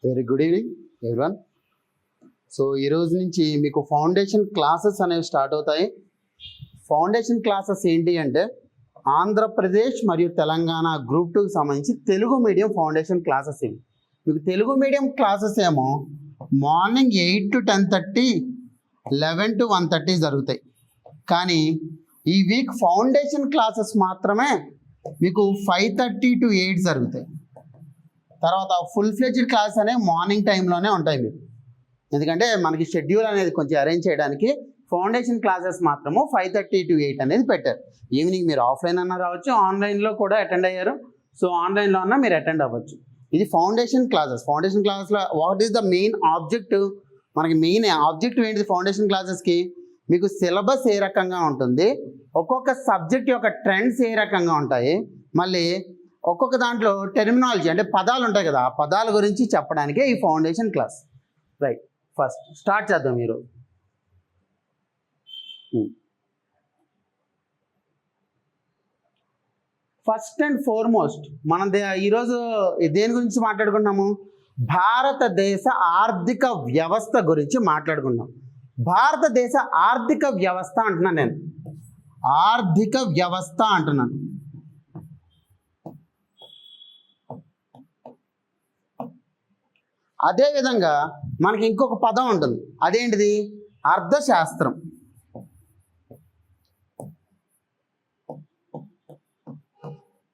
Very good evening everyone. So ఈరోజు నుంచి మీకు ఫౌండేషన్ క్లాసెస్ అనేవి స్టార్ట్ అవుతాయి. ఫౌండేషన్ క్లాసెస్ ఏంటి అంటే ఆంధ్రప్రదేశ్ మరియు తెలంగాణ గ్రూప్ 2కి సంబంధించి తెలుగు మీడియం ఫౌండేషన్ క్లాసెస్ ఇవి. మీకు తెలుగు మీడియం క్లాసెస్ ఏమో మార్నింగ్ 8 to 10:30, 11 to 1:30 జరుగుతాయి. కానీ ఈ వీక్ ఫౌండేషన్ క్లాసెస్ మాత్రమే మీకు 5:30 to 8 జరుగుతాయి. తర్వాత ఫుల్ ఫ్లెడ్జ్డ్ క్లాస్ అనేవి మార్నింగ్ టైంలోనే ఉంటాయి మీకు. ఎందుకంటే మనకి షెడ్యూల్ అనేది కొంచెం అరేంజ్ చేయడానికి ఫౌండేషన్ క్లాసెస్ మాత్రము 5:30 to 8 అనేది పెట్టారు. ఈవినింగ్ మీరు ఆఫ్లైన్ అన్నా రావచ్చు, ఆన్లైన్లో కూడా అటెండ్ అయ్యారు. సో ఆన్లైన్లో అన్నా మీరు అటెండ్ అవ్వచ్చు. ఇది ఫౌండేషన్ క్లాసెస్. ఫౌండేషన్ క్లాసెస్లో what is the main objective? మనకి మెయిన్ ఆబ్జెక్టివ్ ఏంటిది ఫౌండేషన్ క్లాసెస్కి? మీకు సిలబస్ ఏ రకంగా ఉంటుంది, ఒక్కొక్క సబ్జెక్ట్ యొక్క ట్రెండ్స్ ఏ రకంగా ఉంటాయి, మళ్ళీ ఒక్కొక్క దాంట్లో టెర్మినాలజీ అంటే పదాలు ఉంటాయి కదా, ఆ పదాల గురించి చెప్పడానికే ఈ foundation class. Right, first start చేద్దాం మీరు. ఫస్ట్ అండ్ ఫార్మోస్ట్ మనం ఈరోజు దేని గురించి మాట్లాడుకుంటున్నాము? భారతదేశ ఆర్థిక వ్యవస్థ గురించి మాట్లాడుకున్నాం. భారతదేశ ఆర్థిక వ్యవస్థ అంటున్నాను నేను, ఆర్థిక వ్యవస్థ అంటున్నాను. అదేవిధంగా మనకి ఇంకొక పదం ఉంటుంది, అదేంటిది? అర్థశాస్త్రం.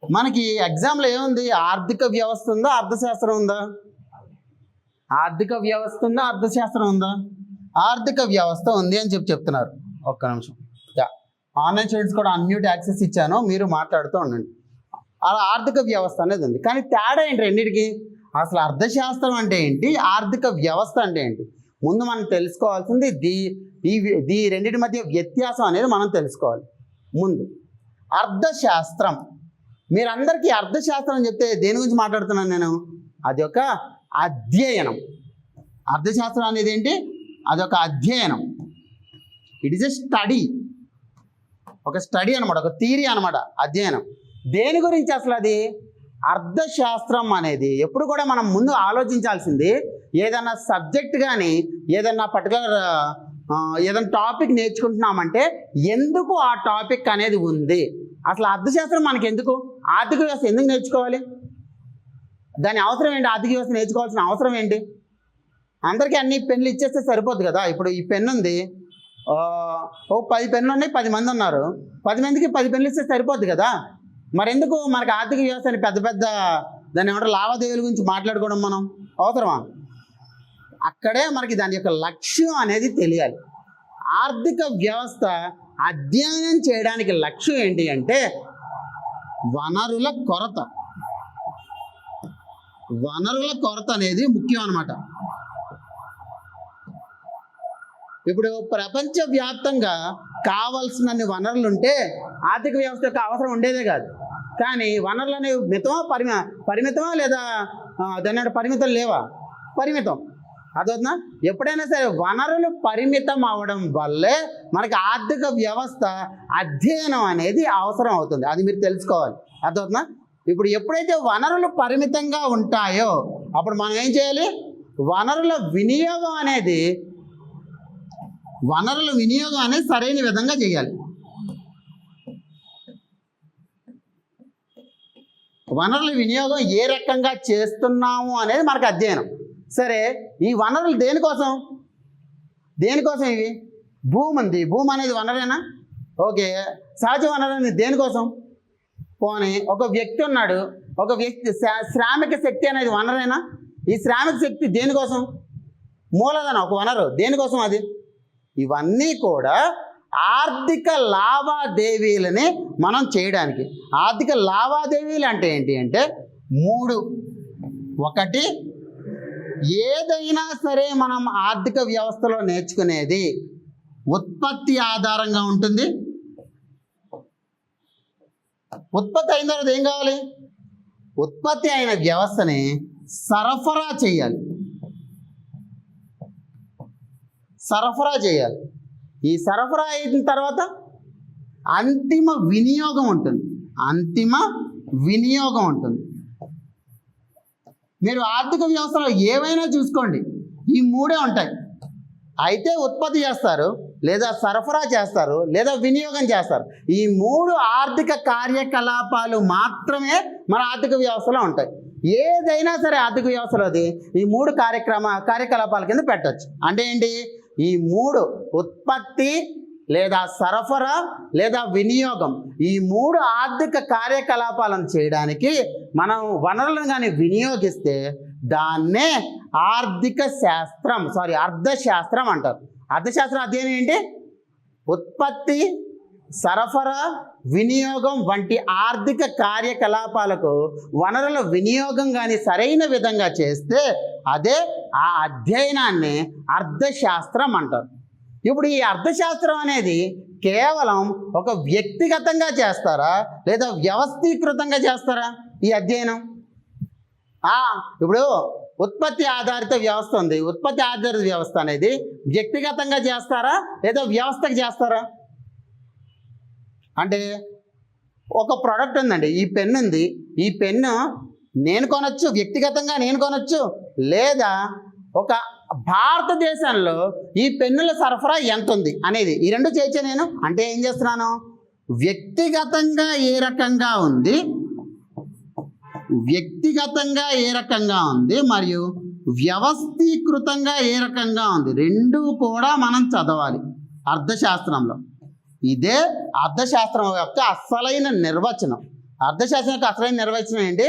మనకి ఎగ్జామ్లో ఏముంది? ఆర్థిక వ్యవస్థ ఉందా, అర్థశాస్త్రం ఉందా? ఆర్థిక వ్యవస్థ ఉందా, అర్థశాస్త్రం ఉందా? ఆర్థిక వ్యవస్థ ఉంది అని చెప్తున్నారు. ఒక్క నిమిషం, ఆన్లైన్ స్టూడెంట్స్ కూడా అన్మ్యూట్ యాక్సెస్ ఇచ్చాను, మీరు మాట్లాడుతూ ఉండండి. అలా ఆర్థిక వ్యవస్థ అనేది ఉంది. కానీ తేడా ఏంటి రెండింటికి? అసలు అర్థశాస్త్రం అంటే ఏంటి, ఆర్థిక వ్యవస్థ అంటే ఏంటి? ముందు మనం తెలుసుకోవాల్సింది ఈ రెండింటి మధ్య వ్యత్యాసం అనేది మనం తెలుసుకోవాలి. ముందు అర్థశాస్త్రం, మీరందరికీ అర్థశాస్త్రం అని చెప్తే దేని గురించి మాట్లాడుతున్నాను నేను? అది ఒక అధ్యయనం. అర్థశాస్త్రం అనేది ఏంటి? అదొక అధ్యయనం. ఇట్ ఈస్ ఎ స్టడీ, ఒక స్టడీ అనమాట, ఒక థియరీ అనమాట అధ్యయనం. దేని గురించి అసలు అది? అర్థశాస్త్రం అనేది ఎప్పుడు కూడా మనం ముందు ఆలోచించాల్సింది, ఏదైనా సబ్జెక్ట్ కానీ ఏదైనా పర్టికులర్ ఏదైనా టాపిక్ నేర్చుకుంటున్నామంటే ఎందుకు ఆ టాపిక్ అనేది ఉంది, అసలు అర్థశాస్త్రం మనకి ఎందుకు, ఆర్థిక వ్యవస్థ ఎందుకు నేర్చుకోవాలి, దాని అవసరం ఏంటి, ఆర్థిక వ్యవస్థ నేర్చుకోవాల్సిన అవసరం ఏంటి? అందరికీ అన్ని పెన్నులు ఇచ్చేస్తే సరిపోద్ది కదా. ఇప్పుడు ఈ పెన్ను ఉంది, ఓ 10 పెన్నులు ఉన్నాయి, 10 మంది ఉన్నారు, 10 మందికి 10 పెన్నులు ఇస్తే సరిపోద్ది కదా. మరెందుకు మనకి ఆర్థిక వ్యవస్థని పెద్ద దాన్ని ఏమంటారు లావాదేవీల గురించి మాట్లాడుకోవడం మనం అవసరమా? అక్కడే మనకి దాని యొక్క లక్ష్యం అనేది తెలియాలి. ఆర్థిక వ్యవస్థ అధ్యయనం చేయడానికి లక్ష్యం ఏంటి అంటే వనరుల కొరత. వనరుల కొరత అనేది ముఖ్యం అన్నమాట. ఇప్పుడు ప్రపంచవ్యాప్తంగా కావాల్సినన్ని వనరులు ఉంటే ఆర్థిక వ్యవస్థ యొక్క అవసరం ఉండేదే కాదు. కానీ వనరులు అనేవి పరిమితమా లేదా దాని పరిమితం లేవా? పరిమితం. అదవుతుందా? ఎప్పుడైనా సరే వనరులు పరిమితం అవడం వల్లే మనకి ఆర్థిక వ్యవస్థ అధ్యయనం అనేది అవసరం అవుతుంది. అది మీరు తెలుసుకోవాలి. అదవుతుందా? ఇప్పుడు ఎప్పుడైతే వనరులు పరిమితంగా ఉంటాయో అప్పుడు మనం ఏం చేయాలి? వనరుల వినియోగం అనేది సరైన విధంగా చేయాలి. వనరుల వినియోగం ఏ రకంగా చేస్తున్నాము అనేది మనకు అధ్యయనం. సరే, ఈ వనరులు దేనికోసం ఇవి? భూమి ఉంది, భూమి అనేది వనరేనా? ఓకే, సహజ వనరు అనేది దేనికోసం? పోనీ ఒక వ్యక్తి ఉన్నాడు, ఒక వ్యక్తి శ్రామిక శక్తి అనేది వనరేనా? ఈ శ్రామిక శక్తి దేనికోసం? మూలధనం, ఒక వనరు, దేనికోసం అది? ఇవన్నీ కూడా ఆర్థిక లావాదేవీలని మనం చేయడానికి. ఆర్థిక లావాదేవీలు అంటే ఏంటి అంటే 3. ఒకటి, ఏదైనా సరే మనం ఆర్థిక వ్యవస్థలో నేర్చుకునేది ఉత్పత్తి ఆధారంగా ఉంటుంది. ఉత్పత్తి అయిన తర్వాత ఏం కావాలి? ఉత్పత్తి అయిన వ్యవస్థని సరఫరా చేయాలి. ఈ సరఫరా అయిన తర్వాత అంతిమ వినియోగం ఉంటుంది. మీరు ఆర్థిక వ్యవస్థలో ఏవైనా చూసుకోండి, ఈ మూడే ఉంటాయి. అయితే ఉత్పత్తి చేస్తారు, లేదా సరఫరా చేస్తారు, లేదా వినియోగం చేస్తారు. ఈ మూడు ఆర్థిక కార్యకలాపాలు మాత్రమే మన ఆర్థిక వ్యవస్థలో ఉంటాయి. ఏదైనా సరే ఆర్థిక వ్యవస్థలోది ఈ మూడు కార్యకలాపాల కింద పెట్టచ్చు. అంటే ఏంటి? ఈ మూడు, ఉత్పత్తి లేదా సరఫరా లేదా వినియోగం, ఈ మూడు ఆర్థిక కార్యకలాపాలను చేయడానికి మనం వనరులను కానీ వినియోగిస్తే దాన్నే అర్థశాస్త్రం అంటారు. అర్థశాస్త్రం అధ్యయనం ఏంటి? ఉత్పత్తి, సరఫరా, వినియోగం వంటి ఆర్థిక కార్యకలాపాలకు వనరుల వినియోగం కానీ సరైన విధంగా చేస్తే అదే ఆ అధ్యయనాన్ని అర్థశాస్త్రం అంటారు. ఇప్పుడు ఈ అర్థశాస్త్రం అనేది కేవలం ఒక వ్యక్తిగతంగా చేస్తారా లేదా వ్యవస్థీకృతంగా చేస్తారా ఈ అధ్యయనం? ఇప్పుడు ఉత్పత్తి ఆధారిత వ్యవస్థ ఉంది. ఉత్పత్తి ఆధారిత వ్యవస్థ అనేది వ్యక్తిగతంగా చేస్తారా లేదా వ్యవస్థకు చేస్తారా? అంటే ఒక ప్రోడక్ట్ ఉందండి, ఈ పెన్ను ఉంది. ఈ పెన్ను నేను కొనొచ్చు, వ్యక్తిగతంగా నేను కొనొచ్చు, లేదా ఒక భారతదేశంలో ఈ పెన్నుల సరఫరా ఎంత ఉంది అనేది, ఈ రెండు చేయొచ్చా నేను? అంటే ఏం చేస్తున్నాను? వ్యక్తిగతంగా ఏ రకంగా ఉంది, మరియు వ్యవస్థీకృతంగా ఏ రకంగా ఉంది, రెండూ కూడా మనం చదవాలి అర్థశాస్త్రంలో. ఇదే అర్థశాస్త్రం యొక్క అసలైన నిర్వచనం. అర్థశాస్త్రం యొక్క అసలైన నిర్వచనం ఏంటి?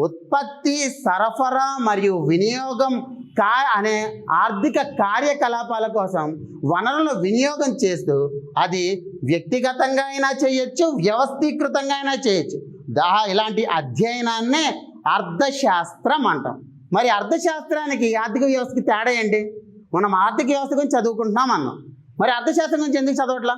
ఉత్పత్తి, సరఫరా మరియు వినియోగం అనే ఆర్థిక కార్యకలాపాల కోసం వనరులను వినియోగం చేస్తూ అది వ్యక్తిగతంగా అయినా చేయొచ్చు, వ్యవస్థీకృతంగా అయినా చేయొచ్చు. ఇలాంటి అధ్యయనాన్నే అర్థశాస్త్రం అంటాం. మరి అర్థశాస్త్రానికి ఆర్థిక వ్యవస్థకి తేడా ఏంటి? మనం ఆర్థిక వ్యవస్థ గురించి చదువుకుంటున్నాం అన్నాం, మరి అర్థశాస్త్రం గురించి ఎందుకు చదవట్లా?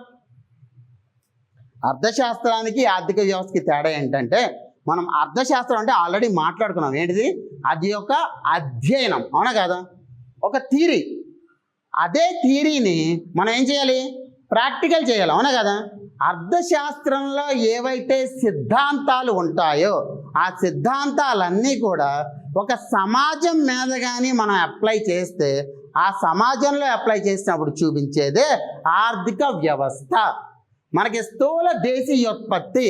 అర్థశాస్త్రానికి ఆర్థిక వ్యవస్థకి తేడా ఏంటంటే, మనం అర్థశాస్త్రం అంటే ఆల్రెడీ మాట్లాడుకున్నాం. ఏంటిది? అది ఒక అధ్యయనం, అవునా కదా? ఒక థియరీ. అదే థియరీని మనం ఏం చేయాలి? ప్రాక్టికల్ చేయాలి, అవునా కదా? అర్థశాస్త్రంలో ఏవైతే సిద్ధాంతాలు ఉంటాయో ఆ సిద్ధాంతాలన్నీ కూడా ఒక సమాజం మీద కానీ మనం అప్లై చేస్తే, ఆ సమాజంలో అప్లై చేసినప్పుడు చూపించేదే ఆర్థిక వ్యవస్థ. మనకి స్థూల దేశీయోత్పత్తి,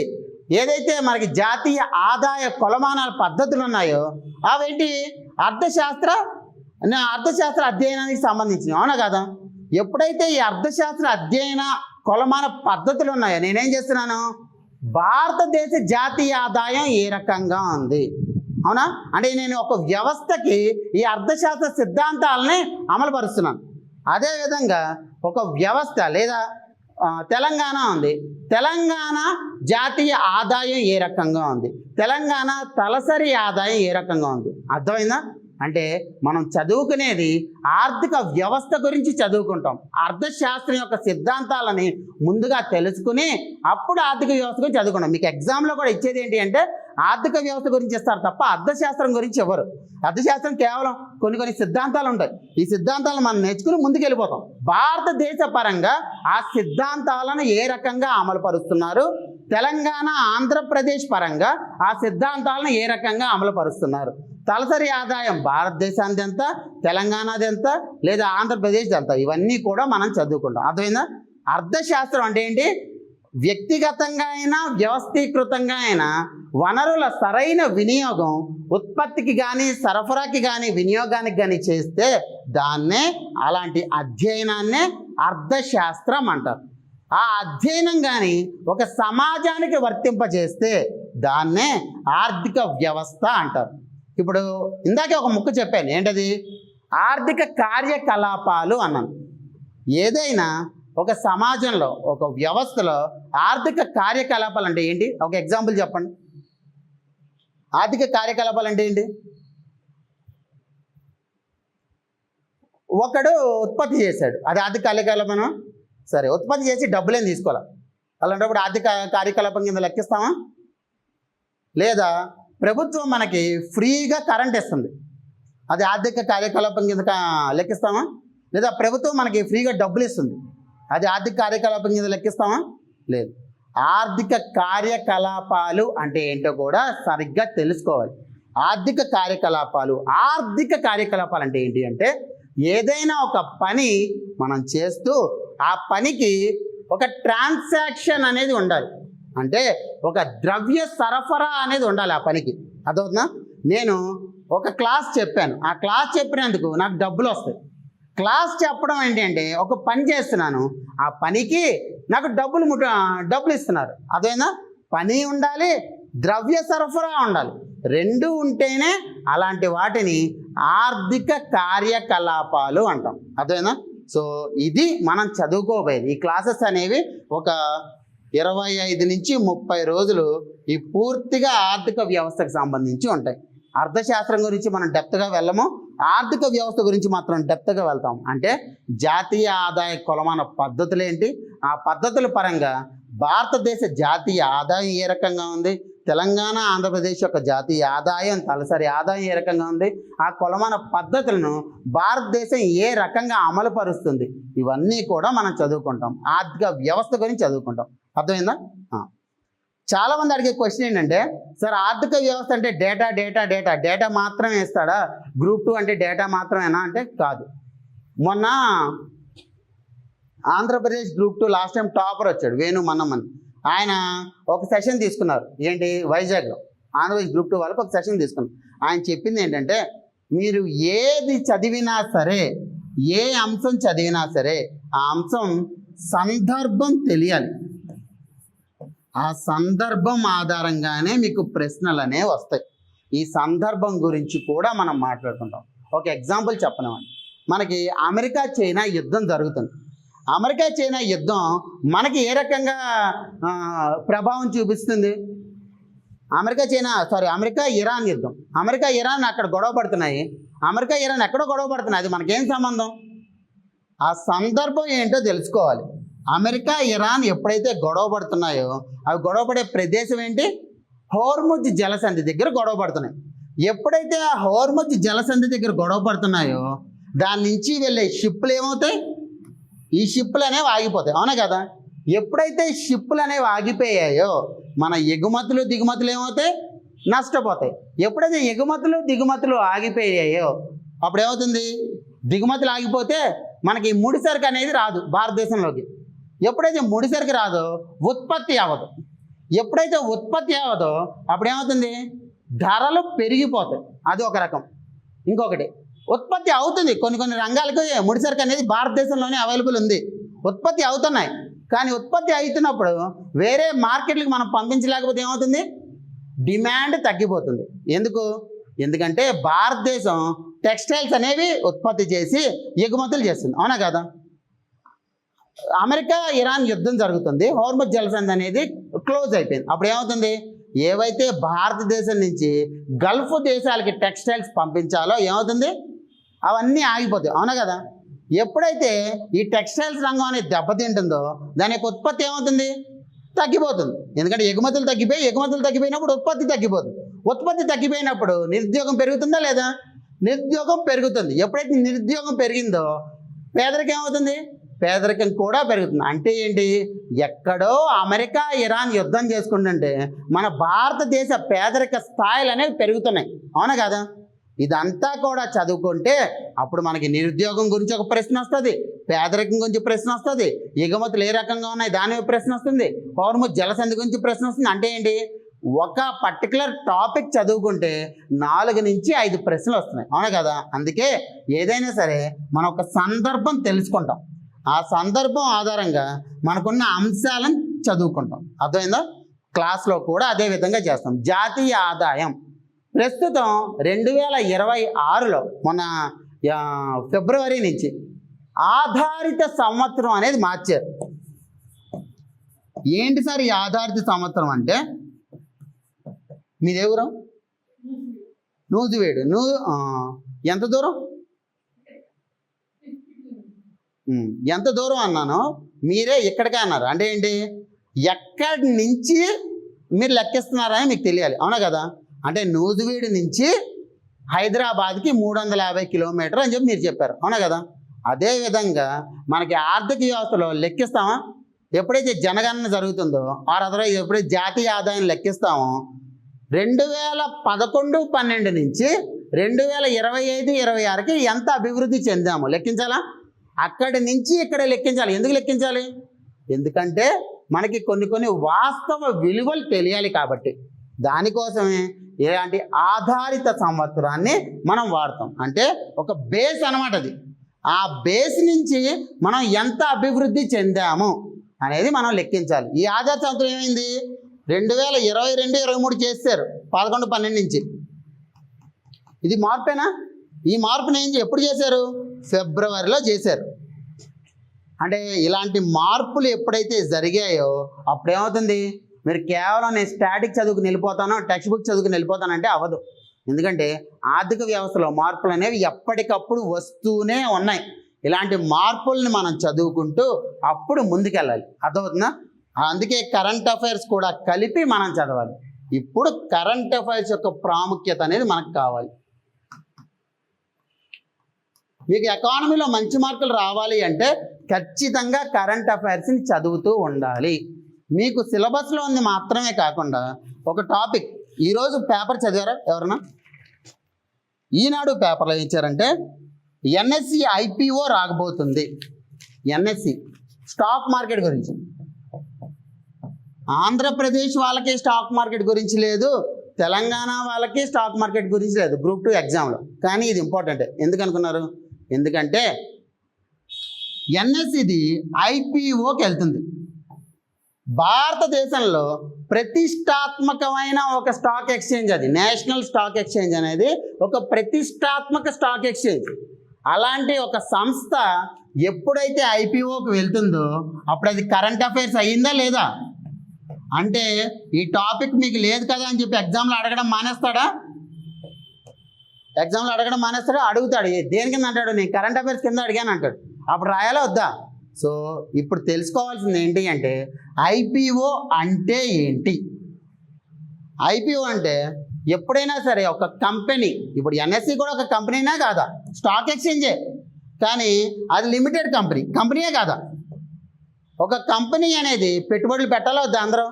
ఏదైతే మనకి జాతీయ ఆదాయ కొలమానాల పద్ధతులు ఉన్నాయో అవేంటి? అర్థశాస్త్ర అధ్యయనానికి సంబంధించినవి, అవునా కదా? ఎప్పుడైతే ఈ అర్థశాస్త్ర అధ్యయన కొలమాన పద్ధతులు ఉన్నాయో నేనేం చేస్తున్నాను? భారతదేశ జాతీయ ఆదాయం ఏ రకంగా ఉంది, అవునా? అంటే నేను ఒక వ్యవస్థకి ఈ అర్థశాస్త్ర సిద్ధాంతాలని అమలుపరుస్తున్నాను. అదేవిధంగా ఒక వ్యవస్థ లేదా తెలంగాణ ఉంది, తెలంగాణ జాతీయ ఆదాయం ఏ రకంగా ఉంది, తెలంగాణ తలసరి ఆదాయం ఏ రకంగా ఉంది. అర్థమైందా? అంటే మనం చదువుకునేది ఆర్థిక వ్యవస్థ గురించి చదువుకుంటాం. అర్థశాస్త్రం యొక్క సిద్ధాంతాలని ముందుగా తెలుసుకుని అప్పుడు ఆర్థిక వ్యవస్థ గురించి చదువుకుంటాం. మీకు ఎగ్జామ్లో కూడా ఇచ్చేది ఏంటి అంటే ఆర్థిక వ్యవస్థ గురించి ఇస్తారు తప్ప అర్థశాస్త్రం గురించి ఎవరు. అర్థశాస్త్రం కేవలం కొన్ని సిద్ధాంతాలు ఉంటాయి. ఈ సిద్ధాంతాలను మనం నేర్చుకుని ముందుకు వెళ్ళిపోతాం. భారతదేశ పరంగా ఆ సిద్ధాంతాలను ఏ రకంగా అమలు పరుస్తున్నారు, తెలంగాణ ఆంధ్రప్రదేశ్ పరంగా ఆ సిద్ధాంతాలను ఏ రకంగా అమలు పరుస్తున్నారు, తలసరి ఆదాయం భారతదేశానికి ఎంత, తెలంగాణది ఎంత, లేదా ఆంధ్రప్రదేశ్ ఎంత, ఇవన్నీ కూడా మనం చదువుకుంటాం. అర్థమైందా? అర్థశాస్త్రం అంటే ఏంటి? వ్యక్తిగతంగా అయినా వ్యవస్థీకృతంగా అయినా వనరుల సరైన వినియోగం ఉత్పత్తికి కానీ సరఫరాకి కానీ వినియోగానికి కానీ చేస్తే దాన్నే, అలాంటి అధ్యయనాన్నే అర్థశాస్త్రం అంటారు. ఆ అధ్యయనం కానీ ఒక సమాజానికి వర్తింపజేస్తే దాన్నే ఆర్థిక వ్యవస్థ అంటారు. ఇప్పుడు ఇందాకే ఒక ముక్క చెప్పాను, ఏంటది? ఆర్థిక కార్యకలాపాలు అన్నాను. ఏదైనా ఒక సమాజంలో ఒక వ్యవస్థలో ఆర్థిక కార్యకలాపాలు అంటే ఏంటి? ఒక ఎగ్జాంపుల్ చెప్పండి. ఆర్థిక కార్యకలాపాలు అంటే ఏంటి? ఒకడు ఉత్పత్తి చేశాడు, అది ఆర్థిక కార్యకలాపం. సరే, ఉత్పత్తి చేసి డబ్బులేం తీసుకోవాలి, అలాంటప్పుడు ఆర్థిక కార్యకలాపం కింద లెక్కిస్తామా? లేదా ప్రభుత్వం మనకి ఫ్రీగా కరెంట్ ఇస్తుంది, అది ఆర్థిక కార్యకలాపం కింద లెక్కిస్తామా? లేదా ప్రభుత్వం మనకి ఫ్రీగా డబ్బులు ఇస్తుంది, అది ఆర్థిక కార్యకలాపం కింద లెక్కిస్తామా? లేదు. ఆర్థిక కార్యకలాపాలు అంటే ఏంటో కూడా సరిగ్గా తెలుసుకోవాలి. ఆర్థిక కార్యకలాపాలు. ఆర్థిక కార్యకలాపాలు అంటే ఏంటి అంటే ఏదైనా ఒక పని మనం చేస్తూ ఆ పనికి ఒక ట్రాన్సాక్షన్ అనేది ఉండాలి. అంటే ఒక ద్రవ్య సరఫరా అనేది ఉండాలి ఆ పనికి. అదవుతుందా? నేను ఒక క్లాస్ చెప్పాను, ఆ క్లాస్ చెప్పినందుకు నాకు డబ్బులు వస్తాయి. క్లాస్ చెప్పడం ఏంటి అంటే ఒక పని చేస్తున్నాను, ఆ పనికి నాకు డబ్బులు ఇస్తున్నారు. అదేనా? పని ఉండాలి, ద్రవ్య సరఫరా ఉండాలి. రెండు ఉంటేనే అలాంటి వాటిని ఆర్థిక కార్యకలాపాలు అంటాం. అదేనా? సో ఇది మనం చదువుకోబోయేది. ఈ క్లాసెస్ అనేవి ఒక 25 నుంచి 30 రోజులు ఈ పూర్తిగా ఆర్థిక వ్యవస్థకు సంబంధించి ఉంటాయి. అర్థశాస్త్రం గురించి మనం డెప్త్గా వెళ్ళము, ఆర్థిక వ్యవస్థ గురించి మాత్రం డెప్త్గా వెళ్తాం. అంటే జాతీయ ఆదాయ కొలమాన పద్ధతులు ఏంటి, ఆ పద్ధతుల పరంగా భారతదేశ జాతీయ ఆదాయం ఏ రకంగా ఉంది, తెలంగాణ ఆంధ్రప్రదేశ్ యొక్క జాతీయ ఆదాయం తలసరి ఆదాయం ఏ రకంగా ఉంది, ఆ కొలమాన పద్ధతులను భారతదేశం ఏ రకంగా అమలు పరుస్తుంది, ఇవన్నీ కూడా మనం చదువుకుంటాం. ఆర్థిక వ్యవస్థ గురించి చదువుకుంటాం. అర్థమైందా? చాలామంది అడిగే క్వశ్చన్ ఏంటంటే, సార్ ఆర్థిక వ్యవస్థ అంటే డేటా మాత్రమే ఇస్తాడా, గ్రూప్ 2 అంటే డేటా మాత్రమేనా అంటే కాదు. మొన్న Andhra Pradesh group 2 last time topper వచ్చాడు వేణు మన్నమన్. ఆయన ఒక సెషన్ తీసుకున్నారు. ఏంటి? వైజాగ్లో ఆంధ్రప్రదేశ్ గ్రూప్ 2 వాళ్ళకి ఒక సెషన్ తీసుకున్నారు. ఆయన చెప్పింది ఏంటంటే, మీరు ఏది చదివినా సరే, ఏ అంశం చదివినా సరే ఆ అంశం సందర్భం తెలియాలి. ఆ సందర్భం ఆధారంగానే మీకు ప్రశ్నలు అనేవి వస్తాయి. ఈ సందర్భం గురించి కూడా మనం మాట్లాడుకుంటాం. ఒక ఎగ్జాంపుల్ చెప్పనివ్వండి. మనకి అమెరికా చైనా యుద్ధం జరుగుతుంది. అమెరికా చైనా యుద్ధం మనకి ఏ రకంగా ప్రభావం చూపిస్తుంది? అమెరికా ఇరాన్ యుద్ధం. అమెరికా ఇరాన్ అక్కడ గొడవ పడుతున్నాయి, అమెరికా ఇరాన్ ఎక్కడో గొడవ పడుతున్నాయి. అది మనకేం సంబంధం? ఆ సందర్భం ఏంటో తెలుసుకోవాలి. అమెరికా ఇరాన్ ఎప్పుడైతే గొడవ పడుతున్నాయో అవి గొడవ పడే ప్రదేశం ఏంటి? హోర్ముజ్ జలసంధి దగ్గర గొడవ పడుతున్నాయి. ఎప్పుడైతే ఆ హోర్ముజ్ జలసంధి దగ్గర గొడవ పడుతున్నాయో దాని నుంచి వెళ్ళే షిప్పులు ఏమవుతాయి? ఈ షిప్పులు అనేవి ఆగిపోతాయి. అవునా కదా? ఎప్పుడైతే షిప్పులు అనేవి ఆగిపోయాయో మన ఎగుమతులు దిగుమతులు ఏమవుతాయి? నష్టపోతాయి. ఎప్పుడైతే దిగుమతులు ఆగిపోయాయో అప్పుడు ఏమవుతుంది? దిగుమతులు ఆగిపోతే మనకి ముడి సరుకు అనేది రాదు భారతదేశంలోకి. ఎప్పుడైతే ముడి సరుకు రాదో ఉత్పత్తి అవ్వదు. ఎప్పుడైతే ఉత్పత్తి అవ్వదో అప్పుడు ఏమవుతుంది? ధరలు పెరిగిపోతాయి. అది ఒక రకం. ఇంకొకటి, ఉత్పత్తి అవుతుంది, కొన్ని రంగాలకు ముడి సరుకు అనేది భారతదేశంలోనే అవైలబుల్ ఉంది, ఉత్పత్తి అవుతున్నాయి. కానీ ఉత్పత్తి అవుతున్నప్పుడు వేరే మార్కెట్లకు మనం పంపించలేకపోతే ఏమవుతుంది? డిమాండ్ తగ్గిపోతుంది. ఎందుకంటే భారతదేశం టెక్స్టైల్స్ అనేవి ఉత్పత్తి చేసి ఎగుమతులు చేస్తుంది. అవునా కదా? అమెరికా ఇరాన్ యుద్ధం జరుగుతుంది, హోర్ముజ్ జలసంధి అనేది క్లోజ్ అయిపోయింది. అప్పుడు ఏమవుతుంది? ఏవైతే భారతదేశం నుంచి గల్ఫ్ దేశాలకి టెక్స్టైల్స్ పంపించాలో ఏమవుతుంది? అవన్నీ ఆగిపోతాయి. అవునా కదా? ఎప్పుడైతే ఈ టెక్స్టైల్స్ రంగం అనేది దెబ్బతింటుందో దాని యొక్క ఉత్పత్తి ఏమవుతుంది? తగ్గిపోతుంది. ఎందుకంటే ఎగుమతులు తగ్గిపోయినప్పుడు ఉత్పత్తి తగ్గిపోతుంది. ఉత్పత్తి తగ్గిపోయినప్పుడు నిరుద్యోగం పెరుగుతుందా లేదా? నిరుద్యోగం పెరుగుతుంది. ఎప్పుడైతే నిరుద్యోగం పెరిగిందో పేదరికం ఏమవుతుంది? పేదరికం కూడా పెరుగుతుంది. అంటే ఏంటి? ఎక్కడో అమెరికా ఇరాన్ యుద్ధం చేసుకుంటుంటే మన భారతదేశ పేదరిక స్థాయిలు అనేవి పెరుగుతున్నాయి. అవునా కదా? ఇదంతా కూడా చదువుకుంటే అప్పుడు మనకి నిరుద్యోగం గురించి ఒక ప్రశ్న వస్తుంది, పేదరికం గురించి ప్రశ్న వస్తుంది, ఎగుమతులు ఏ రకంగా ఉన్నాయి దాని ప్రశ్న వస్తుంది, హోర్ముజ్ జలసంధి గురించి ప్రశ్న వస్తుంది. అంటే ఏంటి? ఒక పర్టికులర్ టాపిక్ చదువుకుంటే 4 నుంచి 5 ప్రశ్నలు వస్తున్నాయి. అవునా కదా? అందుకే ఏదైనా సరే మనం ఒక సందర్భం తెలుసుకుంటాం, ఆ సందర్భం ఆధారంగా మనకున్న అంశాలను చదువుకుంటాం. అర్థమైందా? క్లాస్లో కూడా అదే విధంగా చేస్తాం. జాతీయ ఆదాయం ప్రస్తుతం 2026లో మొన్న ఫిబ్రవరి నుంచి ఆధారిత సంవత్సరం అనేది మార్చారు. ఏంటి సార్ ఈ ఆధారిత సంవత్సరం అంటే? మీది ఎవరు? నూజివేడు. ఎంత దూరం? ఎంత దూరం అన్నాను, మీరే ఇక్కడికే అన్నారు. అంటే ఏంటి? ఎక్కడి నుంచి మీరు లెక్కిస్తున్నారని మీకు తెలియాలి. అవునా కదా? అంటే నూజివీడు నుంచి హైదరాబాద్కి 350 కిలోమీటర్ అని చెప్పి మీరు చెప్పారు. అవునా కదా? అదేవిధంగా మనకి ఆర్థిక వ్యవస్థలో లెక్కిస్తామా? ఎప్పుడైతే జనగణన జరుగుతుందో ఎప్పుడైతే జాతీయ ఆదాయం లెక్కిస్తామో 2011-12 నుంచి 2025-26కి ఎంత అభివృద్ధి చెందాము లెక్కించాలా? అక్కడి నుంచి ఇక్కడ లెక్కించాలి. ఎందుకు లెక్కించాలి? ఎందుకంటే మనకి కొన్ని వాస్తవ విలువలు తెలియాలి కాబట్టి. దానికోసమే ఇలాంటి ఆధారిత సంవత్సరాన్ని మనం వాడతాం. అంటే ఒక బేస్ అన్నమాట అది. ఆ బేస్ నుంచి మనం ఎంత అభివృద్ధి చెందాము అనేది మనం లెక్కించాలి. ఈ ఆధారిత సంవత్సరం ఏమైంది? 2022-23 చేశారు 11-12 నుంచి. ఇది మార్పేనా? ఈ మార్పుని ఎప్పుడు చేశారు? ఫిబ్రవరిలో చేశారు. అంటే ఇలాంటి మార్పులు ఎప్పుడైతే జరిగాయో అప్పుడు ఏమవుతుంది? మీరు కేవలం నేను స్టాటిక్ చదువుకుని వెళ్ళిపోతాను, టెక్స్ట్ బుక్ చదువుకుని వెళ్ళిపోతానంటే అవ్వదు. ఎందుకంటే ఆర్థిక వ్యవస్థలో మార్పులు అనేవి ఎప్పటికప్పుడు వస్తూనే ఉన్నాయి. ఇలాంటి మార్పుల్ని మనం చదువుకుంటూ అప్పుడు ముందుకెళ్ళాలి. అర్థమవుతుందా? అందుకే కరెంట్ అఫైర్స్ కూడా కలిపి మనం చదవాలి. ఇప్పుడు కరెంట్ అఫైర్స్ యొక్క ప్రాముఖ్యత అనేది మనకు కావాలి. మీకు ఎకానమీలో మంచి మార్కులు రావాలి అంటే ఖచ్చితంగా కరెంట్ అఫైర్స్ని చదువుతూ ఉండాలి. మీకు సిలబస్లో ఉంది మాత్రమే కాకుండా ఒక టాపిక్. ఈరోజు పేపర్ చదివారా ఎవరన్నా? ఈనాడు పేపర్లో ఇచ్చారంటే ఎన్ఎస్సి ఐపీఓ రాకపోతుంది. ఎన్ఎస్సి స్టాక్ మార్కెట్ గురించి. ఆంధ్రప్రదేశ్ వాళ్ళకి స్టాక్ మార్కెట్ గురించి లేదు, తెలంగాణ వాళ్ళకి స్టాక్ మార్కెట్ గురించి లేదు గ్రూప్ 2 ఎగ్జామ్లో. కానీ ఇది ఇంపార్టెంట్. ఎందుకు అనుకున్నారు? ఎందుకంటే ఎన్ఎస్సిది ఐపీఓకి వెళ్తుంది. భారతదేశంలో ప్రతిష్టాత్మకమైన ఒక స్టాక్ ఎక్స్చేంజ్ అది. నేషనల్ స్టాక్ ఎక్స్చేంజ్ అనేది ఒక ప్రతిష్టాత్మక స్టాక్ ఎక్స్చేంజ్. అలాంటి ఒక సంస్థ ఎప్పుడైతే ఐపీఓకి వెళ్తుందో అప్పుడు అది కరెంట్ అఫైర్స్ అయ్యిందా లేదా? అంటే ఈ టాపిక్ మీకు లేదు కదా అని చెప్పి ఎగ్జామ్లో అడగడం మానేస్తాడా? ఎగ్జామ్లో అడగడం మానేస్తాడా? అడుగుతాడు. దేని కింద అంటాడు? నేను కరెంట్ అఫైర్స్ కింద అడిగాను అంటాడు. అప్పుడు రాయాలా వద్దా? సో ఇప్పుడు తెలుసుకోవాల్సింది ఏంటి అంటే ఐపీఓ అంటే ఏంటి? ఐపీఓ అంటే ఎప్పుడైనా సరే ఒక కంపెనీ, ఇప్పుడు ఎన్ఎస్సి కూడా ఒక కంపెనీనే కాదా? స్టాక్ ఎక్స్చేంజే, కానీ అది లిమిటెడ్ కంపెనీయే కాదా? ఒక కంపెనీ అనేది పెట్టుబడులు పెట్టాలా వద్దా? అందరూ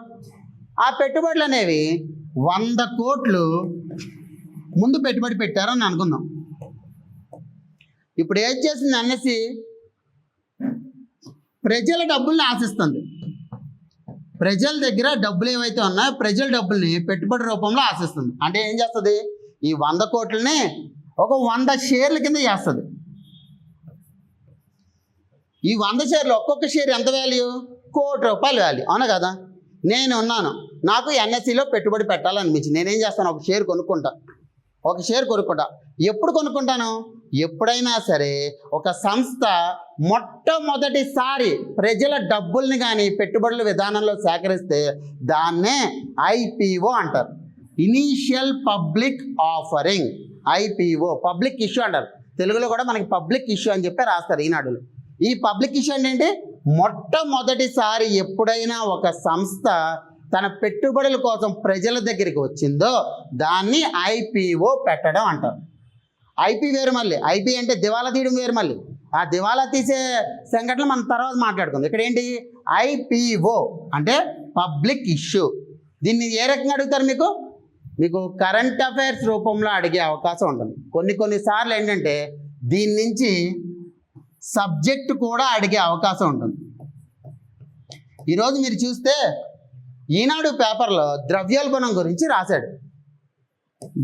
ఆ పెట్టుబడులు అనేవి 100 కోట్లు ముందు పెట్టుబడి పెట్టారని అనుకుందాం. ఇప్పుడు ఏం చేసింది ఎన్ఎస్సి? ప్రజల డబ్బుల్ని ఆశిస్తుంది. ప్రజల దగ్గర డబ్బులు ఏవైతే ఉన్నాయో ప్రజల డబ్బుల్ని పెట్టుబడి రూపంలో ఆశిస్తుంది. అంటే ఏం చేస్తుంది? ఈ 100 కోట్లని ఒక 100 షేర్ల కింద చేస్తుంది. ఈ 100 షేర్లు ఒక్కొక్క షేర్ ఎంత వాల్యూ? ₹1,00,00,000 వాల్యూ. అవునా కదా? నేను ఉన్నాను, నాకు ఎన్ఎస్సిలో పెట్టుబడి పెట్టాలనిపించింది. నేనేం చేస్తాను? ఒక షేర్ కొనుక్కుంటా. ఎప్పుడు కొనుక్కుంటాను? ఎప్పుడైనా సరే ఒక సంస్థ మొట్టమొదటిసారి ప్రజల డబ్బుల్ని కానీ పెట్టుబడుల విధానంలో సేకరిస్తే దాన్నే ఐపీఓ అంటారు. Initial public offering. IPO public issue అంటారు. తెలుగులో కూడా మనకి పబ్లిక్ ఇష్యూ అని చెప్పి రాస్తారు ఈనాడులో. ఈ పబ్లిక్ ఇష్యూ ఏంటంటే మొట్టమొదటిసారి ఎప్పుడైనా ఒక సంస్థ తన పెట్టుబడుల కోసం ప్రజల దగ్గరికి వచ్చిందో దాన్ని ఐపీఓ పెట్టడం అంటారు. ఐపీ వేరు, మళ్ళీ ఐపీ అంటే దివాలా తీయడం వేరు. మళ్ళీ ఆ దివాలా తీసే సంఘటన మనం తర్వాత మాట్లాడుకుందాం. ఇక్కడ ఏంటి? ఐపీఓ అంటే పబ్లిక్ ఇష్యూ. దీన్ని ఏ రకంగా అడుగుతారు? మీకు కరెంట్ అఫైర్స్ రూపంలో అడిగే అవకాశం ఉంటుంది. కొన్నిసార్లు ఏంటంటే దీని నుంచి సబ్జెక్ట్ కూడా అడిగే అవకాశం ఉంటుంది. ఈరోజు మీరు చూస్తే ఈనాడు పేపర్లో ద్రవ్యోల్బణం గురించి రాశాడు.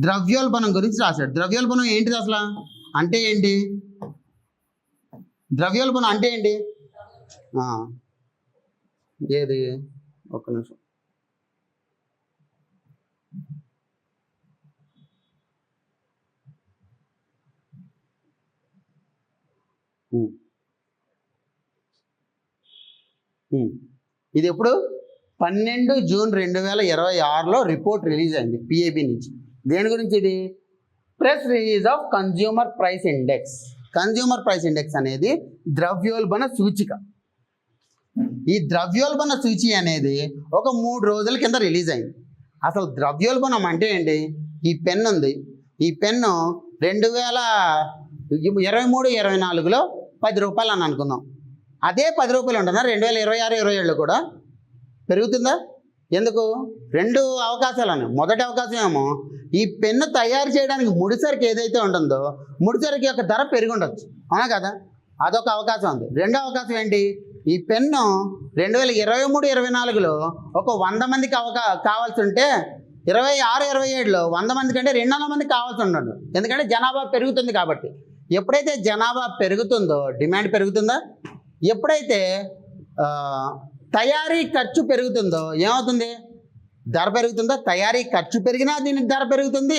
ద్రవ్యోల్బణం ఏంటిది అసలు? అంటే ఏంటి? ద్రవ్యోల్బణం అంటే ఏంటి? ఏది? ఒక్క నిమిషం. ఇది ఎప్పుడు? 12 జూన్ 2026లో రిపోర్ట్ రిలీజ్ అయింది పిఏబి నుంచి. దేని గురించి ఇది? Press release of consumer price index. Consumer price index అనేది ద్రవ్యోల్బణ సూచిక. ఈ ద్రవ్యోల్బణ సూచి అనేది ఒక 3 రోజుల కింద రిలీజ్ అయింది. అసలు ద్రవ్యోల్బణం అంటే ఏంటి? ఈ పెన్ ఉంది. ఈ పెన్ను 2023-24లో ₹10 అని అనుకుందాం. అదే ₹10 ఉంటుందా 2026-27లో కూడా? పెరుగుతుందా? ఎందుకు? రెండు అవకాశాలు ఉన్నాయి. మొదటి అవకాశం ఏమో ఈ పెన్ను తయారు చేయడానికి ముడిసరికి ఏదైతే ఉంటుందో ముడిసరికి యొక్క ధర పెరిగి ఉండొచ్చు, అవునా కదా? అదొక అవకాశం ఉంది. రెండో అవకాశం ఏంటి? ఈ పెన్ను 2023-24లో ఒక 100 మందికి కావాల్సి ఉంటే 26-27లో 100 మంది కంటే 200 మందికి కావాల్సి ఉండదు. ఎందుకంటే జనాభా పెరుగుతుంది కాబట్టి. ఎప్పుడైతే జనాభా పెరుగుతుందో డిమాండ్ పెరుగుతుందా? ఎప్పుడైతే తయారీ ఖర్చు పెరుగుతుందో ఏమవుతుంది? ధర పెరుగుతుందో. తయారీ ఖర్చు పెరిగినా దీనికి ధర పెరుగుతుంది,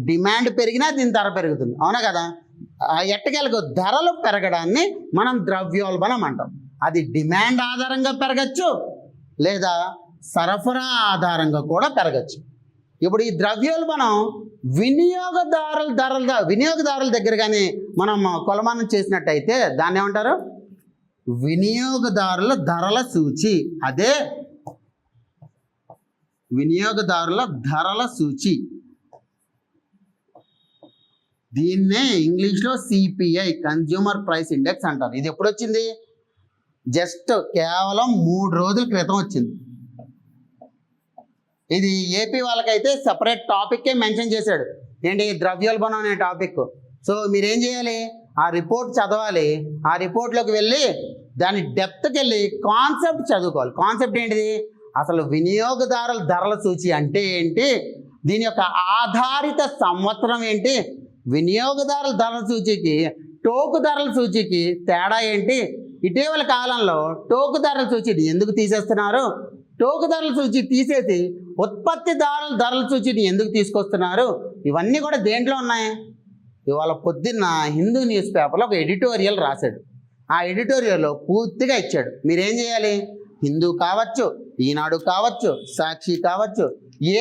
డిమాండ్ పెరిగినా దీని ధర పెరుగుతుంది, అవునా కదా? ఎట్టకేలకు ధరలు పెరగడాన్ని మనం ద్రవ్యోల్బణం అంటాం. అది డిమాండ్ ఆధారంగా పెరగచ్చు లేదా సరఫరా ఆధారంగా కూడా పెరగచ్చు. ఇప్పుడు ఈ ద్రవ్యోల్బణం వినియోగదారుల దగ్గర కానీ మనం కొలమానం చేసినట్టయితే దాన్ని ఏమంటారు? వినియోగదారుల ధరల సూచి. అదే వినియోగదారుల ధరల సూచి. దీన్నే ఇంగ్లీష్లో సిపిఐ, కన్జ్యూమర్ ప్రైస్ ఇండెక్స్ అంటారు. ఇది ఎప్పుడు వచ్చింది? జస్ట్ కేవలం 3 రోజుల క్రితం వచ్చింది. ఇది ఏపీ వాళ్ళకైతే సపరేట్ టాపిక్కే మెన్షన్ చేశాడు. ఏంటి? ద్రవ్యోల్బణం అనే టాపిక్. సో మీరేం చేయాలి? ఆ రిపోర్ట్ చదవాలి. ఆ రిపోర్ట్లోకి వెళ్ళి దాని డెప్త్కి వెళ్ళి కాన్సెప్ట్ చదువుకోవాలి. కాన్సెప్ట్ ఏంటిది? అసలు వినియోగదారుల ధరల సూచి అంటే ఏంటి, దీని యొక్క ఆధారిత సంవత్సరం ఏంటి, వినియోగదారుల ధరల సూచికి టోకు ధరల సూచికి తేడా ఏంటి, ఇటీవల కాలంలో టోకు ధరల సూచిని ఎందుకు తీసేస్తున్నారు, టోకు ధరల సూచి తీసేసి ఉత్పత్తిదారుల ధరల సూచిని ఎందుకు తీసుకొస్తున్నారు, ఇవన్నీ కూడా దేంట్లో ఉన్నాయి? ఇవాళ పొద్దున్న హిందూ న్యూస్ పేపర్లో ఒక ఎడిటోరియల్ రాశాడు. ఆ ఎడిటోరియల్లో పూర్తిగా ఇచ్చాడు. మీరేం చేయాలి? హిందూ కావచ్చు, ఈనాడు కావచ్చు, సాక్షి కావచ్చు,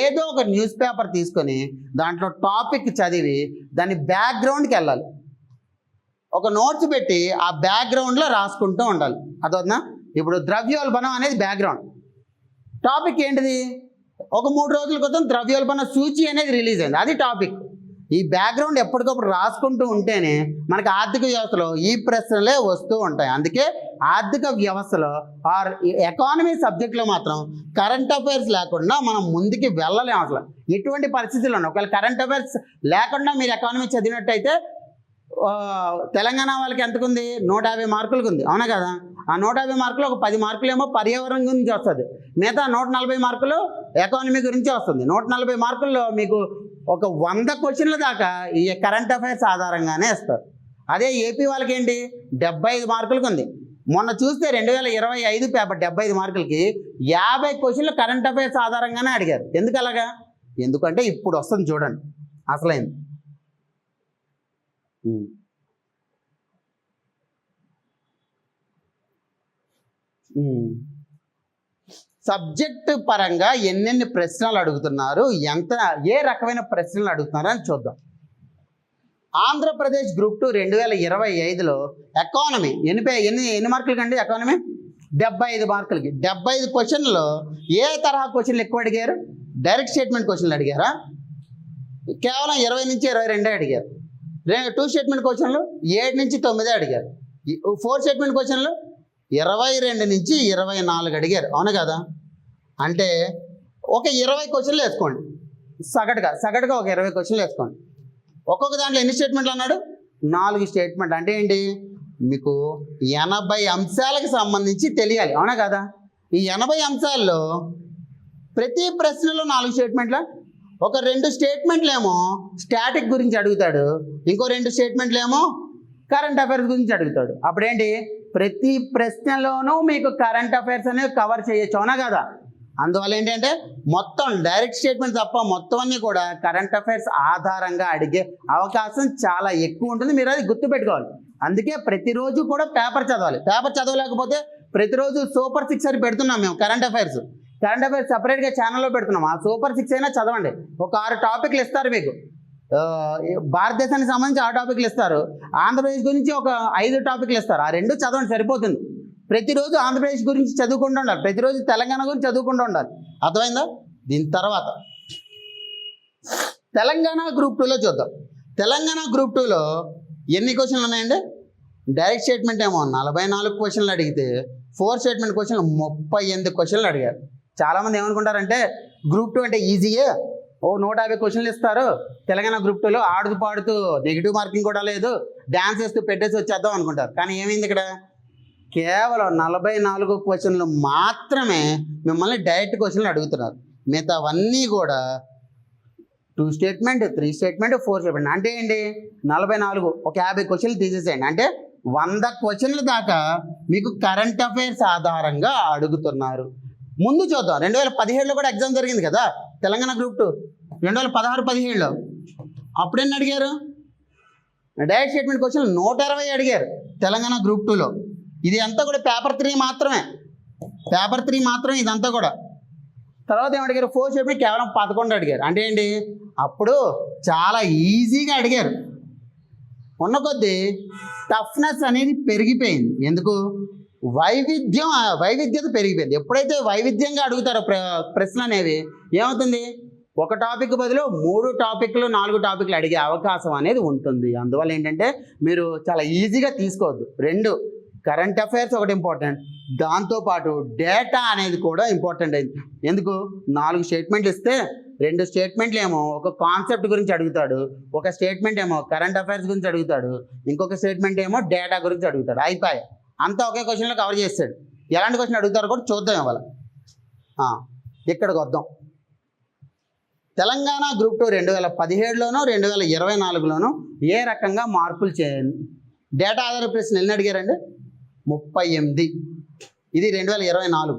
ఏదో ఒక న్యూస్ పేపర్ తీసుకొని దాంట్లో టాపిక్ చదివి దాని బ్యాక్గ్రౌండ్కి వెళ్ళాలి. ఒక నోట్స్ పెట్టి ఆ బ్యాక్గ్రౌండ్లో రాసుకుంటూ ఉండాలి. అదొద్దా? ఇప్పుడు ద్రవ్యోల్బణం అనేది బ్యాక్గ్రౌండ్. టాపిక్ ఏంటిది? ఒక 3 రోజుల క్రితం ద్రవ్యోల్బణ సూచి అనేది రిలీజ్ అయింది, అది టాపిక్. ఈ బ్యాక్గ్రౌండ్ ఎప్పటికప్పుడు రాసుకుంటూ ఉంటేనే మనకి ఆర్థిక వ్యవస్థలో ఈ ప్రశ్నలే వస్తూ ఉంటాయి. అందుకే ఆర్థిక వ్యవస్థలో ఆర్ ఎకానమీ సబ్జెక్ట్లో మాత్రం కరెంట్ అఫైర్స్ లేకుండా మనం ముందుకి వెళ్ళలేము. అసలు ఎటువంటి పరిస్థితుల్లో ఒకవేళ కరెంట్ అఫైర్స్ లేకుండా మీరు ఎకానమీ చదివినట్టయితే తెలంగాణ వాళ్ళకి ఎంతకుంది? 150 మార్కులకు ఉంది, అవునా కదా? ఆ 150 మార్కులు ఒక 10 మార్కులు ఏమో పర్యావరణం గురించి వస్తుంది, మిగతా 140 మార్కులు ఎకానమీ గురించి వస్తుంది. 140 మార్కుల్లో మీకు ఒక 100 క్వశ్చన్ల దాకా ఈ కరెంట్ అఫైర్స్ ఆధారంగానే ఇస్తారు. అదే ఏపీ వాళ్ళకి ఏంటి? 75 మార్కులకు ఉంది. మొన్న చూస్తే 2025 పేపర్ 75 మార్కులకి 50 క్వశ్చన్లు కరెంట్ అఫైర్స్ ఆధారంగానే అడిగారు. ఎందుకు అలాగా? ఎందుకంటే ఇప్పుడు వస్తుంది చూడండి అసలైంది. సబ్జెక్ట్ పరంగా ఎన్నెన్ని ప్రశ్నలు అడుగుతున్నారు, ఏ రకమైన ప్రశ్నలు అడుగుతున్నారు అని చూద్దాం. ఆంధ్రప్రదేశ్ గ్రూప్ 2 2025లో ఎకానమీ ఎన్ని మార్కులకి అండి? ఎకానమీ 75 మార్కులకి 75 క్వశ్చన్లో ఏ తరహా క్వశ్చన్లు ఎక్కువ అడిగారు? డైరెక్ట్ స్టేట్మెంట్ క్వశ్చన్లు అడిగారా? కేవలం 20 నుంచి 22 అడిగారు. 2 స్టేట్మెంట్ క్వశ్చన్లు 7 నుంచి 9 అడిగారు. 4 స్టేట్మెంట్ క్వశ్చన్లు 22 నుంచి 24 అడిగారు, అవును కదా? అంటే ఒక 20 క్వశ్చన్లు వేసుకోండి, సగటుగా ఒక 20 క్వశ్చన్లు వేసుకోండి. ఒక్కొక్క దాంట్లో ఎన్ని స్టేట్మెంట్లు అన్నాడు? 4 స్టేట్మెంట్. అంటే ఏంటి? మీకు 80 అంశాలకు సంబంధించి తెలియాలి, అవునా కదా? ఈ 80 అంశాల్లో ప్రతి ప్రశ్నలో 4 స్టేట్మెంట్ల, ఒక 2 స్టేట్మెంట్లు ఏమో స్టాటిక్ గురించి అడుగుతాడు, ఇంకో 2 స్టేట్మెంట్లు ఏమో కరెంట్ అఫైర్స్ గురించి అడుగుతాడు. అప్పుడేంటి? ప్రతి ప్రశ్నలోనూ మీకు కరెంట్ అఫైర్స్ అనేవి కవర్ చేయొచ్చు, అవునా కదా? అందువల్ల ఏంటంటే మొత్తం డైరెక్ట్ స్టేట్మెంట్ తప్ప మొత్తం అన్నీ కూడా కరెంట్ అఫైర్స్ ఆధారంగా అడిగే అవకాశం చాలా ఎక్కువ ఉంటుంది. మీరు అది గుర్తుపెట్టుకోవాలి. అందుకే ప్రతిరోజు కూడా పేపర్ చదవాలి. పేపర్ చదవలేకపోతే ప్రతిరోజు సూపర్ 6 అని పెడుతున్నాం మేము. కరెంట్ అఫైర్స్ సపరేట్గా ఛానల్లో పెడుతున్నాం. ఆ సూపర్ 6 అయినా చదవండి. ఒక 6 టాపిక్లు ఇస్తారు మీకు. భారతదేశానికి సంబంధించి 6 టాపిక్లు ఇస్తారు. ఆంధ్రప్రదేశ్ గురించి ఒక 5 టాపిక్లు ఇస్తారు. ఆ 2 చదవండి, సరిపోతుంది. ప్రతిరోజు ఆంధ్రప్రదేశ్ గురించి చదువుకుంటూ ఉండాలి, ప్రతిరోజు తెలంగాణ గురించి చదువుకుంటూ ఉండాలి. అర్థమైందా? దీని తర్వాత తెలంగాణ గ్రూప్ 2లో చూద్దాం. తెలంగాణ గ్రూప్ 2లో ఎన్ని క్వశ్చన్లు ఉన్నాయండి? డైరెక్ట్ స్టేట్మెంట్ ఏమో 44 క్వశ్చన్లు అడిగితే 4 స్టేట్మెంట్ క్వశ్చన్లు 38 క్వశ్చన్లు అడిగారు. చాలామంది ఏమనుకుంటారంటే గ్రూప్ 2 అంటే ఈజీయే, ఓ 150 క్వశ్చన్లు ఇస్తారు, తెలంగాణ గ్రూప్ 2లో ఆడుతూ పాడుతూ నెగిటివ్ మార్కింగ్ కూడా లేదు, డ్యాన్స్ వేస్తూ పెట్టేసి వచ్చేద్దాం అనుకుంటారు. కానీ ఏమైంది ఇక్కడ? కేవలం 44 క్వశ్చన్లు మాత్రమే మిమ్మల్ని డైరెక్ట్ క్వశ్చన్లు అడుగుతున్నారు. మిగతావన్నీ కూడా 2 స్టేట్మెంట్, 3 స్టేట్మెంట్, 4 స్టేట్మెంట్. అంటే ఏంటి? 44 ఒక 50 క్వశ్చన్లు తీసేసేయండి, అంటే 100 క్వశ్చన్ల దాకా మీకు కరెంట్ అఫైర్స్ ఆధారంగా అడుగుతున్నారు. ముందు చూద్దాం, 2017లో కూడా ఎగ్జామ్ జరిగింది కదా తెలంగాణ గ్రూప్ 2, 2016-17లో. అప్పుడెన్ని అడిగారు? డైరెక్ట్ స్టేట్మెంట్ క్వశ్చన్లు 120 అడిగారు తెలంగాణ గ్రూప్ 2లో. ఇది అంతా కూడా పేపర్ 3 మాత్రమే, పేపర్ 3 మాత్రమే ఇదంతా కూడా. తర్వాత ఏం అడిగారు? 4 స్టేట్మెంట్ కేవలం 11 అడిగారు. అంటే ఏంటి? అప్పుడు చాలా ఈజీగా అడిగారు. ఉన్న కొద్దీ టఫ్నెస్ అనేది పెరిగిపోయింది. ఎందుకు? వైవిధ్యత పెరిగిపోయింది. ఎప్పుడైతే వైవిధ్యంగా అడుగుతారో ప్రశ్నలు అనేవి, ఏమవుతుంది? ఒక టాపిక్ బదులు 3 టాపిక్లు 4 టాపిక్లు అడిగే అవకాశం అనేది ఉంటుంది. అందువల్ల ఏంటంటే మీరు చాలా ఈజీగా తీసుకోవద్దు. 2 కరెంట్ అఫైర్స్ ఒకటి ఇంపార్టెంట్, దాంతోపాటు డేటా అనేది కూడా ఇంపార్టెంట్ అయింది. ఎందుకు? 4 స్టేట్మెంట్లు ఇస్తే 2 స్టేట్మెంట్లు ఏమో ఒక కాన్సెప్ట్ గురించి అడుగుతాడు, ఒక స్టేట్మెంట్ ఏమో కరెంట్ అఫైర్స్ గురించి అడుగుతాడు, ఇంకొక స్టేట్మెంట్ ఏమో డేటా గురించి అడుగుతాడు. అయిపోయి అంతా ఒకే క్వశ్చన్లో కవర్ చేస్తాడు. ఎలాంటి క్వశ్చన్ అడుగుతారో కూడా చూద్దాం ఇవాళ. ఇక్కడికి వద్దాం. తెలంగాణ గ్రూప్ 2 2017లోనూ 2024లోనూ ఏ రకంగా మార్పులు చేయండి? డేటా ఆధార ప్రశ్నలు ఎన్ని అడిగారండి? 38. ఇది 2024,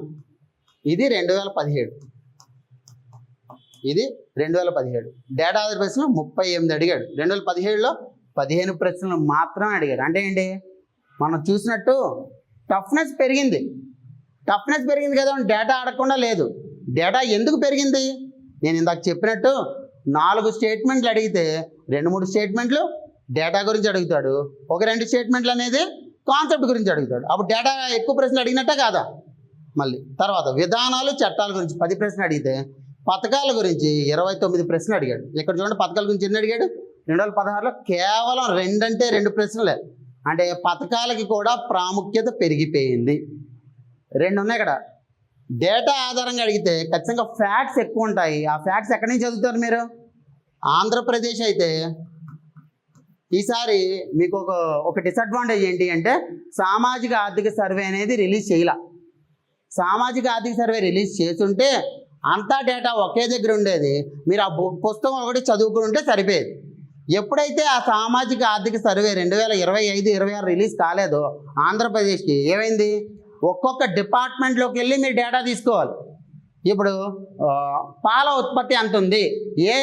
ఇది 2017, ఇది 2017. డేటా ఆధార ప్రశ్నలు 38 అడిగాడు. 2017లో 15 ప్రశ్నలు మాత్రమే అడిగారు. అంటే ఏంటి? మనం చూసినట్టు టఫ్నెస్ పెరిగింది. టఫ్నెస్ పెరిగింది కదా, డేటా అడగకుండా లేదు. డేటా ఎందుకు పెరిగింది? నేను ఇందాక చెప్పినట్టు 4 స్టేట్మెంట్లు అడిగితే 2-3 స్టేట్మెంట్లు డేటా గురించి అడుగుతాడు, ఒక 2 స్టేట్మెంట్లు అనేది కాన్సెప్ట్ గురించి అడుగుతాడు. అప్పుడు డేటా ఎక్కువ ప్రశ్నలు అడిగినట్టే కాదా? మళ్ళీ తర్వాత విధానాలు చట్టాల గురించి 10 ప్రశ్నలు అడిగితే పథకాల గురించి 29 ప్రశ్నలు అడిగాడు. ఇక్కడ చూడండి, పథకాల గురించి ఎన్ని అడిగాడు? 2016లో కేవలం 2 అంటే 2 ప్రశ్నలే. అంటే పథకాలకి కూడా ప్రాముఖ్యత పెరిగిపోయింది. 2 ఉన్నాయి ఇక్కడ. డేటా ఆధారంగా అడిగితే ఖచ్చితంగా ఫ్యాక్ట్స్ ఎక్కువ ఉంటాయి. ఆ ఫ్యాక్ట్స్ ఎక్కడి నుంచి చదువుతారు మీరు? ఆంధ్రప్రదేశ్ అయితే ఈసారి మీకు ఒక డిసడ్వాంటేజ్ ఏంటి అంటే సామాజిక ఆర్థిక సర్వే అనేది రిలీజ్ చేయాల. సామాజిక ఆర్థిక సర్వే రిలీజ్ చేస్తుంటే అంతా డేటా ఒకే దగ్గర ఉండేది, మీరు ఆ పుస్తకం ఒకటి చదువుకుని ఉంటే సరిపోయేది. ఎప్పుడైతే ఆ సామాజిక ఆర్థిక సర్వే 2025-26 రిలీజ్ కాలేదో ఆంధ్రప్రదేశ్కి ఏమైంది? ఒక్కొక్క డిపార్ట్మెంట్లోకి వెళ్ళి మీరు డేటా తీసుకోవాలి. ఇప్పుడు పాల ఉత్పత్తి ఎంత ఉంది, ఏ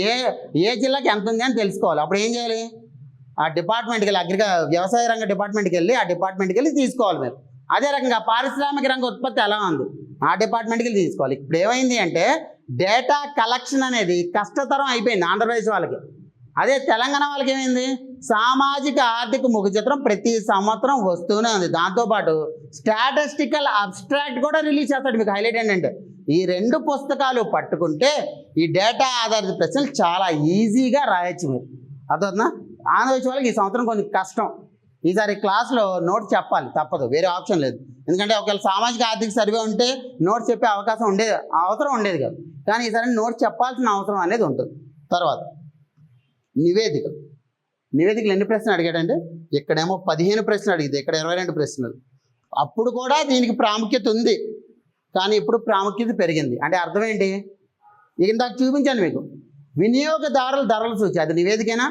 ఏ ఏ జిల్లాకి ఎంత ఉంది అని తెలుసుకోవాలి. అప్పుడు ఏం చేయాలి? ఆ డిపార్ట్మెంట్కి వెళ్ళి వ్యవసాయ రంగ డిపార్ట్మెంట్కి వెళ్ళి ఆ డిపార్ట్మెంట్కి వెళ్ళి తీసుకోవాలి మీరు. అదే రకంగా పారిశ్రామిక రంగ ఉత్పత్తి ఎలా ఉంది, ఆ డిపార్ట్మెంట్కి వెళ్ళి తీసుకోవాలి. ఇప్పుడు ఏమైంది అంటే డేటా కలెక్షన్ అనేది కష్టతరం అయిపోయింది ఆంధ్రప్రదేశ్ వాళ్ళకి. అదే తెలంగాణ వాళ్ళకి ఏమైంది? సామాజిక ఆర్థిక ముఖచిత్రం ప్రతి సంవత్సరం వస్తూనే ఉంది. దాంతోపాటు స్టాటిస్టికల్ అబ్స్ట్రాక్ట్ కూడా రిలీజ్ చేస్తాడు. మీకు హైలైట్ ఏంటంటే ఈ 2 పుస్తకాలు పట్టుకుంటే ఈ డేటా ఆధారిత ప్రశ్నలు చాలా ఈజీగా రాయొచ్చు మీరు. అర్థమవుతుందా? ఆంధ్రప్రదేశ్ వాళ్ళకి ఈ సంవత్సరం కొంచెం కష్టం. ఈసారి క్లాస్లో నోట్స్ చెప్పాలి, తప్పదు, వేరే ఆప్షన్ లేదు. ఎందుకంటే ఒకవేళ సామాజిక ఆర్థిక సర్వే ఉంటే నోట్స్ చెప్పే అవకాశం అవసరం ఉండేది కాదు. కానీ ఈసారి నోట్స్ చెప్పాల్సిన అవసరం అనేది ఉంటుంది. తర్వాత నివేదికలు ఎన్ని ప్రశ్నలు అడిగాడంటే ఇక్కడేమో 15 ప్రశ్నలు అడిగితే ఇక్కడ 22 ప్రశ్నలు. అప్పుడు కూడా దీనికి ప్రాముఖ్యత ఉంది, కానీ ఇప్పుడు ప్రాముఖ్యత పెరిగింది. అంటే అర్థం ఏంటి? ఇందాక చూపించాను మీకు, వినియోగదారుల ధరల సూచి, అది నివేదికేనా?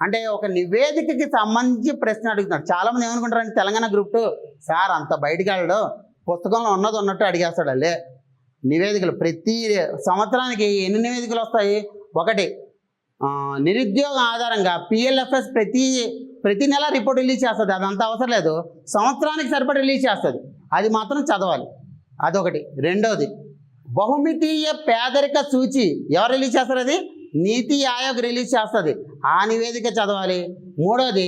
అంటే ఒక నివేదికకి సంబంధించి ప్రశ్న అడుగుతున్నాడు. చాలామంది ఏమనుకుంటారంటే తెలంగాణ గ్రూప్ 2 సార్ అంత బయటికి వెళ్ళడు, పుస్తకంలో ఉన్నది ఉన్నట్టు అడిగేస్తాడు. అల్లే నివేదికలు ప్రతి సంవత్సరానికి ఎన్ని నివేదికలు వస్తాయి? ఒకటి నిరుద్యోగ ఆధారంగా PLFS ప్రతి నెల రిపోర్ట్ రిలీజ్ చేస్తుంది. అదంతా అవసరం లేదు, సంవత్సరానికి సరిపడి రిలీజ్ చేస్తుంది, అది మాత్రం చదవాలి. అదొకటి. రెండోది బహుమితీయ పేదరిక సూచి ఎవరు రిలీజ్ చేస్తారు? అది నీతి ఆయోగ్ రిలీజ్ చేస్తుంది, ఆ నివేదిక చదవాలి. మూడోది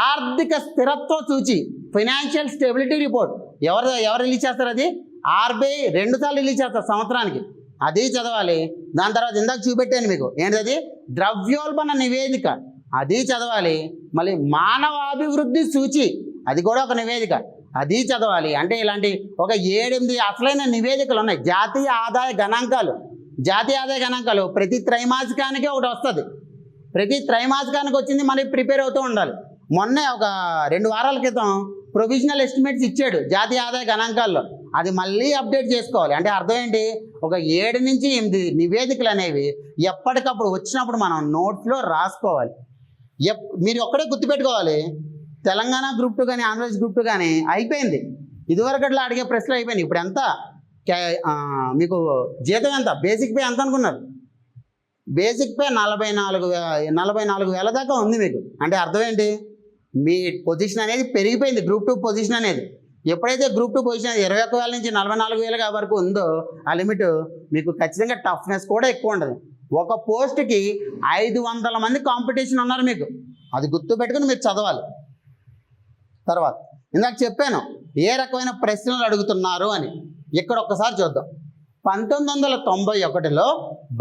ఆర్థిక స్థిరత్వ సూచి, ఫైనాన్షియల్ స్టెబిలిటీ రిపోర్ట్ ఎవరు రిలీజ్ చేస్తారు? అది RBI 2 సార్లు రిలీజ్ చేస్తారు సంవత్సరానికి, అది చదవాలి. దాని తర్వాత ఇందాక చూపెట్టాను మీకు, ఏంటది? ద్రవ్యోల్బణ నివేదిక, అది చదవాలి. మళ్ళీ మానవాభివృద్ధి సూచి, అది కూడా ఒక నివేదిక, అది చదవాలి. అంటే ఇలాంటి ఒక 7-8 అసలైన నివేదికలు ఉన్నాయి. జాతీయ ఆదాయ గణాంకాలు ప్రతి త్రైమాసికానికి ఒకటి వస్తుంది. ప్రతి త్రైమాసికానికి వచ్చింది మళ్ళీ ప్రిపేర్ అవుతూ ఉండాలి. మొన్నే ఒక 2 వారాల క్రితం ప్రొవిజనల్ ఎస్టిమేట్స్ ఇచ్చాడు జాతీయ ఆదాయ గణాంకాల్లో. అది మళ్ళీ అప్డేట్ చేసుకోవాలి. అంటే అర్థం ఏంటి, ఒక 7 నుంచి 8 నివేదికలు అనేవి ఎప్పటికప్పుడు వచ్చినప్పుడు మనం నోట్స్లో రాసుకోవాలి. మీరు ఒక్కడే గుర్తుపెట్టుకోవాలి, తెలంగాణ గ్రూప్ 2 కానీ ఆంధ్రప్రదేశ్ గ్రూప్ 2 కానీ అయిపోయింది. ఇదివరకట్లా అడిగే ప్రశ్నలు అయిపోయినాయి. ఇప్పుడు ఎంత మీకు జీతం ఎంత, బేసిక్ పే ఎంత అనుకున్నారు? బేసిక్ పే 44,000 దాకా ఉంది మీకు. అంటే అర్థం ఏంటి, మీ పొజిషన్ అనేది పెరిగిపోయింది. గ్రూప్ 2 పొజిషన్ అనేది ఎప్పుడైతే గ్రూప్ 2 పొజిషన్ 21,000 నుంచి 44,000 వరకు ఉందో ఆ లిమిట్ మీకు ఖచ్చితంగా టఫ్నెస్ కూడా ఎక్కువ ఉంటుంది. ఒక పోస్ట్కి 500 మంది కాంపిటీషన్ ఉన్నారు మీకు. అది గుర్తుపెట్టుకుని మీరు చదవాలి. తర్వాత ఇందాక చెప్పాను ఏ రకమైన ప్రశ్నలు అడుగుతున్నారు అని. ఇక్కడ ఒక్కసారి చూద్దాం. 1991లో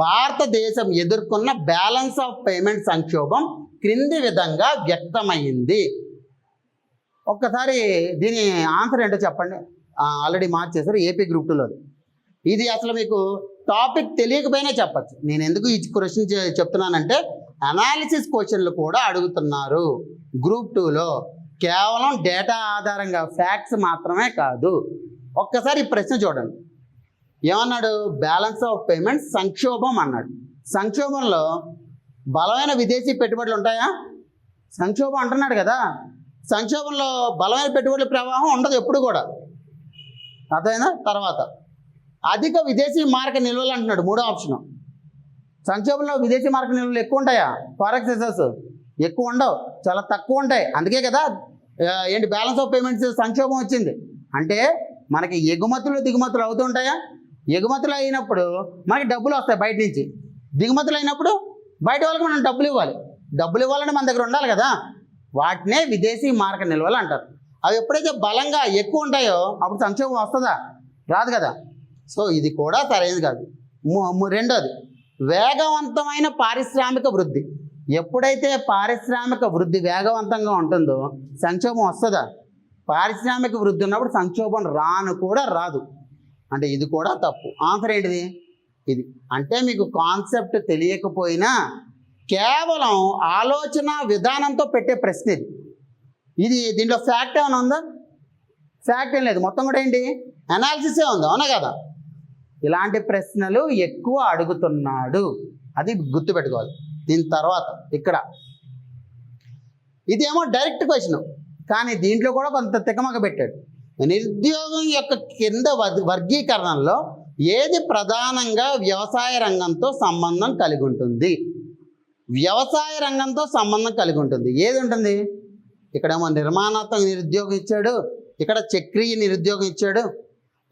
భారతదేశం ఎదుర్కొన్న బ్యాలెన్స్ ఆఫ్ పేమెంట్ సంక్షోభం క్రింది విధంగా వ్యక్తమైంది. ఒక్కసారి దీని ఆన్సర్ ఏంటో చెప్పండి. ఆల్రెడీ మార్చేశారు ఏపీ గ్రూప్ 2లో. ఇది అసలు మీకు టాపిక్ తెలియకపోయినా చెప్పచ్చు. నేను ఎందుకు ఈ క్వశ్చన్ చెప్తున్నానంటే అనాలిసిస్ క్వశ్చన్లు కూడా అడుగుతున్నారు గ్రూప్ 2లో. కేవలం డేటా ఆధారంగా ఫ్యాక్ట్స్ మాత్రమే కాదు. ఒక్కసారి ఈ ప్రశ్న చూడండి. ఏమన్నాడు, బ్యాలెన్స్ ఆఫ్ పేమెంట్ సంక్షోభం అన్నాడు. సంక్షోభంలో బలమైన విదేశీ పెట్టుబడులు ఉంటాయా? సంక్షోభం అంటున్నాడు కదా. సంక్షోభంలో బలమైన పెట్టుబడుల ప్రవాహం ఉండదు ఎప్పుడు కూడా, అర్థమైనా? తర్వాత అధిక విదేశీ మార్క నిల్వలు అంటున్నాడు, 3వ ఆప్షన్. సంక్షోభంలో విదేశీ మార్క నిల్వలు ఎక్కువ ఉంటాయా? ఫారెక్స్ రిజర్వ్స్ ఎక్కువ ఉండవు, చాలా తక్కువ ఉంటాయి. అందుకే కదా ఏంటి బ్యాలెన్స్ ఆఫ్ పేమెంట్స్ సంక్షోభం వచ్చింది. అంటే మనకి ఎగుమతులు దిగుమతులు అవుతుంటాయా? ఎగుమతులు అయినప్పుడు మనకి డబ్బులు వస్తాయి బయట నుంచి, దిగుమతులు అయినప్పుడు బయట వాళ్ళకి మనం డబ్బులు ఇవ్వాలి. డబ్బులు ఇవ్వాలంటే మన దగ్గర ఉండాలి కదా. వాటినే విదేశీ మార్క నిల్వలు అంటారు. అవి ఎప్పుడైతే బలంగా ఎక్కువ ఉంటాయో అప్పుడు సంక్షోభం వస్తుందా? రాదు కదా. సో ఇది కూడా సరైనది కాదు. రెండోది, వేగవంతమైన పారిశ్రామిక వృద్ధి. ఎప్పుడైతే పారిశ్రామిక వృద్ధి వేగవంతంగా ఉంటుందో సంక్షోభం వస్తుందా? పారిశ్రామిక వృద్ధి ఉన్నప్పుడు సంక్షోభం రాను కూడా రాదు. అంటే ఇది కూడా తప్పు. ఆన్సర్ ఏంటిది? ఇది. అంటే మీకు కాన్సెప్ట్ తెలియకపోయినా కేవలం ఆలోచన విధానంతో పెట్టే ప్రశ్న ఇది. ఇది దీంట్లో ఫ్యాక్ట్ ఏమైనా ఉందా? ఫ్యాక్ట్ ఏం లేదు, మొత్తం కూడా ఏంటి అనాలిసిసే ఉంది, అవునా కదా. ఇలాంటి ప్రశ్నలు ఎక్కువ అడుగుతున్నాడు, అది గుర్తుపెట్టుకోవాలి. దీని తర్వాత ఇక్కడ ఇదేమో డైరెక్ట్ క్వశ్చన్, కానీ దీంట్లో కూడా కొంత తికమక పెట్టాడు. నిరుద్యోగం యొక్క కింద వర్గీకరణలో ఏది ప్రధానంగా వ్యవసాయ రంగంతో సంబంధం కలిగి ఉంటుంది? వ్యవసాయ రంగంతో సంబంధం కలిగి ఉంటుంది. ఏది ఉంటుంది? ఇక్కడేమో నిర్మాణాత్మక నిరుద్యోగం ఇచ్చాడు, ఇక్కడ చక్రీయ నిరుద్యోగం ఇచ్చాడు,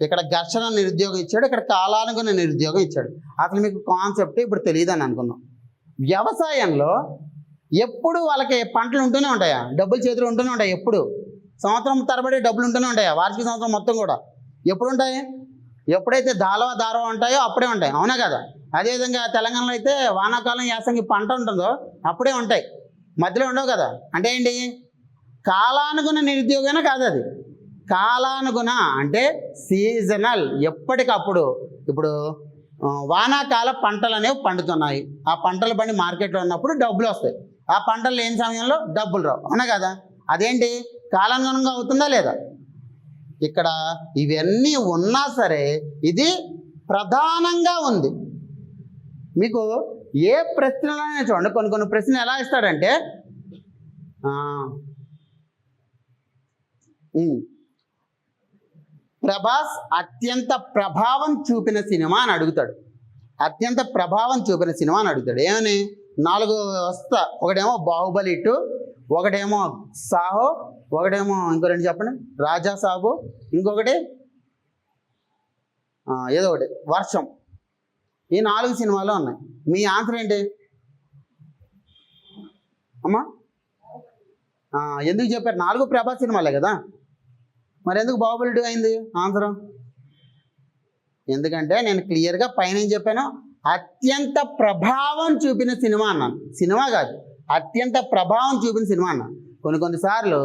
ఇక్కడ ఘర్షణ నిరుద్యోగం ఇచ్చాడు, ఇక్కడ కాలానుగుణ నిరుద్యోగం ఇచ్చాడు. అసలు మీకు కాన్సెప్ట్ ఇప్పుడు తెలియదని అనుకుందాం. వ్యవసాయంలో ఎప్పుడు వాళ్ళకి పంటలు ఉంటూనే ఉంటాయా? డబ్బులు చేతులు ఉంటూనే ఉంటాయి ఎప్పుడు? సంవత్సరం తరబడి డబ్బులు ఉంటూనే ఉంటాయా? వార్షిక సంవత్సరం మొత్తం కూడా ఎప్పుడు ఉంటాయి? ఎప్పుడైతే దారవ ఉంటాయో అప్పుడే ఉంటాయి, అవునా కదా. అదేవిధంగా తెలంగాణలో అయితే వానాకాలం యాసంగి పంట ఉంటుందో అప్పుడే ఉంటాయి, మధ్యలో ఉండవు కదా. అంటే ఏంటి? కాలానుగుణ నిరుద్యోగమైనా కాదు అది. కాలానుగుణ అంటే సీజనల్, ఎప్పటికప్పుడు. ఇప్పుడు వానాకాల పంటలు అనేవి పండుతున్నాయి, ఆ పంటలు పండి మార్కెట్లో ఉన్నప్పుడు డబ్బులు వస్తాయి. ఆ పంటలు లేని సమయంలో డబ్బులు రావు, అవునా కదా. అదేంటి? కాలానుగుణంగా అవుతుందా లేదా? ఇక్కడ ఇవన్నీ ఉన్నా సరే ఇది ప్రధానంగా ఉంది. మీకు ఏ ప్రశ్నలైనా చూడండి, కొన్ని ప్రశ్నలు ఎలా ఇస్తాడంటే ప్రభాస్ అత్యంత ప్రభావం చూపిన సినిమా అని అడుగుతాడు. అత్యంత ప్రభావం చూపిన సినిమా అని అడుగుతాడు. ఏమని? 4 వస్తా. ఒకటేమో బాహుబలి 2, ఒకటేమో సాహో, ఒకటేమో ఇంకో 2 చెప్పండి, రాజా సాబు, ఇంకొకటి ఏదో ఒకటి వర్షం. ఈ 4 సినిమాలు ఉన్నాయి. మీ ఆన్సర్ ఏంటి అమ్మా? ఎందుకు చెప్పారు? 4 ప్రభాస్ సినిమాలే కదా, మరి ఎందుకు బాహుబలి 2 అయింది ఆన్సర్? ఎందుకంటే నేను క్లియర్గా పైన ఏం చెప్పాను, అత్యంత ప్రభావం చూపిన సినిమా అన్నాను. సినిమా కాదు, అత్యంత ప్రభావం చూపిన సినిమా అన్నాను. కొన్నిసార్లు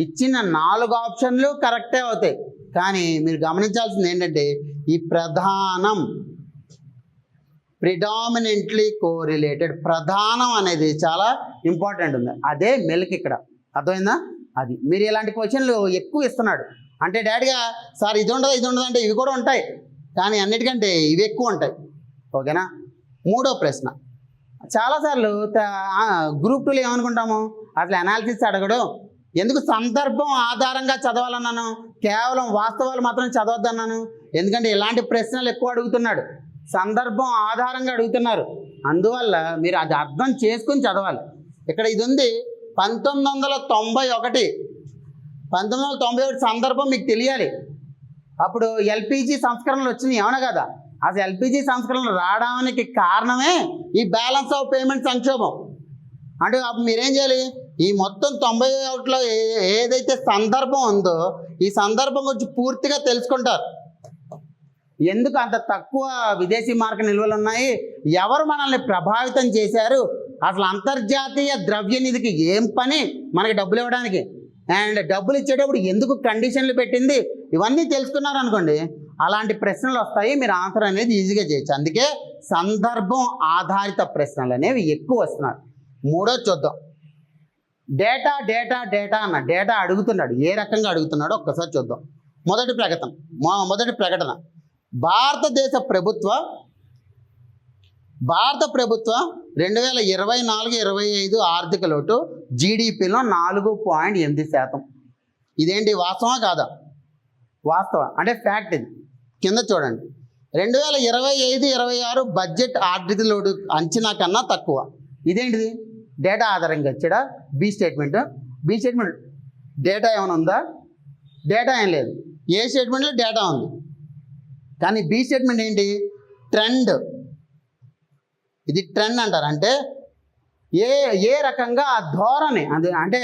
ఇచ్చిన 4 ఆప్షన్లు కరెక్టే అవుతాయి, కానీ మీరు గమనించాల్సింది ఏంటంటే ఈ ప్రధానం, ప్రిడామినెంట్లీ కోరిలేటెడ్, ప్రధానం అనేది చాలా ఇంపార్టెంట్ ఉంది. అదే మెలిక్ ఇక్కడ, అర్థమైందా? అది మీరు ఇలాంటి క్వశ్చన్లు ఎక్కువ ఇస్తున్నాడు అంటే డైరెక్ట్గా సార్ ఇది ఉండదు అంటే ఇవి కూడా ఉంటాయి, కానీ అన్నిటికంటే ఇవి ఎక్కువ ఉంటాయి. ఓకేనా? 3వ ప్రశ్న, చాలాసార్లు గ్రూప్ 2లో ఏమనుకుంటాము, అసలు అనాలిసిస్ అడగడు, ఎందుకు సందర్భం ఆధారంగా చదవాలన్నాను, కేవలం వాస్తవాలు మాత్రం చదవద్దన్నాను. ఎందుకంటే ఇలాంటి ప్రశ్నలు ఎక్కువ అడుగుతున్నాడు, సందర్భం ఆధారంగా అడుగుతున్నారు. అందువల్ల మీరు అది అర్థం చేసుకుని చదవాలి. ఇక్కడ ఇది ఉంది 1991 సందర్భం మీకు తెలియాలి. అప్పుడు ఎల్పిజి సంస్కరణలు వచ్చినాయి, అవునా కదా? అసలు ఎల్పిజి సంస్కరణలు రావడానికి కారణమే ఈ బ్యాలెన్స్ ఆఫ్ పేమెంట్ సంక్షోభం. అంటే అప్పుడు మీరేం చేయాలి, ఈ మొత్తం 91లో ఏదైతే సందర్భం ఉందో ఈ సందర్భం గురించి పూర్తిగా తెలుసుకుంటారు. ఎందుకు అంత తక్కువ విదేశీ మార్క నిల్వలు ఉన్నాయి, ఎవరు మనల్ని ప్రభావితం చేశారు, అసలు అంతర్జాతీయ ద్రవ్య నిధికి ఏం పని మనకి డబ్బులు ఇవ్వడానికి, అండ్ డబ్బులు ఇచ్చేటప్పుడు ఎందుకు కండిషన్లు పెట్టింది, ఇవన్నీ తెలుసుకున్నారు అనుకోండి, అలాంటి ప్రశ్నలు వస్తాయి, మీరు ఆన్సర్ అనేది ఈజీగా చేయొచ్చు. అందుకే సందర్భం ఆధారిత ప్రశ్నలు అనేవి ఎక్కువ వస్తున్నారు. 3వ చూద్దాం. డేటా అన్న డేటా అడుగుతున్నాడు, ఏ రకంగా అడుగుతున్నాడో ఒక్కసారి చూద్దాం. మొదటి ప్రకటన, భారత ప్రభుత్వం 2024-25 ఆర్థిక లోటు జీడిపిలో 4.8%. ఇదేంటి, వాస్తవా కాదా? వాస్తవం అంటే ఫ్యాక్ట్. ఇది కింద చూడండి, 2025-26 బడ్జెట్ ఆర్థిక లోటు అంచనా కన్నా తక్కువ. ఇదేంటిది, డేటా ఆధారంగా వచ్చాడా? బి స్టేట్మెంట్ డేటా ఏమైనా ఉందా? డేటా ఏం లేదు. ఏ స్టేట్మెంట్లో డేటా ఉంది, కానీ బి స్టేట్మెంట్ ఏంటి, ట్రెండ్. ఇది ట్రెండ్ అంటారు. అంటే ఏ రకంగా ఆ ధోరణి అది, అంటే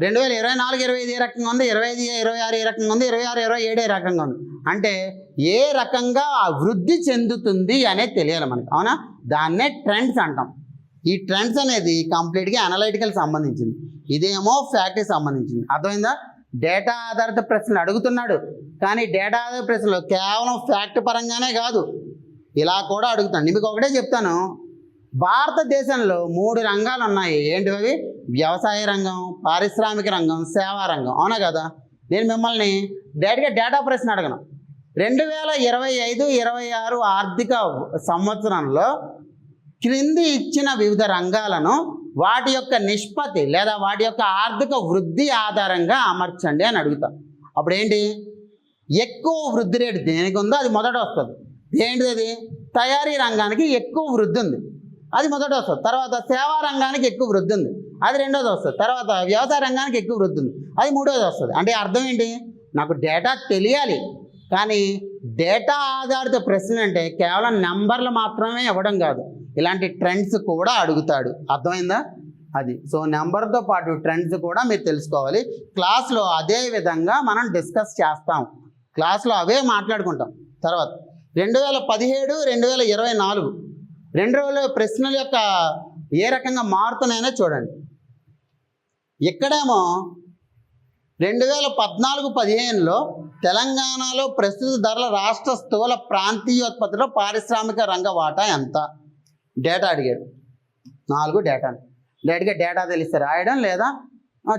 2024-25 ఏ రకంగా ఉంది, 25-26 ఏ రకంగా ఉంది, 26-27 ఏ రకంగా ఉంది, అంటే ఏ రకంగా ఆ వృద్ధి చెందుతుంది అనేది తెలియాలి మనకి, అవునా? దాన్నే ట్రెండ్స్ అంటాం. ఈ ట్రెండ్స్ అనేది కంప్లీట్గా అనలైటికల్ సంబంధించింది, ఇదేమో ఫ్యాక్ట్కి సంబంధించింది. అర్థమైందా? డేటా ఆధారిత ప్రశ్నలు అడుగుతున్నాడు, కానీ డేటా ఆధారిత ప్రశ్నలు కేవలం ఫ్యాక్ట్ పరంగానే కాదు, ఇలా కూడా అడుగుతాను. మీకు ఒకటే చెప్తాను, భారతదేశంలో 3 రంగాలు ఉన్నాయి. ఏంటివి అవి? వ్యవసాయ రంగం, పారిశ్రామిక రంగం, సేవా రంగం, అవునా కదా? నేను మిమ్మల్ని డేటా ప్రశ్న అడగను. 2025-26 ఆర్థిక సంవత్సరంలో క్రింది ఇచ్చిన వివిధ రంగాలను వాటి యొక్క నిష్పత్తి లేదా వాటి యొక్క ఆర్థిక వృద్ధి ఆధారంగా అమర్చండి అని అడుగుతాం. అప్పుడు ఏంటి, ఎక్కువ వృద్ధి రేటు దేనికి ఉందో అది మొదట వస్తుంది. ఏంటిది అది? తయారీ రంగానికి ఎక్కువ వృద్ధి ఉంది, అది మొదట వస్తుంది. తర్వాత సేవా రంగానికి ఎక్కువ వృద్ధి ఉంది, అది రెండోది వస్తుంది. తర్వాత వ్యవసాయ రంగానికి ఎక్కువ వృద్ధి ఉంది, అది మూడోది వస్తుంది. అంటే అర్థం ఏంటి, నాకు డేటా తెలియాలి, కానీ డేటా ఆధారిత ప్రశ్న అంటే కేవలం నెంబర్లు మాత్రమే ఇవ్వడం కాదు, ఇలాంటి ట్రెండ్స్ కూడా అడుగుతాడు. అర్థమైందా? అది. సో నెంబర్తో పాటు ట్రెండ్స్ కూడా మీరు తెలుసుకోవాలి. క్లాస్లో అదే విధంగా మనం డిస్కస్ చేస్తాం, క్లాస్లో అవే మాట్లాడుకుంటాం. తర్వాత 2017-2024 2 రోజుల ప్రశ్నల యొక్క ఏ రకంగా మారుతున్నాయో చూడండి. ఇక్కడేమో 2014-15లో తెలంగాణలో ప్రస్తుత ధరల రాష్ట్ర స్థూల ప్రాంతీయోత్పత్తిలో పారిశ్రామిక రంగ వాటా ఎంత? డేటా అడిగాడు. 4 డేటాను డైరెక్ట్గా డేటా తెలిస్తే రాయడం లేదా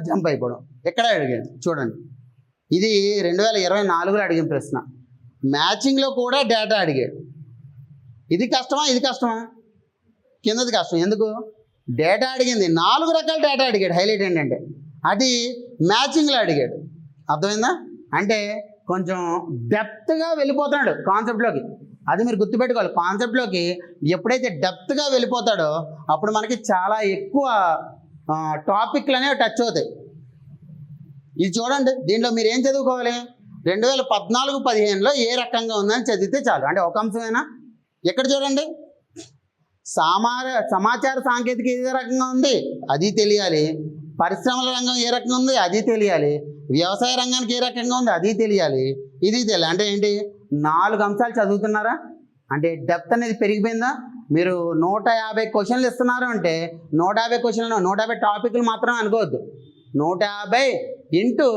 జంప్ అయిపోవడం. ఎక్కడ అడిగాడు చూడండి, ఇది 2024లో అడిగిన ప్రశ్న. మ్యాచింగ్లో కూడా డేటా అడిగాడు. ఇది కష్టమా, ఇది కష్టమా? కిందది కష్టం. ఎందుకు? డేటా అడిగింది 4 రకాల డేటా అడిగాడు. హైలైట్ ఏంటంటే అది మ్యాచింగ్లో అడిగాడు. అర్థమైందా? అంటే కొంచెం డెప్త్గా వెళ్ళిపోతున్నాడు కాన్సెప్ట్లోకి. అది మీరు గుర్తుపెట్టుకోవాలి. కాన్సెప్ట్లోకి ఎప్పుడైతే డెప్త్గా వెళ్ళిపోతాడో అప్పుడు మనకి చాలా ఎక్కువ టాపిక్లు అనేవి టచ్ అవుతాయి. ఇది చూడండి, దీంట్లో మీరు ఏం చదువుకోవాలి, 2014-15లో ఏ రకంగా ఉందని చదివితే చాలు. అంటే ఒక అంశమైనా ఎక్కడ చూడండి, సమాచార సాంకేతిక ఏ రకంగా ఉంది అది తెలియాలి, పరిశ్రమల రంగం ఏ రకంగా ఉంది అది తెలియాలి, వ్యవసాయ రంగానికి ఏ రకంగా ఉంది అది తెలియాలి, ఇది తెలియాలి. అంటే ఏంటి, 4 అంశాలు చదువుతున్నారా? అంటే డెప్త్ అనేది పెరిగిపోయిందా? మీరు 150 క్వశ్చన్లు ఇస్తున్నారు అంటే 150 క్వశ్చన్లు 150 టాపిక్లు మాత్రమే అనుకోవద్దు. 150 ఇంటూ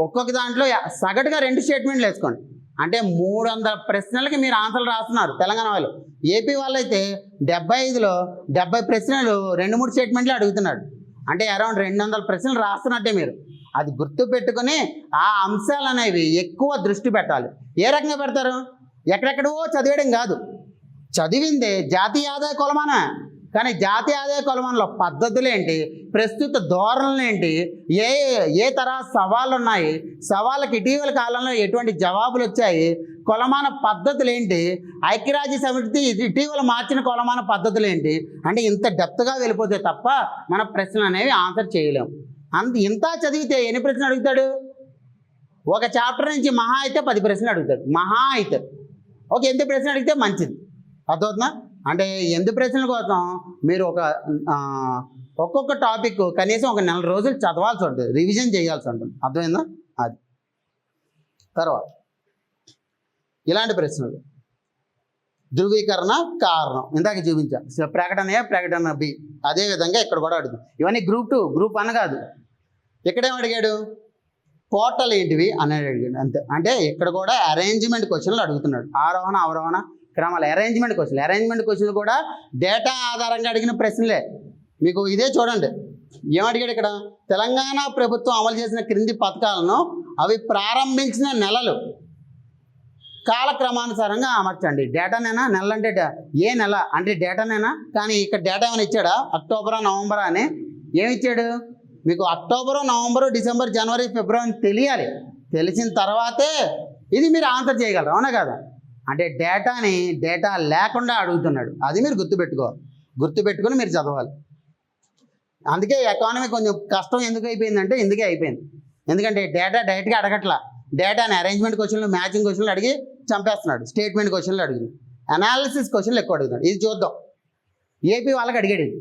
ఒక్కొక్క దాంట్లో సగటుగా 2 స్టేట్మెంట్లు వేసుకోండి. అంటే 300 ప్రశ్నలకి మీరు ఆన్సర్లు రాస్తున్నారు తెలంగాణ వాళ్ళు. ఏపీ వాళ్ళైతే 75లో 70 ప్రశ్నలు 2-3 స్టేట్మెంట్లు అడుగుతున్నాడు. అంటే అరౌండ్ 200 ప్రశ్నలు రాస్తున్నట్టే మీరు. అది గుర్తు పెట్టుకొని ఆ అంశాలు అనేవి ఎక్కువ దృష్టి పెట్టాలి. ఏ రకంగా పెడతారు? ఎక్కడెక్కడో చదివేయడం కాదు, చదివిందే జాతీయ ఆదాయ కొలమానం. కానీ జాతీయ ఆదాయ కొలమానంలో పద్ధతులు ఏంటి, ప్రస్తుత ధోరణులు ఏంటి, ఏ ఏ తరహా సవాళ్ళు ఉన్నాయి, సవాళ్ళకి ఇటీవల కాలంలో ఎటువంటి జవాబులు వచ్చాయి, కొలమాన పద్ధతులు ఏంటి, ఐక్యరాజ్య సమితి ఇటీవల మార్చిన కొలమాన పద్ధతులు ఏంటి, అంటే ఇంత డెప్త్గా వెళ్ళిపోతే తప్ప మన ప్రశ్నలు అనేవి ఆన్సర్ చేయలేము. ఇంత చదివితే ఎన్ని ప్రశ్నలు అడుగుతాడు? ఒక చాప్టర్ నుంచి మహా అయితే 10 ప్రశ్నలు అడుగుతాడు, మహా అయితే. ఒక 8 ప్రశ్నలు అడిగితే మంచిది. అర్థమవుతుందా? అంటే 8 ప్రశ్నల కోసం మీరు ఒక్కొక్క టాపిక్ కనీసం ఒక 4 రోజులు చదవాల్సి ఉంటుంది, రివిజన్ చేయాల్సి ఉంటుంది. అర్థమైందా? అది తర్వాత ఇలాంటి ప్రశ్నలు ధృవీకరణ కారణం ఇందాక చూపించా. ప్రకటన ఏ, ప్రకటన బి. అదేవిధంగా ఇక్కడ కూడా అడుగుతాం. ఇవన్నీ గ్రూప్ 2, గ్రూప్ 1 కాదు. ఇక్కడేం అడిగాడు? పోర్టల్ ఏంటివి అనేది అడిగాడు అంతే. అంటే ఇక్కడ కూడా అరేంజ్మెంట్ క్వశ్చన్లు అడుగుతున్నాడు. ఆరోహణ అవరోహణ క్రమాలు అరేంజ్మెంట్ క్వశ్చన్లు కూడా డేటా ఆధారంగా అడిగిన ప్రశ్నలే. మీకు ఇదే చూడండి, ఏమడిగాడు ఇక్కడ? తెలంగాణ ప్రభుత్వం అమలు చేసిన క్రింది పథకాలను అవి ప్రారంభించిన నెలలు కాలక్రమానుసారంగా అమర్చండి. డేటానేనా? నెల అంటే ఏ నెల అంటే డేటానేనా? కానీ ఇక్కడ డేటా ఏమైనా ఇచ్చాడా? అక్టోబరా నవంబరా అని ఏమి ఇచ్చాడు? మీకు అక్టోబరు, నవంబరు, డిసెంబర్, జనవరి, ఫిబ్రవరి తెలియాలి. తెలిసిన తర్వాతే ఇది మీరు ఆన్సర్ చేయగలరు, అవునా కదా? అంటే డేటా లేకుండా అడుగుతున్నాడు. అది మీరు గుర్తుపెట్టుకుని మీరు చదవాలి. అందుకే ఎకానమీ కొంచెం కష్టం ఎందుకు అయిపోయిందంటే ఇందుకే అయిపోయింది. ఎందుకంటే డేటా డైరెక్ట్గా అడగట్లా, డేటాని అరేంజ్మెంట్ క్వశ్చన్లు, మ్యాచింగ్ క్వశ్చన్లు అడిగి చంపేస్తున్నాడు. స్టేట్మెంట్ క్వశ్చన్లు అడుగుతుంది, అనాలిసిస్ క్వశ్చన్లు ఎక్కువ అడుగుతున్నాడు. ఇది చూద్దాం. ఏపీ వాళ్ళకి అడిగాడు ఇది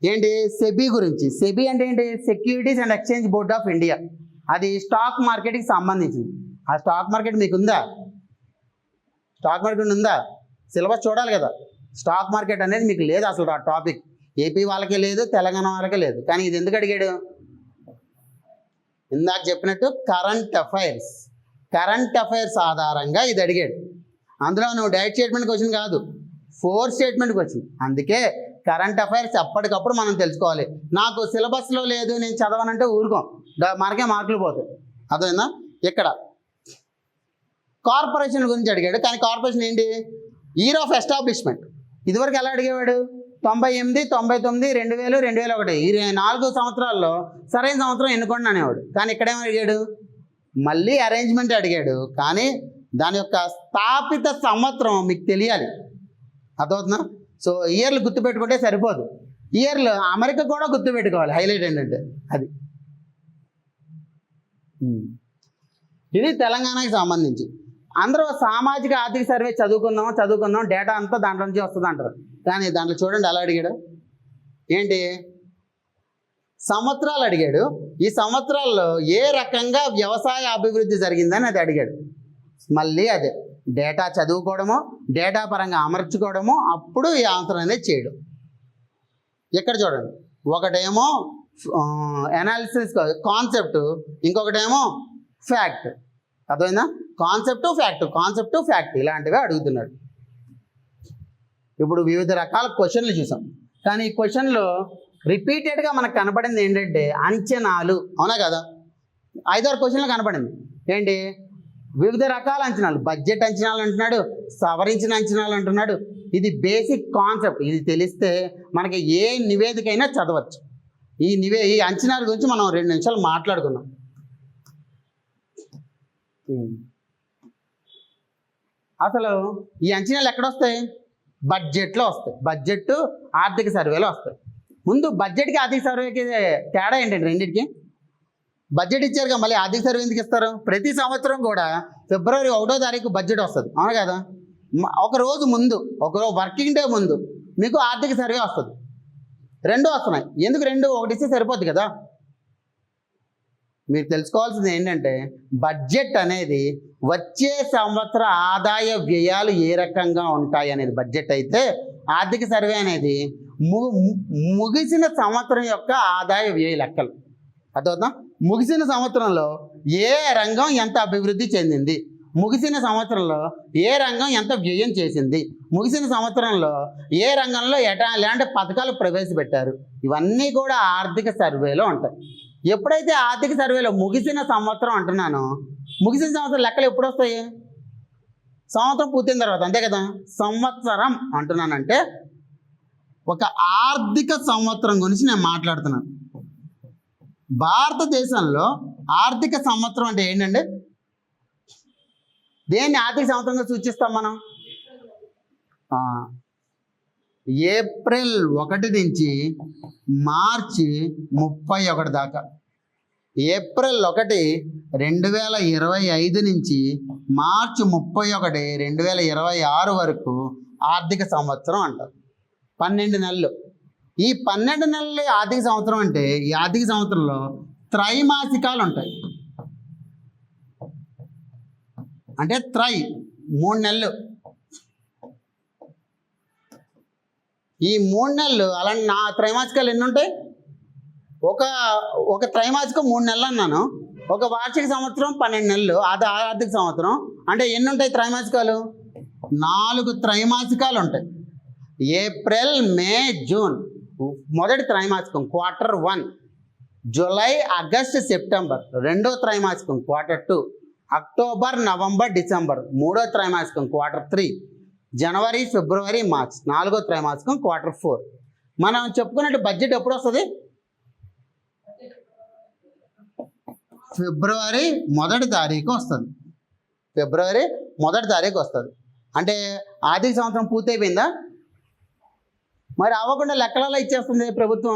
ఏంటి? సెబీ గురించి. సెబీ అంటే ఏంటి? Securities and exchange board of India. అది స్టాక్ మార్కెట్కి సంబంధించింది. ఆ స్టాక్ మార్కెట్ మీకు ఉందా? స్టాక్ మార్కెట్ ఉందా? సిలబస్ చూడాలి కదా. స్టాక్ మార్కెట్ అనేది మీకు లేదు అసలు. ఆ టాపిక్ ఏపీ వాళ్ళకే లేదు, తెలంగాణ వాళ్ళకే లేదు. కానీ ఇది ఎందుకు అడిగాడు? ఇందాక చెప్పినట్టు కరెంట్ అఫైర్స్ ఆధారంగా ఇది అడిగాడు. అందులో నువ్వు డైరెక్ట్ స్టేట్మెంట్ క్వశ్చన్ కాదు, 4 స్టేట్మెంట్ క్వశ్చన్. అందుకే కరెంట్ అఫైర్స్ ఎప్పటికప్పుడు మనం తెలుసుకోవాలి. నాకు సిలబస్లో లేదు, నేను చదవనంటే ఊరుకోం, మనకే మార్కులు పోతాయి. అర్థమైందా? ఇక్కడ కార్పొరేషన్ గురించి అడిగాడు. కానీ కార్పొరేషన్ ఏంటి? Year of establishment. ఇదివరకు ఎలా అడిగేవాడు? 98, 99, 2000, 2001 ఈ 4 సంవత్సరాల్లో సరైన సంవత్సరం ఎన్నుకోండి అనేవాడు. కానీ ఇక్కడేమో అడిగాడు? మళ్ళీ అరేంజ్మెంట్ అడిగాడు. కానీ దాని యొక్క స్థాపిత సంవత్సరం మీకు తెలియాలి. అర్థమవుతుందా? సో ఇయర్లు గుర్తుపెట్టుకుంటే సరిపోదు, ఇయర్లు అమెరికా కూడా గుర్తుపెట్టుకోవాలి. హైలైట్ ఏంటంటే అది. ఇది తెలంగాణకి సంబంధించి. అందరూ సామాజిక ఆర్థిక సర్వే చదువుకుందాం, డేటా అంతా దాంట్లో నుంచి వస్తుంది అంటారు. కానీ దాంట్లో చూడండి ఎలా అడిగాడు. ఏంటి? సంవత్సరాలు అడిగాడు. ఈ సంవత్సరాల్లో ఏ రకంగా వ్యవసాయ అభివృద్ధి జరిగిందని అది అడిగాడు. మళ్ళీ అదే డేటా చదువుకోవడము, డేటా పరంగా అమర్చుకోవడము, అప్పుడు ఈ ఆన్సర్ అనేది చేయడం. ఇక్కడ చూడండి, ఒకటేమో అనాలిసిస్ కాన్సెప్ట్, ఇంకొకటేమో ఫ్యాక్ట్. అర్థమైందా? కాన్సెప్ట్ ఫ్యాక్ట్ ఇలాంటివి అడుగుతున్నాడు. ఇప్పుడు వివిధ రకాల క్వశ్చన్లు చూసాం. కానీ ఈ క్వశ్చన్లో రిపీటెడ్గా మనకు కనపడింది ఏంటంటే అంచనాలు. అవునా కదా? 5-6 క్వశ్చన్లు కనపడింది. ఏంటి? వివిధ రకాల అంచనాలు. బడ్జెట్ అంచనాలు అంటున్నాడు, సవరించిన అంచనాలు అంటున్నాడు. ఇది బేసిక్ కాన్సెప్ట్. ఇది తెలిస్తే మనకి ఏ నివేదికైనా చదవచ్చు. ఈ అంచనాల గురించి మనం 2 నిమిషాలు మాట్లాడుకుందాం. అసలు ఈ అంచనాలు ఎక్కడొస్తాయి? బడ్జెట్లో వస్తాయి. బడ్జెట్ ఆర్థిక సర్వేలో వస్తాయి. ముందు బడ్జెట్కి ఆర్థిక సర్వేకి తేడా ఏంటంటే రెండింటికి. బడ్జెట్ ఇచ్చారుగా, మళ్ళీ ఆర్థిక సర్వే ఎందుకు ఇస్తారు? ప్రతి సంవత్సరం కూడా ఫిబ్రవరి 1వ తారీఖు బడ్జెట్ వస్తుంది, అవును కదా? ఒక రోజు ముందు, వర్కింగ్ డే ముందు మీకు ఆర్థిక సర్వే వస్తుంది. 2 వస్తున్నాయి. ఎందుకు 2? ఒకటి ఇస్తే సరిపోద్ది కదా. మీరు తెలుసుకోవాల్సింది ఏంటంటే బడ్జెట్ అనేది వచ్చే సంవత్సర ఆదాయ వ్యయాలు ఏ రకంగా ఉంటాయి అనేది బడ్జెట్ అయితే, ఆర్థిక సర్వే అనేది ముగిసిన సంవత్సరం యొక్క ఆదాయ వ్యయ లెక్కలు. అర్థమవుతుందా? ముగిసిన సంవత్సరంలో ఏ రంగం ఎంత అభివృద్ధి చెందింది, ముగిసిన సంవత్సరంలో ఏ రంగం ఎంత వ్యయం చేసింది, ముగిసిన సంవత్సరంలో ఏ రంగంలో ఎలాంటి పథకాలు ప్రవేశపెట్టారు, ఇవన్నీ కూడా ఆర్థిక సర్వేలో ఉంటాయి. ఎప్పుడైతే ఆర్థిక సర్వేలో ముగిసిన సంవత్సరం అంటున్నానో, ముగిసిన సంవత్సరం లెక్కలు ఎప్పుడు వస్తాయి? సంవత్సరం పూర్తయిన తర్వాత, అంతే కదా. సంవత్సరం అంటున్నానంటే ఒక ఆర్థిక సంవత్సరం గురించి నేను మాట్లాడుతున్నాను. భారతదేశంలో ఆర్థిక సంవత్సరం అంటే ఏంటంటే, దేన్ని ఆర్థిక సంవత్సరంగా సూచిస్తాం మనం? ఏప్రిల్ 1 నుంచి మార్చి 31 దాకా. ఏప్రిల్ 1, 2025 నుంచి మార్చి 31, 2026 వరకు ఆర్థిక సంవత్సరం అంటారు. 12 నెలలు. ఈ 12 నెలలు ఆర్థిక సంవత్సరం అంటే, ఈ ఆర్థిక సంవత్సరంలో త్రైమాసికాలు ఉంటాయి. అంటే 3 నెలలు. ఈ 3 నెలలు అలా నా త్రైమాసికాలు ఎన్ని ఉంటాయి? ఒక త్రైమాసికం 3 నెలలు అన్నాను. ఒక వార్షిక సంవత్సరం 12 నెలలు, అది ఆర్థిక సంవత్సరం. అంటే ఎన్ని ఉంటాయి త్రైమాసికాలు? 4 త్రైమాసికాలు ఉంటాయి. ఏప్రిల్, మే, జూన్ మొదటి త్రైమాసికం Q1, జూలై, ఆగస్టు, సెప్టెంబర్ రెండో త్రైమాసికం Q2, అక్టోబర్, నవంబర్, డిసెంబర్ మూడో త్రైమాసికం Q3, జనవరి, ఫిబ్రవరి, మార్చ్ నాలుగో త్రైమాసికం Q4. మనం చెప్పుకున్నట్టు బడ్జెట్ ఎప్పుడు వస్తుంది? ఫిబ్రవరి 1వ తారీఖు వస్తుంది. ఫిబ్రవరి 1వ తారీఖు వస్తుంది. అంటే ఆర్థిక సంవత్సరం పూర్తయిపోయిందా? మరి అవ్వకుండా లెక్కలలో ఇచ్చేస్తుంది ప్రభుత్వం.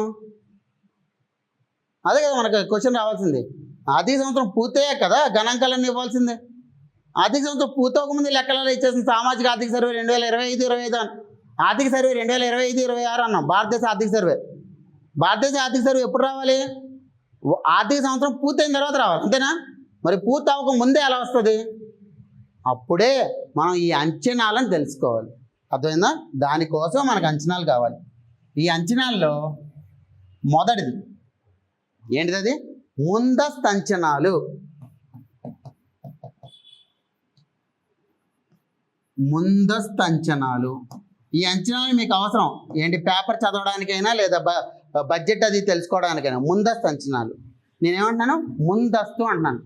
అదే కదా మనకు క్వశ్చన్ రావాల్సింది. ఆర్థిక సంవత్సరం పూర్తయ్యాక కదా గణాంకాలన్నీ ఇవ్వాల్సిందే. ఆర్థిక సంవత్సరం పూర్తవకముందు లెక్కలలో ఇచ్చేస్తుంది. సామాజిక ఆర్థిక సర్వే 2025-25 అని, ఆర్థిక సర్వే 2025-26 అన్నాం. భారతదేశ ఆర్థిక సర్వే. భారతదేశ ఆర్థిక సర్వే ఎప్పుడు రావాలి? ఆర్థిక సంవత్సరం పూర్తయిన తర్వాత రావాలి, అంతేనా? మరి పూర్తి అవ్వక ముందే ఎలా వస్తుంది? అప్పుడే మనం ఈ అంచనాలను తెలుసుకోవాలి. అర్థమైందా? దానికోసం మనకు అంచనాలు కావాలి. ఈ అంచనాల్లో మొదటిది ఏంటిది? అది ముందస్తు అంచనాలు. ముందస్తు అంచనాలు. ఈ అంచనాలు మీకు అవసరం ఏంటి? పేపర్ చదవడానికైనా లేదా బడ్జెట్ అది తెలుసుకోవడానికైనా ముందస్తు అంచనాలు. నేనేమంటున్నాను? ముందస్తు అంటున్నాను.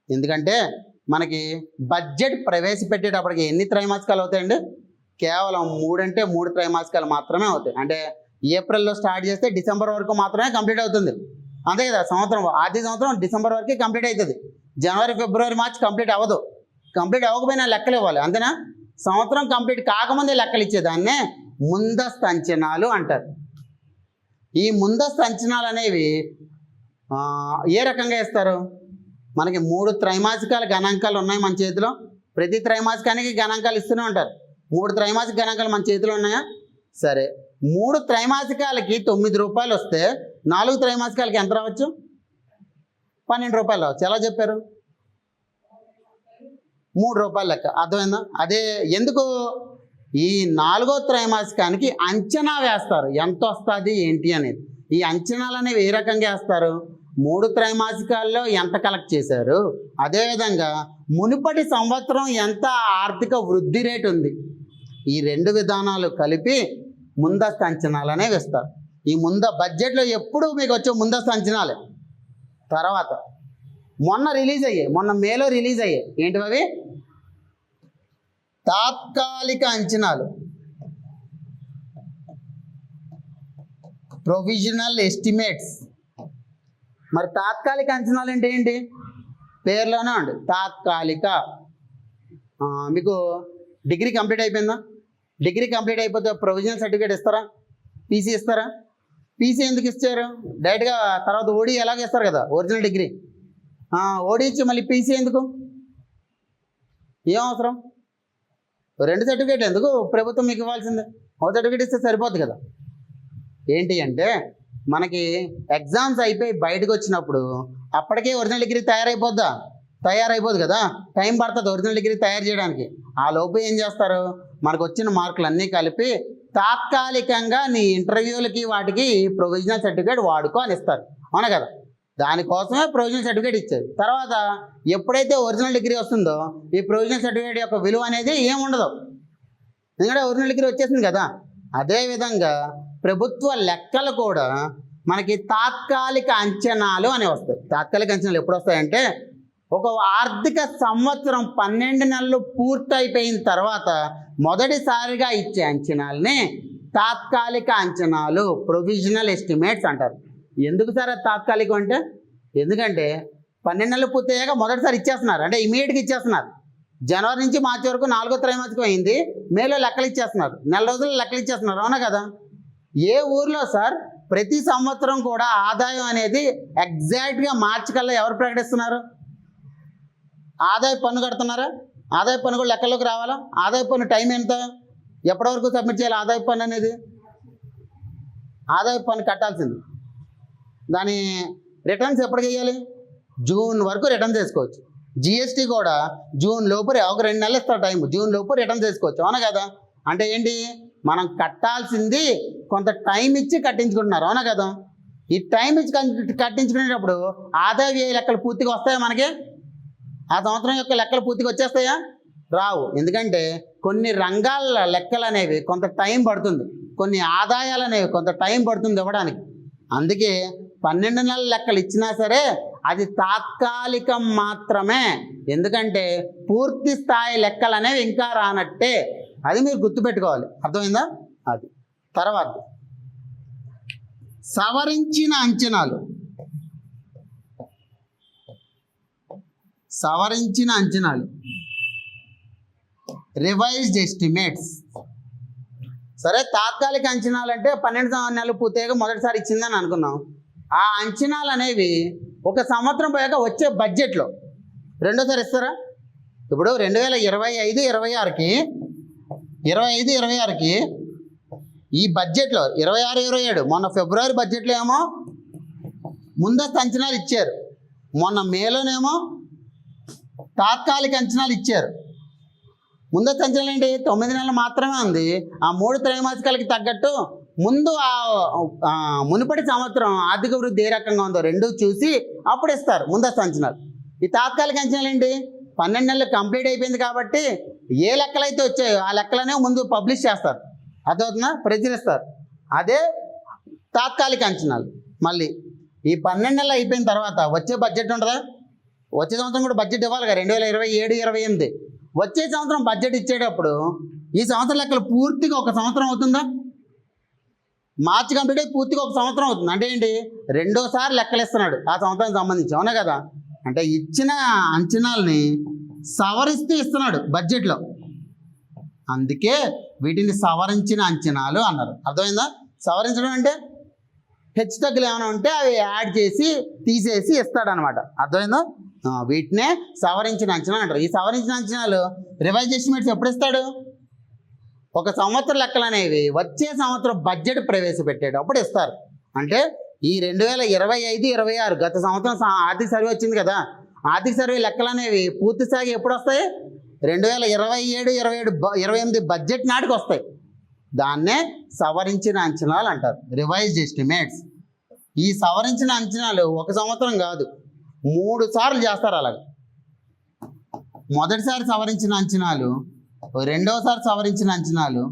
ఎందుకంటే మనకి బడ్జెట్ ప్రవేశపెట్టేటప్పటికి ఎన్ని త్రైమాసికాలు అవుతాయండి? కేవలం 3 త్రైమాసికాలు మాత్రమే అవుతాయి. అంటే ఏప్రిల్లో స్టార్ట్ చేస్తే డిసెంబర్ వరకు మాత్రమే కంప్లీట్ అవుతుంది, అంతే కదా. సంవత్సరం ఆర్థిక సంవత్సరం డిసెంబర్ వరకే కంప్లీట్ అవుతుంది. జనవరి, ఫిబ్రవరి, మార్చి కంప్లీట్ అవ్వదు. కంప్లీట్ అవ్వకపోయినా లెక్కలు ఇవ్వాలి, అంతేనా? సంవత్సరం కంప్లీట్ కాకముందే లెక్కలు ఇచ్చేదాన్నే ముందస్తు అంచనాలు అంటారు. ఈ ముందస్తు అంచనాలు అనేవి ఏ రకంగా ఇస్తారు? మనకి 3 త్రైమాసికాల గణాంకాలు ఉన్నాయి మన చేతిలో. ప్రతి త్రైమాసికానికి గణాంకాలు ఇస్తూనే ఉంటారు. 3 త్రైమాసిక గణాంకాలు మన చేతిలో ఉన్నాయా? సరే, 3 త్రైమాసికాలకి 9 రూపాయలు వస్తే 4 త్రైమాసికాలకి ఎంత రావచ్చు? 12 రూపాయలు రావచ్చు. ఎలా చెప్పారు? 3 రూపాయలు లెక్క. అర్థమైందా? అదే ఎందుకు ఈ 4వ త్రైమాసికానికి అంచనా వేస్తారు, ఎంత వస్తుంది ఏంటి అనేది. ఈ అంచనాలు అనేవి ఏ రకంగా వేస్తారు? 3 త్రైమాసికాల్లో ఎంత కలెక్ట్ చేశారు, అదేవిధంగా మునుపటి సంవత్సరం ఎంత ఆర్థిక వృద్ధి రేటు ఉంది, ఈ 2 విధానాలు కలిపి ముందస్తు అంచనాలు అనేవి ఇస్తారు. ఈ బడ్జెట్లో ఎప్పుడు మీకు వచ్చే ముందస్తు అంచనాలే. తర్వాత మొన్న మేలో రిలీజ్ అయ్యాయి. ఏంటి అవి? తాత్కాలిక అంచనాలు, ప్రొవిజనల్ ఎస్టిమేట్స్. మరి తాత్కాలిక అంచనాలు అంటే ఏంటి? పేర్లోనే ఉంది తాత్కాలిక. మీకు డిగ్రీ కంప్లీట్ అయిపోయిందా? డిగ్రీ కంప్లీట్ అయిపోతే ప్రొవిజనల్ సర్టిఫికేట్ ఇస్తారా? పీసీ ఇస్తారా? పీసీ ఎందుకు ఇచ్చారు? డైరెక్ట్గా తర్వాత ఓడి ఎలాగ ఇస్తారు కదా, ఒరిజినల్ డిగ్రీ. ఓడి ఇచ్చి మళ్ళీ పీసీ ఎందుకు? ఏం అవసరం? 2 సర్టిఫికేట్లు ఎందుకు? ప్రభుత్వం మీకు ఇవ్వాల్సిందే. ఒక సర్టిఫికేట్ ఇస్తే సరిపోద్ది కదా. ఏంటి అంటే మనకి ఎగ్జామ్స్ అయిపోయి బయటకు వచ్చినప్పుడు అప్పటికే ఒరిజినల్ డిగ్రీ తయారైపోద్దా? తయారైపోదు కదా, టైం పడుతుంది ఒరిజినల్ డిగ్రీ తయారు చేయడానికి. ఆ లోపు ఏం చేస్తారు, మనకు వచ్చిన మార్కులు అన్నీ కలిపి తాత్కాలికంగా నీ ఇంటర్వ్యూలకి వాటికి ప్రొవిజనల్ సర్టిఫికేట్ వాడుకో అని ఇస్తారు, అవునా కదా. దానికోసమే ప్రొవిజనల్ సర్టిఫికేట్ ఇచ్చేది. తర్వాత ఎప్పుడైతే ఒరిజినల్ డిగ్రీ వస్తుందో ఈ ప్రొవిజనల్ సర్టిఫికేట్ యొక్క విలువ అనేది ఏముండదు, ఎందుకంటే ఒరిజినల్ డిగ్రీ వచ్చేసింది కదా. అదేవిధంగా ప్రభుత్వ లెక్కలు కూడా మనకి తాత్కాలిక అంచనాలు అని వస్తాయి. తాత్కాలిక అంచనాలు ఎప్పుడు వస్తాయంటే ఒక ఆర్థిక సంవత్సరం 12 నెలలు పూర్తయిపోయిన తర్వాత మొదటిసారిగా ఇచ్చే అంచనాలని తాత్కాలిక అంచనాలు, ప్రొవిజనల్ ఎస్టిమేట్స్ అంటారు. ఎందుకు సార్ అది తాత్కాలికం అంటే, ఎందుకంటే 12 నెలలు పూర్తయ్యాక మొదటిసారి ఇచ్చేస్తున్నారు, అంటే ఇమీడియట్గా ఇచ్చేస్తున్నారు. జనవరి నుంచి మార్చి వరకు 4వ త్రైమాసికం అయింది, మేలో లెక్కలు ఇచ్చేస్తున్నారు, నెల రోజులు లెక్కలు ఇచ్చేస్తున్నారు, అవునా కదా. ఏ ఊర్లో సార్ ప్రతి సంవత్సరం కూడా ఆదాయం అనేది ఎగ్జాక్ట్గా మార్చి కల్లా ఎవరు ప్రకటిస్తున్నారు? ఆదాయ పన్ను కడుతున్నారా? ఆదాయ పన్ను కూడా లెక్కల్లోకి రావాలా? ఆదాయ పన్ను టైం ఎంత, ఎప్పటి వరకు సబ్మిట్ చేయాలి ఆదాయ పన్ను అనేది? ఆదాయ పన్ను కట్టాల్సింది, దాని రిటర్న్స్ ఎప్పటికి వేయాలి? జూన్ వరకు రిటర్న్ చేసుకోవచ్చు. జిఎస్టీ కూడా జూన్ లోపు, ఒక 2 నెలలు ఇస్తారు టైం, జూన్ లోపు రిటర్న్ చేసుకోవచ్చు, అవునా కదా. అంటే ఏంటి, మనం కట్టాల్సింది కొంత టైం ఇచ్చి కట్టించుకుంటున్నారు, అవునా కదా. ఈ టైం ఇచ్చి కట్టించుకునేటప్పుడు ఆదాయ వ్యయ లెక్కలు పూర్తిగా వస్తాయా మనకి? ఆ సంవత్సరం యొక్క లెక్కలు పూర్తిగా వచ్చేస్తాయా? రావు. ఎందుకంటే కొన్ని రంగాల లెక్కలు అనేవి కొంత టైం పడుతుంది, కొన్ని ఆదాయాలు అనేవి కొంత టైం పడుతుంది ఇవ్వడానికి. అందుకే 12 నెలల లెక్కలు ఇచ్చినా సరే అది తాత్కాలికం మాత్రమే, ఎందుకంటే పూర్తి స్థాయి లెక్కలు అనేవి ఇంకా రానట్టే. అది మీరు గుర్తుపెట్టుకోవాలి, అర్థమైందా? అది తర్వాత సవరించిన అంచనాలు. సవరించిన అంచనాలు, రివైజ్డ్ ఎస్టిమేట్స్. సరే, తాత్కాలిక అంచనాలు అంటే 12 నెలలు పూర్తిగా మొదటిసారి ఇచ్చిందని అనుకున్నాం. ఆ అంచనాలు అనేవి ఒక సంవత్సరం పోయాక వచ్చే బడ్జెట్లో రెండోసారి ఇస్తారా? ఇప్పుడు 2025-26కి ఈ బడ్జెట్లో 26-27 మొన్న ఫిబ్రవరి బడ్జెట్లో ఏమో ముందస్తు అంచనాలు ఇచ్చారు, మొన్న మేలోనేమో తాత్కాలిక అంచనాలు ఇచ్చారు. ముందస్తు అంచనాలు ఏంటి, 9 నెలలు మాత్రమే ఉంది. ఆ 3 త్రైమాసికాలకి తగ్గట్టు ముందు మునుపటి సంవత్సరం ఆర్థిక వృద్ధి ఏ రకంగా ఉందో రెండూ చూసి అప్పుడు ఇస్తారు ముందస్తు అంచనాలు. ఈ తాత్కాలిక అంచనాలు ఏంటి, 12 నెలలు కంప్లీట్ అయిపోయింది కాబట్టి ఏ లెక్కలైతే వచ్చాయో ఆ లెక్కలనే ముందు పబ్లిష్ చేస్తారు, అదవుతుందా, ప్రచురిస్తారు. అదే తాత్కాలిక అంచనాలు. మళ్ళీ ఈ 12 నెలలు అయిపోయిన తర్వాత వచ్చే బడ్జెట్ ఉంటుందా, వచ్చే సంవత్సరం కూడా బడ్జెట్ ఇవ్వాలి కదా, 2027-28. వచ్చే సంవత్సరం బడ్జెట్ ఇచ్చేటప్పుడు ఈ సంవత్సరం లెక్కలు పూర్తిగా ఒక సంవత్సరం అవుతుందా? మార్చి కంప్లీట్ అయి పూర్తిగా ఒక సంవత్సరం అవుతుంది. అంటే ఏంటి, రెండోసారి లెక్కలు ఇస్తున్నాడు ఆ సంవత్సరానికి సంబంధించి, అవునా కదా. అంటే ఇచ్చిన అంచనాలని సవరిస్తూ ఇస్తున్నాడు బడ్జెట్లో, అందుకే వీటిని సవరించిన అంచనాలు అన్నారు. అర్థమైందా? సవరించడం అంటే హెచ్చు తగ్గులు ఏమైనా ఉంటే అవి యాడ్ చేసి తీసేసి ఇస్తాడనమాట, అర్థమైందా. వీటినే సవరించిన అంచనా అంటారు. ఈ సవరించిన అంచనాలు రివైజ్ ఎస్టిమేట్స్ ఎప్పుడు ఇస్తాడు, ఒక సంవత్సరం లెక్కలు అనేవి వచ్చే సంవత్సరం బడ్జెట్ ప్రవేశపెట్టేటప్పుడు ఇస్తారు. అంటే ఈ 2025-26 గత సంవత్సరం ఆర్థిక సర్వే వచ్చింది కదా, ఆర్థిక సర్వే లెక్కలు అనేవి పూర్తి స్థాయిగా ఎప్పుడు వస్తాయి, 2027-28 బడ్జెట్ నాటికి వస్తాయి. దాన్నే సవరించిన అంచనాలు అంటారు, రివైజ్డ్ ఎస్టిమేట్స్. ఈ సవరించిన అంచనాలు ఒక సంవత్సరం కాదు, 3 సార్లు చేస్తారు. అలాగే మొదటిసారి సవరించిన అంచనాలు, రెండోసారి సవరించిన అంచనాలు,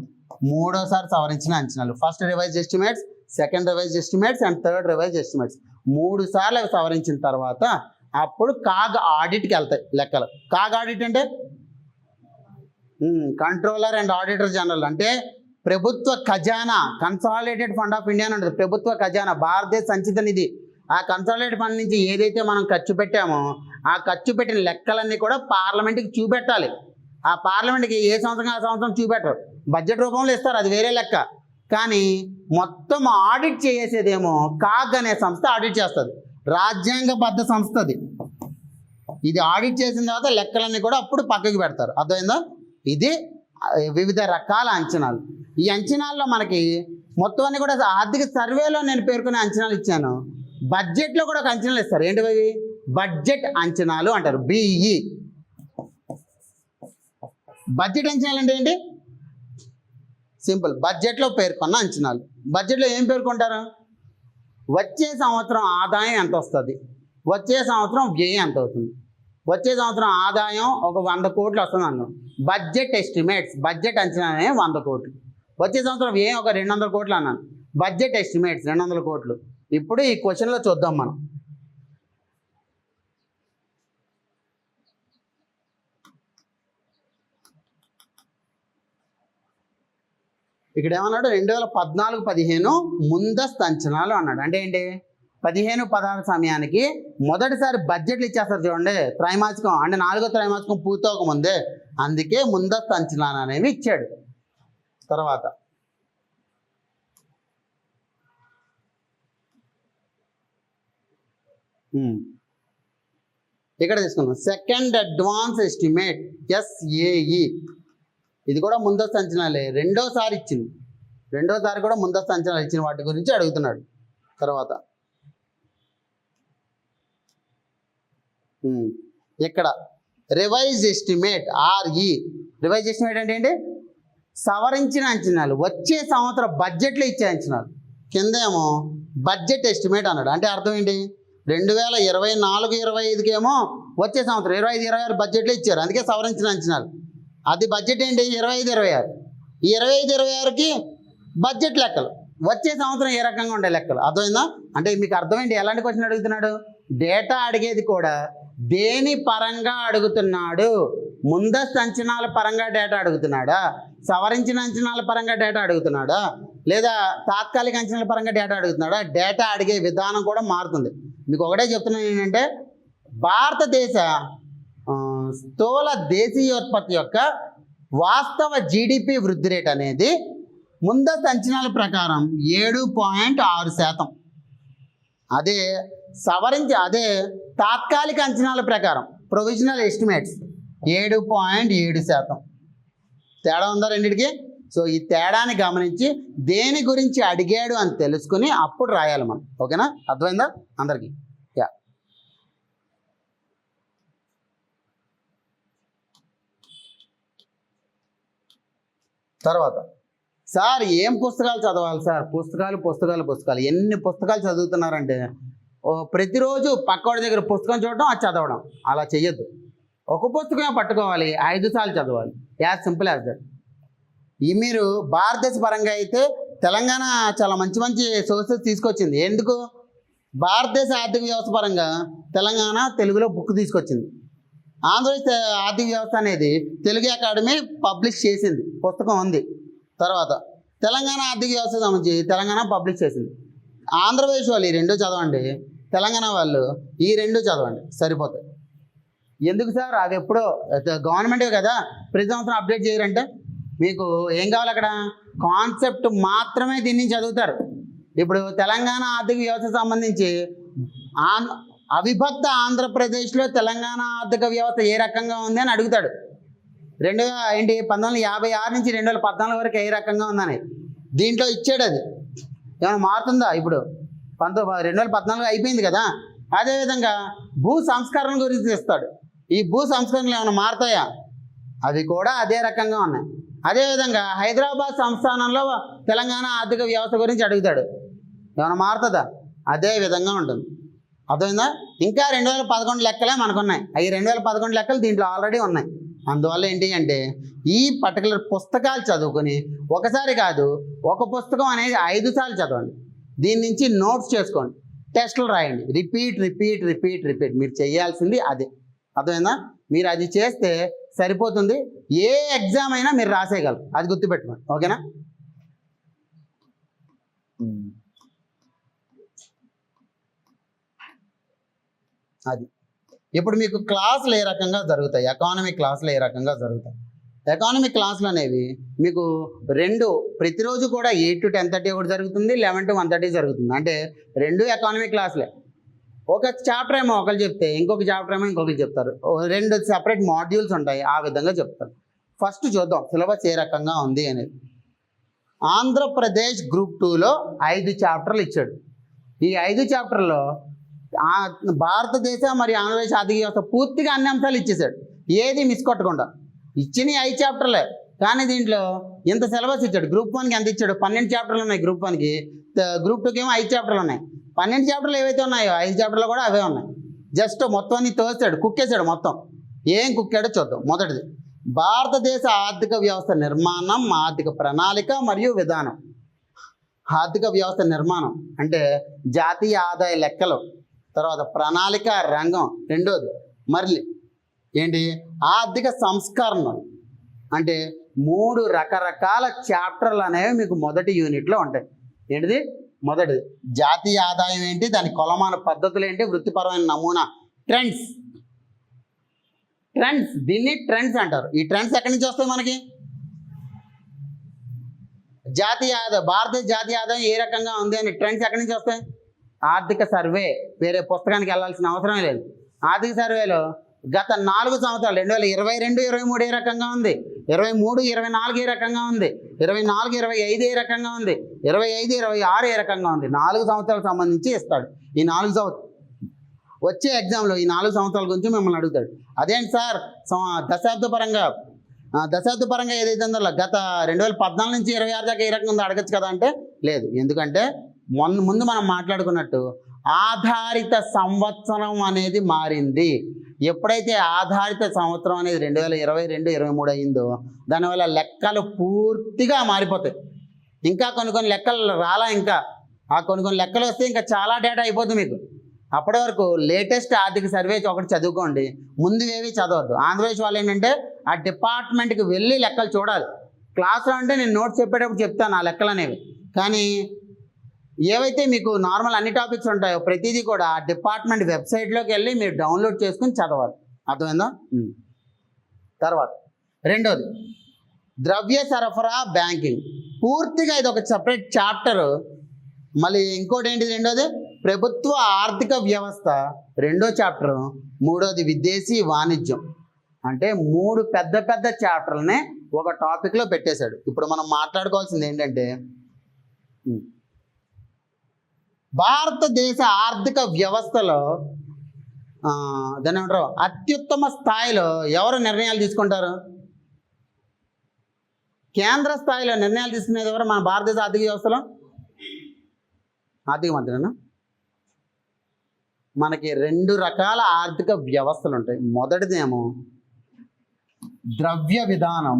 మూడోసారి సవరించిన అంచనాలు. First revised estimates, second revised estimates and third revised estimates. 3 సార్లు అవి సవరించిన తర్వాత అప్పుడు కాగ్ ఆడిట్కి వెళ్తాయి లెక్కలు. కాగ్ ఆడిట్ అంటే కంట్రోలర్ అండ్ ఆడిటర్ జనరల్, అంటే ప్రభుత్వ ఖజానా, కన్సాలిడేటెడ్ ఫండ్ ఆఫ్ ఇండియా అని ఉంటుంది. ప్రభుత్వ ఖజానా, భారతదేశ సంచిత నిధి. ఆ కన్సాలిడేటెడ్ ఫండ్ నుంచి ఏదైతే మనం ఖర్చు పెట్టామో ఆ ఖర్చు పెట్టిన లెక్కలన్నీ కూడా పార్లమెంట్కి చూపెట్టాలి. ఆ పార్లమెంట్కి ఏ సంవత్సరం ఆ సంవత్సరం చూపెట్టరు, బడ్జెట్ రూపంలో ఇస్తారు, అది వేరే లెక్క. కానీ మొత్తం ఆడిట్ చేసేదేమో కాగ్ అనే సంస్థ ఆడిట్ చేస్తుంది, రాజ్యాంగబద్ధ సంస్థ అది. ఇది ఆడిట్ చేసిన తర్వాత లెక్కలన్నీ కూడా అప్పుడు పక్కకి పెడతారు, అర్థమైందా. ఇది వివిధ రకాల అంచనాలు. ఈ అంచనాల్లో మనకి మొత్తం అన్ని కూడా ఆర్థిక సర్వేలో నేను పేర్కొనే అంచనాలు ఇచ్చాను, బడ్జెట్లో కూడా ఒక అంచనాలు ఇస్తారు. ఏంటివి? బడ్జెట్ అంచనాలు అంటారు, బిఈ. బడ్జెట్ అంచనాలు అంటే ఏంటి? సింపుల్, బడ్జెట్లో పేర్కొన్న అంచనాలు. బడ్జెట్లో ఏం పేర్కొంటారు? వచ్చే సంవత్సరం ఆదాయం ఎంత వస్తుంది, వచ్చే సంవత్సరం వ్యయం ఎంత అవుతుంది. వచ్చే సంవత్సరం ఆదాయం ఒక 100 కోట్లు వస్తుంది అన్నాం, బడ్జెట్ ఎస్టిమేట్స్, బడ్జెట్ అంచనానే 100 కోట్లు. వచ్చే సంవత్సరం వ్యయం ఒక 200 కోట్లు అన్నాను, బడ్జెట్ ఎస్టిమేట్స్ 200 కోట్లు. ఇప్పుడు ఈ క్వశ్చన్లో చూద్దాం మనం. ఇక్కడ ఏమన్నాడు? 2014-15 ముందస్తు అంచనాలు అన్నాడు. అంటే ఏంటి? 15-16 సమయానికి మొదటిసారి బడ్జెట్లు ఇచ్చేస్తారు చూడండి, త్రైమాసికం అంటే 4వ త్రైమాసికం పూర్తవక ముందే, అందుకే ముందస్తు అంచనాలు అనేవి ఇచ్చాడు. తర్వాత ఇక్కడ తీసుకున్నాం సెకండ్ అడ్వాన్స్ ఎస్టిమేట్, SAE. ఇది కూడా ముందస్తు అంచనాలే, రెండోసారి ఇచ్చింది, రెండోసారి కూడా ముందస్తు అంచనాలు ఇచ్చిన వాటి గురించి అడుగుతున్నాడు. తర్వాత ఇక్కడ revise estimate, RE. Revise estimate అంటే ఏంటి? సవరించిన అంచనాలు, వచ్చే సంవత్సరం బడ్జెట్లో ఇచ్చే అంచనాలు. కిందేమో బడ్జెట్ ఎస్టిమేట్ అన్నాడు. అంటే అర్థం ఏంటి? 2024-25కి ఏమో వచ్చే సంవత్సరం 25-26 బడ్జెట్లో ఇచ్చారు, అందుకే సవరించిన అంచనాలు. అది బడ్జెట్ ఏంటి? 25-26. ఈ 25-26కి బడ్జెట్ లెక్కలు, వచ్చే సంవత్సరం ఏ రకంగా ఉండే లెక్కలు. అర్థమైందా? అంటే మీకు అర్థమైంది ఎలాంటి క్వశ్చన్ అడుగుతున్నాడు? డేటా అడిగేది కూడా దేని పరంగా అడుగుతున్నాడు? ముందస్తు అంచనాల పరంగా డేటా అడుగుతున్నాడా, సవరించిన అంచనాల పరంగా డేటా అడుగుతున్నాడా, లేదా తాత్కాలిక అంచనాల పరంగా డేటా అడుగుతున్నాడా? డేటా అడిగే విధానం కూడా మారుతుంది. మీకు ఒకటే చెప్తున్నాను ఏంటంటే, భారతదేశ స్థూల దేశీయోత్పత్తి యొక్క వాస్తవ GDP వృద్ధి రేట్ అనేది ముందస్తు అంచనాల ప్రకారం 7.6%. అదే తాత్కాలిక అంచనాల ప్రకారం ప్రొవిజనల్ ఎస్టిమేట్స్ 7.7%. తేడా ఉందా రెండింటికి? సో ఈ తేడాని గమనించి దేని గురించి అడిగాడు అని తెలుసుకుని అప్పుడు రాయాలి మనం. ఓకేనా? అర్థమైందా అందరికీ? యా. తర్వాత సార్ ఏం పుస్తకాలు చదవాలి సార్? పుస్తకాలు ఎన్ని పుస్తకాలు చదువుతున్నారంటే, ప్రతిరోజు పక్కవాడి దగ్గర పుస్తకం చూడడం, అది చదవడం. అలా చెయ్యొద్దు. ఒక పుస్తకమే పట్టుకోవాలి, 5 సార్లు చదవాలి. As simple as that. ఈ మీరు భారతదేశ పరంగా అయితే తెలంగాణ చాలా మంచి మంచి సోర్సెస్ తీసుకొచ్చింది. ఎందుకు? భారతదేశ ఆర్థిక వ్యవస్థ పరంగా తెలంగాణ తెలుగులో బుక్ తీసుకొచ్చింది. ఆంధ్రప్రదేశ్ ఆర్థిక వ్యవస్థ అనేది తెలుగు అకాడమీ పబ్లిష్ చేసింది, పుస్తకం ఉంది. తర్వాత తెలంగాణ ఆర్థిక వ్యవస్థకు సంబంధించి తెలంగాణ పబ్లిష్ చేసింది. ఆంధ్రప్రదేశ్ వాళ్ళు ఈ 2 చదవండి, తెలంగాణ వాళ్ళు ఈ 2 చదవండి, సరిపోతాయి. ఎందుకు సార్? అది ఎప్పుడో గవర్నమెంటే కదా, ప్రతి సంవత్సరం అప్డేట్ చేయరంటే మీకు ఏం కావాలి? అక్కడ కాన్సెప్ట్ మాత్రమే దీన్ని చదువుతారు. ఇప్పుడు తెలంగాణ ఆర్థిక వ్యవస్థకు సంబంధించి అవిభక్త ఆంధ్రప్రదేశ్లో తెలంగాణ ఆర్థిక వ్యవస్థ ఏ రకంగా ఉంది అని అడుగుతాడు. 1956 నుంచి 2014 వరకు ఏ రకంగా ఉందని దీంట్లో ఇచ్చాడు. అది ఏమైనా మారుతుందా? ఇప్పుడు 2014 అయిపోయింది కదా. అదేవిధంగా భూ సంస్కరణ గురించి ఇస్తాడు. ఈ భూ సంస్కరణలు ఏమైనా మారుతాయా? అవి కూడా అదే రకంగా ఉన్నాయి. అదేవిధంగా హైదరాబాద్ సంస్థానంలో తెలంగాణ ఆర్థిక వ్యవస్థ గురించి అడుగుతాడు, ఏమైనా మారుతుందా? అదే విధంగా ఉంటుంది. అర్థమైందా? ఇంకా 2011 లెక్కలే మనకున్నాయి. అవి 2011 లెక్కలు దీంట్లో ఆల్రెడీ ఉన్నాయి. అందువల్ల ఏంటి అంటే ఈ పర్టికులర్ పుస్తకాలు చదువుకొని ఒకసారి కాదు, ఒక పుస్తకం అనేది 5 సార్లు చదవండి. దీని నుంచి నోట్స్ చేసుకోండి, టెస్టులు రాయండి. రిపీట్ మీరు చేయాల్సింది అదే. అర్థమైందా? మీరు అది చేస్తే సరిపోతుంది. ఏ ఎగ్జామ్ అయినా మీరు రాసేయగలరు, అది గుర్తుపెట్టుకోండి. ఓకేనా? అది ఇప్పుడు మీకు క్లాసులు ఏ రకంగా జరుగుతాయి, ఎకానమిక్ క్లాసులు ఏ రకంగా జరుగుతాయి. ఎకానమిక్ క్లాసులు అనేవి మీకు 2 ప్రతిరోజు కూడా 8 to 10:30 ఒకటి జరుగుతుంది, 11 to 1:30 జరుగుతుంది. అంటే 2 ఎకానమిక్ క్లాసులే. ఒక చాప్టర్ ఏమో ఒకరు చెప్తే ఇంకొక చాప్టర్ ఏమో ఇంకొకరు చెప్తారు. 2 సెపరేట్ మాడ్యూల్స్ ఉంటాయి, ఆ విధంగా చెప్తారు. ఫస్ట్ చూద్దాం సిలబస్ ఏ రకంగా ఉంది అనేది. ఆంధ్రప్రదేశ్ గ్రూప్ 2లో 5 చాప్టర్లు ఇచ్చాడు. ఈ 5 చాప్టర్లో భారతదేశ మరియు ఆంధ్రప్రదేశ్ ఆర్థిక వ్యవస్థ పూర్తిగా అన్ని అంశాలు ఇచ్చేసాడు, ఏది మిస్ కొట్టకుండా. ఇచ్చిన 5 చాప్టర్లే, కానీ దీంట్లో ఇంత సిలబస్ ఇచ్చాడు. గ్రూప్ 1కి ఎంత ఇచ్చాడు? 12 చాప్టర్లు ఉన్నాయి గ్రూప్ 1కి. గ్రూప్ 2కి ఏమో 5 చాప్టర్లు ఉన్నాయి. 12 చాప్టర్లు ఏవైతే ఉన్నాయో 5 చాప్టర్లు కూడా అవే ఉన్నాయి. జస్ట్ మొత్తం అన్ని తోస్తాడు, కుక్కేసాడు మొత్తం. ఏం కుక్కాడో చూద్దాం. మొదటిది, భారతదేశ ఆర్థిక వ్యవస్థ నిర్మాణం, ఆర్థిక ప్రణాళిక మరియు విధానం. ఆర్థిక వ్యవస్థ నిర్మాణం అంటే జాతీయ ఆదాయ లెక్కలు, తర్వాత ప్రణాళిక రంగం రెండోది, మళ్ళీ ఏంటి ఆర్థిక సంస్కరణ అంటే 3 రకరకాల చాప్టర్లు అనేవి మీకు మొదటి యూనిట్లో ఉంటాయి. ఏంటిది? మొదటిది జాతీయ ఆదాయం ఏంటి, దాని కొలమాన పద్ధతులు ఏంటి, వృత్తిపరమైన నమూనా, ట్రెండ్స్. దీన్ని ట్రెండ్స్ అంటారు. ఈ ట్రెండ్స్ ఎక్కడి నుంచి వస్తాయి మనకి? జాతీయ ఆదాయం, భారతదేశ జాతీయ ఆదాయం ఏ రకంగా ఉంది అని ట్రెండ్స్ ఎక్కడి నుంచి వస్తాయి? ఆర్థిక సర్వే. వేరే పుస్తకానికి వెళ్ళాల్సిన అవసరం లేదు. ఆర్థిక సర్వేలో గత 4 సంవత్సరాలు 2022, 23 ఏ రకంగా ఉంది, 23, 24 ఏ రకంగా ఉంది, 24, 25 ఏ రకంగా ఉంది, 25, 26 ఏ రకంగా ఉంది, 4 సంవత్సరాలకు సంబంధించి ఇస్తాడు. ఈ 4 సంవత్సరాలు వచ్చే ఎగ్జామ్లో ఈ 4 సంవత్సరాల గురించి మిమ్మల్ని అడుగుతాడు. అదేంటి సార్ దశాబ్ద పరంగా ఏదైతే ఉందో గత 2014 నుంచి 26 దాకా ఏ రకంగా ఉందో అడగచ్చు కదా అంటే లేదు. ఎందుకంటే ముందు మనం మాట్లాడుకున్నట్టు ఆధారిత సంవత్సరం అనేది మారింది. ఎప్పుడైతే ఆధారిత సంవత్సరం అనేది 2022, 23 అయిందో దానివల్ల లెక్కలు పూర్తిగా మారిపోతాయి. ఇంకా కొన్ని లెక్కలు రాలా, ఇంకా ఆ కొన్ని లెక్కలు వస్తే ఇంకా చాలా డేటా అయిపోతుంది మీకు. అప్పటి వరకు లేటెస్ట్ ఆర్థిక సర్వే ఒకటి చదువుకోండి, ముందు ఏవి చదవద్దు. ఆంధ్రప్రదేశ్ వాళ్ళు ఏంటంటే ఆ డిపార్ట్మెంట్కి వెళ్ళి లెక్కలు చూడాలి. క్లాస్లో అంటే నేను నోట్స్ చెప్పేటప్పుడు చెప్తాను ఆ లెక్కలు అనేవి, కానీ ఏవైతే మీకు నార్మల్ అన్ని టాపిక్స్ ఉంటాయో ప్రతిదీ కూడా ఆ డిపార్ట్మెంట్ వెబ్సైట్లోకి వెళ్ళి మీరు డౌన్లోడ్ చేసుకుని చదవాలి. అర్థమైందా? తర్వాత రెండోది ద్రవ్య సరఫరా బ్యాంకింగ్. పూర్తిగా ఇది ఒక సపరేట్ చాప్టర్. మళ్ళీ ఇంకోటి ఏంటి? రెండోది ప్రభుత్వ ఆర్థిక వ్యవస్థ, రెండో చాప్టర్. మూడోది విదేశీ వాణిజ్యం. అంటే 3 పెద్ద చాప్టర్లనే ఒక టాపిక్లో పెట్టేశాడు. ఇప్పుడు మనం మాట్లాడుకోవాల్సింది ఏంటంటే భారతదేశ ఆర్థిక వ్యవస్థలో దాని ఏమంటారు అత్యుత్తమ స్థాయిలో ఎవరు నిర్ణయాలు తీసుకుంటారు? కేంద్ర స్థాయిలో నిర్ణయాలు తీసుకునేది ఎవరు మన భారతదేశ ఆర్థిక వ్యవస్థలో? ఆర్థిక మంత్రినా? మనకి 2 రకాల ఆర్థిక వ్యవస్థలు ఉంటాయి. మొదటిదేమో ద్రవ్య విధానం,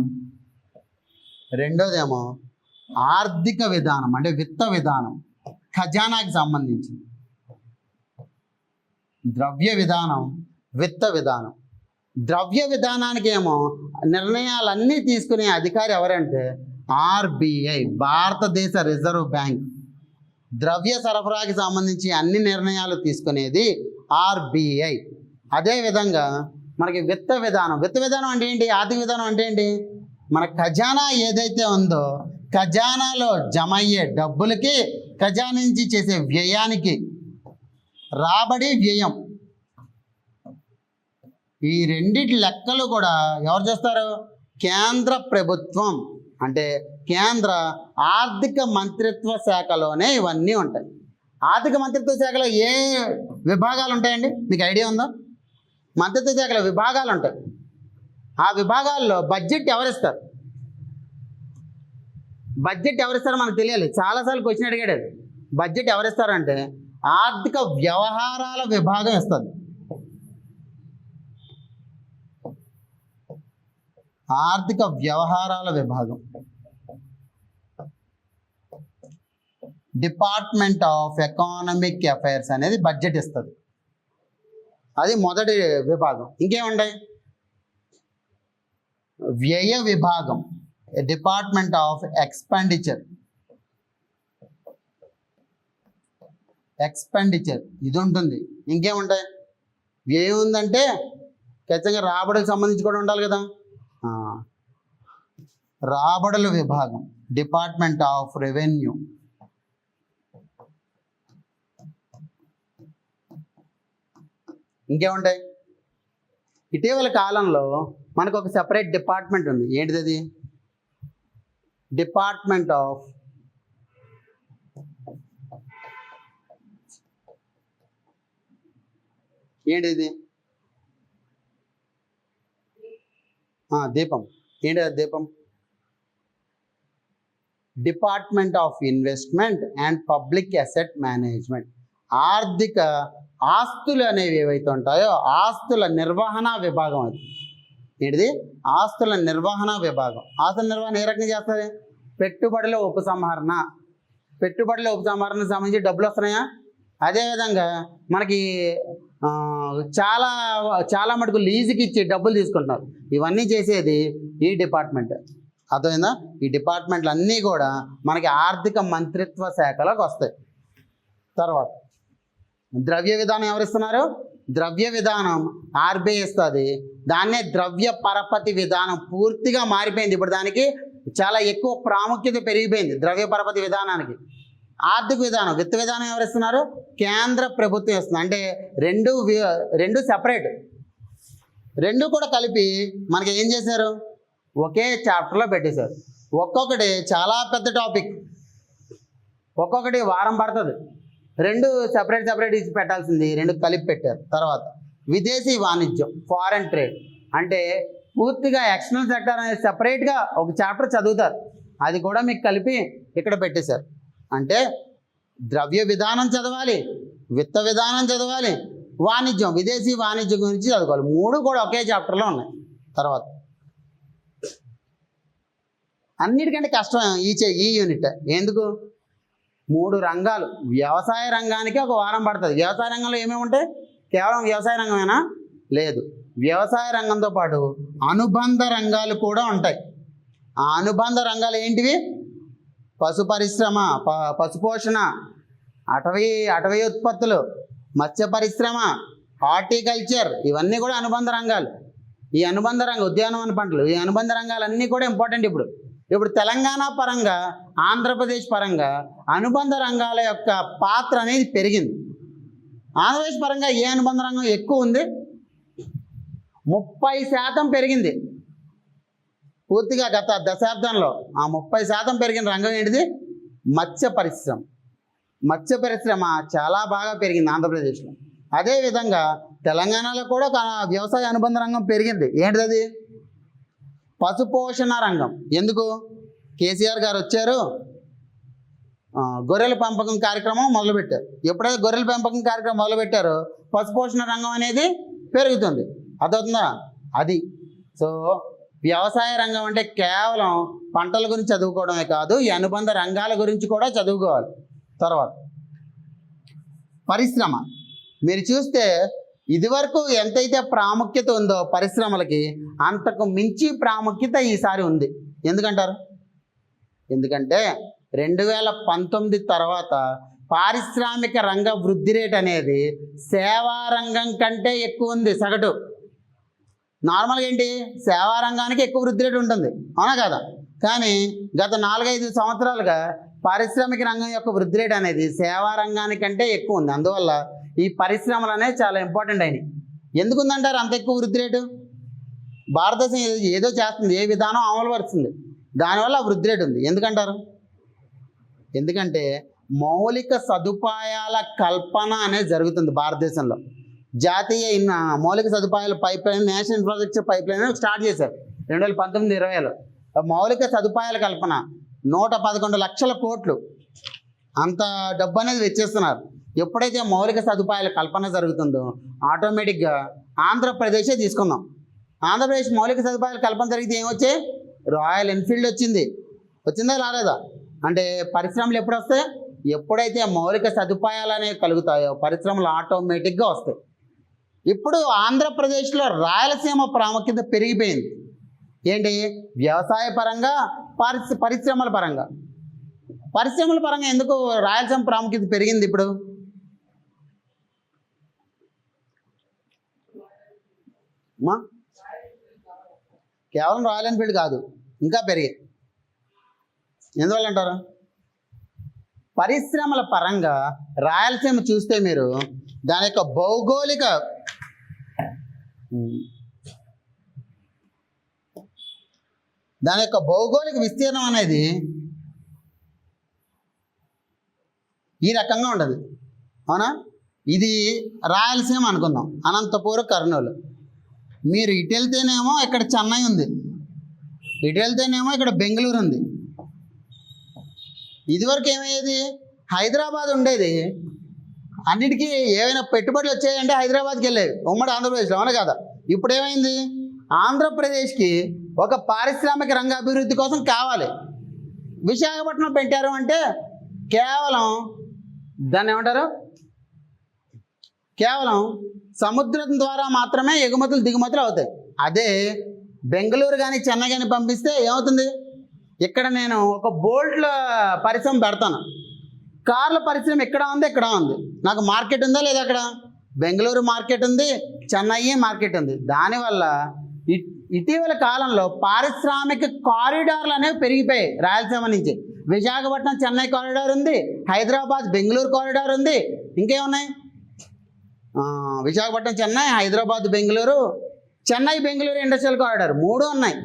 రెండోదేమో ఆర్థిక విధానం అంటే విత్త విధానం, ఖజానాకి సంబంధించింది. ద్రవ్య విధానం, విత్త విధానం. ద్రవ్య విధానానికి ఏమో నిర్ణయాలన్నీ తీసుకునే అధికారి ఎవరంటే ఆర్బిఐ, భారతదేశ రిజర్వ్ బ్యాంక్. ద్రవ్య సరఫరాకి సంబంధించి అన్ని నిర్ణయాలు తీసుకునేది ఆర్బిఐ. అదేవిధంగా మనకి విత్త విధానం. విత్త విధానం అంటే ఏంటి? ఆర్థిక విధానం అంటే ఏంటి? మన ఖజానా ఏదైతే ఉందో ఖజానాలో జమ అయ్యే డబ్బులకి, ఖజానా నుంచి చేసే వ్యయానికి, రాబడి వ్యయం, ఈ రెండిటి లెక్కలు కూడా ఎవరు చేస్తారు? కేంద్ర ప్రభుత్వం. అంటే కేంద్ర ఆర్థిక మంత్రిత్వ శాఖలోనే ఇవన్నీ ఉంటాయి. ఆర్థిక మంత్రిత్వ శాఖలో ఏ విభాగాలు ఉంటాయండి? మీకు ఐడియా ఉందా? మంత్రిత్వ శాఖలో విభాగాలు ఉంటాయి. ఆ విభాగాల్లో బడ్జెట్ ఎవరిస్తారు? బడ్జెట్ ఎవరిస్తారో మనకు తెలియాలి. చాలాసార్లు క్వశ్చన్ అడిగాడు. బడ్జెట్ ఎవరిస్తారంటే ఆర్థిక వ్యవహారాల విభాగం ఇస్తుంది. ఆర్థిక వ్యవహారాల విభాగం, డిపార్ట్మెంట్ ఆఫ్ ఎకనామిక్ అఫైర్స్ అనేది బడ్జెట్ ఇస్తుంది. అది మొదటి విభాగం. ఇంకేముంటాయి? వ్యయ విభాగం, డిపార్ట్మెంట్ ఆఫ్ ఎక్స్పెండిచర్. ఇది ఉంటుంది. ఇంకేముంటాయి? వ్యయం ఉందంటే ఖచ్చితంగా రాబడులకు సంబంధించి కూడా ఉండాలి కదా. రాబడుల విభాగం, డిపార్ట్మెంట్ ఆఫ్ రెవెన్యూ. ఇంకేముంటాయి? ఇటీవల కాలంలో మనకు ఒక సెపరేట్ డిపార్ట్మెంట్ ఉంది. ఏంటిది అది? డిపార్ట్మెంట్ ఆఫ్ ఏంటి ఇది? దీపం. ఏంటి అది దీపం? Department of investment and public asset management. ఆర్థిక ఆస్తులు అనేవి ఏవైతే ఉంటాయో ఆస్తుల నిర్వహణ విభాగం అది. ఏంటిది? ఆస్తుల నిర్వహణ విభాగం. ఆస్తుల నిర్వహణ ఏ రకంగా చేస్తుంది? పెట్టుబడుల ఉపసంహరణ. పెట్టుబడుల ఉపసంహరణకు సంబంధించి డబ్బులు వస్తున్నాయా? అదేవిధంగా మనకి చాలా చాలా మటుకు లీజుకి ఇచ్చి డబ్బులు తీసుకుంటున్నారు. ఇవన్నీ చేసేది ఈ డిపార్ట్మెంట్. అర్థమైందా? ఈ డిపార్ట్మెంట్లు అన్నీ కూడా మనకి ఆర్థిక మంత్రిత్వ శాఖలోకి వస్తాయి. తర్వాత ద్రవ్య విధానం ఎవరిస్తున్నారు? ద్రవ్య విధానం ఆర్బీఐ ఇస్తుంది. దాన్నే ద్రవ్య పరపతి విధానం. పూర్తిగా మారిపోయింది. ఇప్పుడు దానికి చాలా ఎక్కువ ప్రాముఖ్యత పెరిగిపోయింది ద్రవ్య పరపతి విధానానికి. ఆర్థిక విధానం, విత్త విధానం ఎవరిస్తున్నారు? కేంద్ర ప్రభుత్వం ఇస్తుంది. అంటే రెండు సెపరేట్, రెండు కూడా కలిపి మనకి ఏం చేశారు? ఒకే చాప్టర్లో పెట్టేశారు. ఒక్కొక్కటి చాలా పెద్ద టాపిక్, ఒక్కొక్కటి వారం పడుతుంది. రెండు సెపరేట్ ఇచ్చి పెట్టాల్సింది రెండు కలిపి పెట్టారు. తర్వాత విదేశీ వాణిజ్యం, ఫారెన్ ట్రేడ్. అంటే పూర్తిగా ఎక్స్టర్నల్ సెక్టర్ అనేది సెపరేట్గా ఒక చాప్టర్ చదువుతారు. అది కూడా మీకు కలిపి ఇక్కడ పెట్టేశారు. అంటే ద్రవ్య విధానం చదవాలి, విత్త విధానం చదవాలి, వాణిజ్యం, విదేశీ వాణిజ్యం గురించి చదువుకోవాలి. మూడు కూడా ఒకే చాప్టర్లో ఉన్నాయి. తర్వాత అన్నిటికంటే కష్టం ఈ యూనిట్. ఎందుకు? 3 రంగాలు. వ్యవసాయ రంగానికి ఒక వారం పడుతుంది. వ్యవసాయ రంగంలో ఏమేమి ఉంటాయి? కేవలం వ్యవసాయ రంగమేనా? లేదు. వ్యవసాయ రంగంతో పాటు అనుబంధ రంగాలు కూడా ఉంటాయి. ఆ అనుబంధ రంగాలు ఏంటివి? పశు పరిశ్రమ, పశుపోషణ, అటవీ ఉత్పత్తులు, మత్స్య పరిశ్రమ, హార్టికల్చర్, ఇవన్నీ కూడా అనుబంధ రంగాలు. ఈ అనుబంధ రంగం, ఉద్యానవన పంటలు, ఈ అనుబంధ రంగాలన్నీ కూడా ఇంపార్టెంట్. ఇప్పుడు తెలంగాణ పరంగా, ఆంధ్రప్రదేశ్ పరంగా అనుబంధ రంగాల యొక్క పాత్ర అనేది పెరిగింది. ఆంధ్రప్రదేశ్ పరంగా ఏ అనుబంధ రంగం ఎక్కువ ఉంది? 30% పెరిగింది. పూర్తిగా గత దశాబ్దంలో ఆ 30% పెరిగిన రంగం ఏంటిది? మత్స్య పరిశ్రమ. మత్స్య పరిశ్రమ చాలా బాగా పెరిగింది ఆంధ్రప్రదేశ్లో. అదేవిధంగా తెలంగాణలో కూడా వ్యవసాయ అనుబంధ రంగం పెరిగింది. ఏంటిది? పశుపోషణ రంగం. ఎందుకు? కేసీఆర్ గారు వచ్చారు, గొర్రెల పెంపకం కార్యక్రమం మొదలుపెట్టారు. ఎప్పుడైతే గొర్రెల పెంపకం కార్యక్రమం మొదలుపెట్టారో పశుపోషణ రంగం అనేది పెరుగుతుంది. అదవుతుందా? అది. సో వ్యవసాయ రంగం అంటే కేవలం పంటల గురించి చదువుకోవడమే కాదు, ఈ అనుబంధ రంగాల గురించి కూడా చదువుకోవాలి. తర్వాత పరిశ్రమ. మీరు చూస్తే ఇదివరకు ఎంతైతే ప్రాముఖ్యత ఉందో పరిశ్రమలకి, అంతకు మించి ప్రాముఖ్యత ఈసారి ఉంది. ఎందుకంటారు? ఎందుకంటే 2019 తర్వాత పారిశ్రామిక రంగ వృద్ధి రేట్ అనేది సేవా రంగం కంటే ఎక్కువ ఉంది సగటు. నార్మల్గా ఏంటి? సేవా రంగానికి ఎక్కువ వృద్ధి రేటు ఉంటుంది, అవునా కదా? కానీ గత 4-5 సంవత్సరాలుగా పారిశ్రామిక రంగం యొక్క వృద్ధి రేటు అనేది సేవా రంగానికంటే ఎక్కువ ఉంది. అందువల్ల ఈ పరిశ్రమలు అనేవి చాలా ఇంపార్టెంట్ అయినాయి. ఎందుకుందంటారు అంత ఎక్కువ వృద్ధి రేటు? భారతదేశం ఏదో చేస్తుంది, ఏ విధానం అమలు పరుస్తుంది, దానివల్ల వృద్ధి రేటు ఉంది. ఎందుకంటారు? ఎందుకంటే మౌలిక సదుపాయాల కల్పన అనేది జరుగుతుంది భారతదేశంలో. జాతీయ మౌలిక సదుపాయాల pipe line, national infrastructure pipe line start చేశారు 2019-20లో. మౌలిక సదుపాయాల కల్పన 111 లక్షల కోట్లు, అంత డబ్బు అనేది వెచ్చేస్తున్నారు. ఎప్పుడైతే మౌలిక సదుపాయాల కల్పన జరుగుతుందో ఆటోమేటిక్గా ఆంధ్రప్రదేశే తీసుకుందాం. ఆంధ్రప్రదేశ్ మౌలిక సదుపాయాల కల్పన జరిగితే ఏమొచ్చాయి? రాయల్ ఎన్ఫీల్డ్ వచ్చిందా రాలేదా? అంటే పరిశ్రమలు ఎప్పుడు వస్తాయి? ఎప్పుడైతే మౌలిక సదుపాయాలు అనేవి కలుగుతాయో పరిశ్రమలు ఆటోమేటిక్గా వస్తాయి. ఇప్పుడు ఆంధ్రప్రదేశ్లో రాయలసీమ ప్రాముఖ్యత పెరిగిపోయింది. ఏంటి? వ్యవసాయ పరంగా, పరిశ్రమల పరంగా. పరిశ్రమల పరంగా ఎందుకు రాయలసీమ ప్రాముఖ్యత పెరిగింది? ఇప్పుడు కేవలం రాయల్ ఎన్ఫీల్డ్ కాదు, ఇంకా పెరిగాయి. ఎందువల్ల అంటారు? పరిశ్రమల పరంగా రాయలసీమ చూస్తే మీరు దాని యొక్క భౌగోళిక విస్తీర్ణం అనేది ఈ రకంగా ఉండదు, అవునా? ఇది రాయలసీమ అనుకుందాం, అనంతపూర్, కర్నూలు. మీరు ఇటు వెళ్తేనేమో ఇక్కడ చెన్నై ఉంది, ఇటు వెళ్తేనేమో ఇక్కడ బెంగళూరు ఉంది. ఇదివరకు ఏమయ్యేది, హైదరాబాద్ ఉండేది. అన్నిటికీ ఏమైనా పెట్టుబడులు వచ్చాయంటే హైదరాబాద్కి వెళ్ళేవి, ఉమ్మడి ఆంధ్రప్రదేశ్లో, అవునా కదా. ఇప్పుడు ఏమైంది, ఆంధ్రప్రదేశ్కి ఒక పారిశ్రామిక రంగ అభివృద్ధి కోసం కావాలి. విశాఖపట్నం పెట్టారు అంటే కేవలం దాన్ని ఏమంటారు, కేవలం సముద్రం ద్వారా మాత్రమే ఎగుమతులు దిగుమతులు అవుతాయి. అదే బెంగళూరు కానీ చెన్నై కానీ పంపిస్తే ఏమవుతుంది, ఇక్కడ నేను ఒక బోల్ట్ల పరిశ్రమ పెడతాను, కార్ల పరిశ్రమ ఎక్కడ ఉంది, ఎక్కడ ఉంది, నాకు మార్కెట్ ఉందా లేదా, అక్కడ బెంగళూరు మార్కెట్ ఉంది, చెన్నై మార్కెట్ ఉంది. దానివల్ల ఇటీవల కాలంలో పారిశ్రామిక కారిడార్లు అనేవి పెరిగిపోయాయి. రాయలసీమ నుంచి విశాఖపట్నం చెన్నై కారిడార్ ఉంది, హైదరాబాద్ బెంగళూరు కారిడార్ ఉంది, ఇంకేమున్నాయి, విశాఖపట్నం చెన్నై, హైదరాబాద్ బెంగళూరు, చెన్నై బెంగళూరు ఇండస్ట్రియల్ కారిడార్, 3 ఉన్నాయి.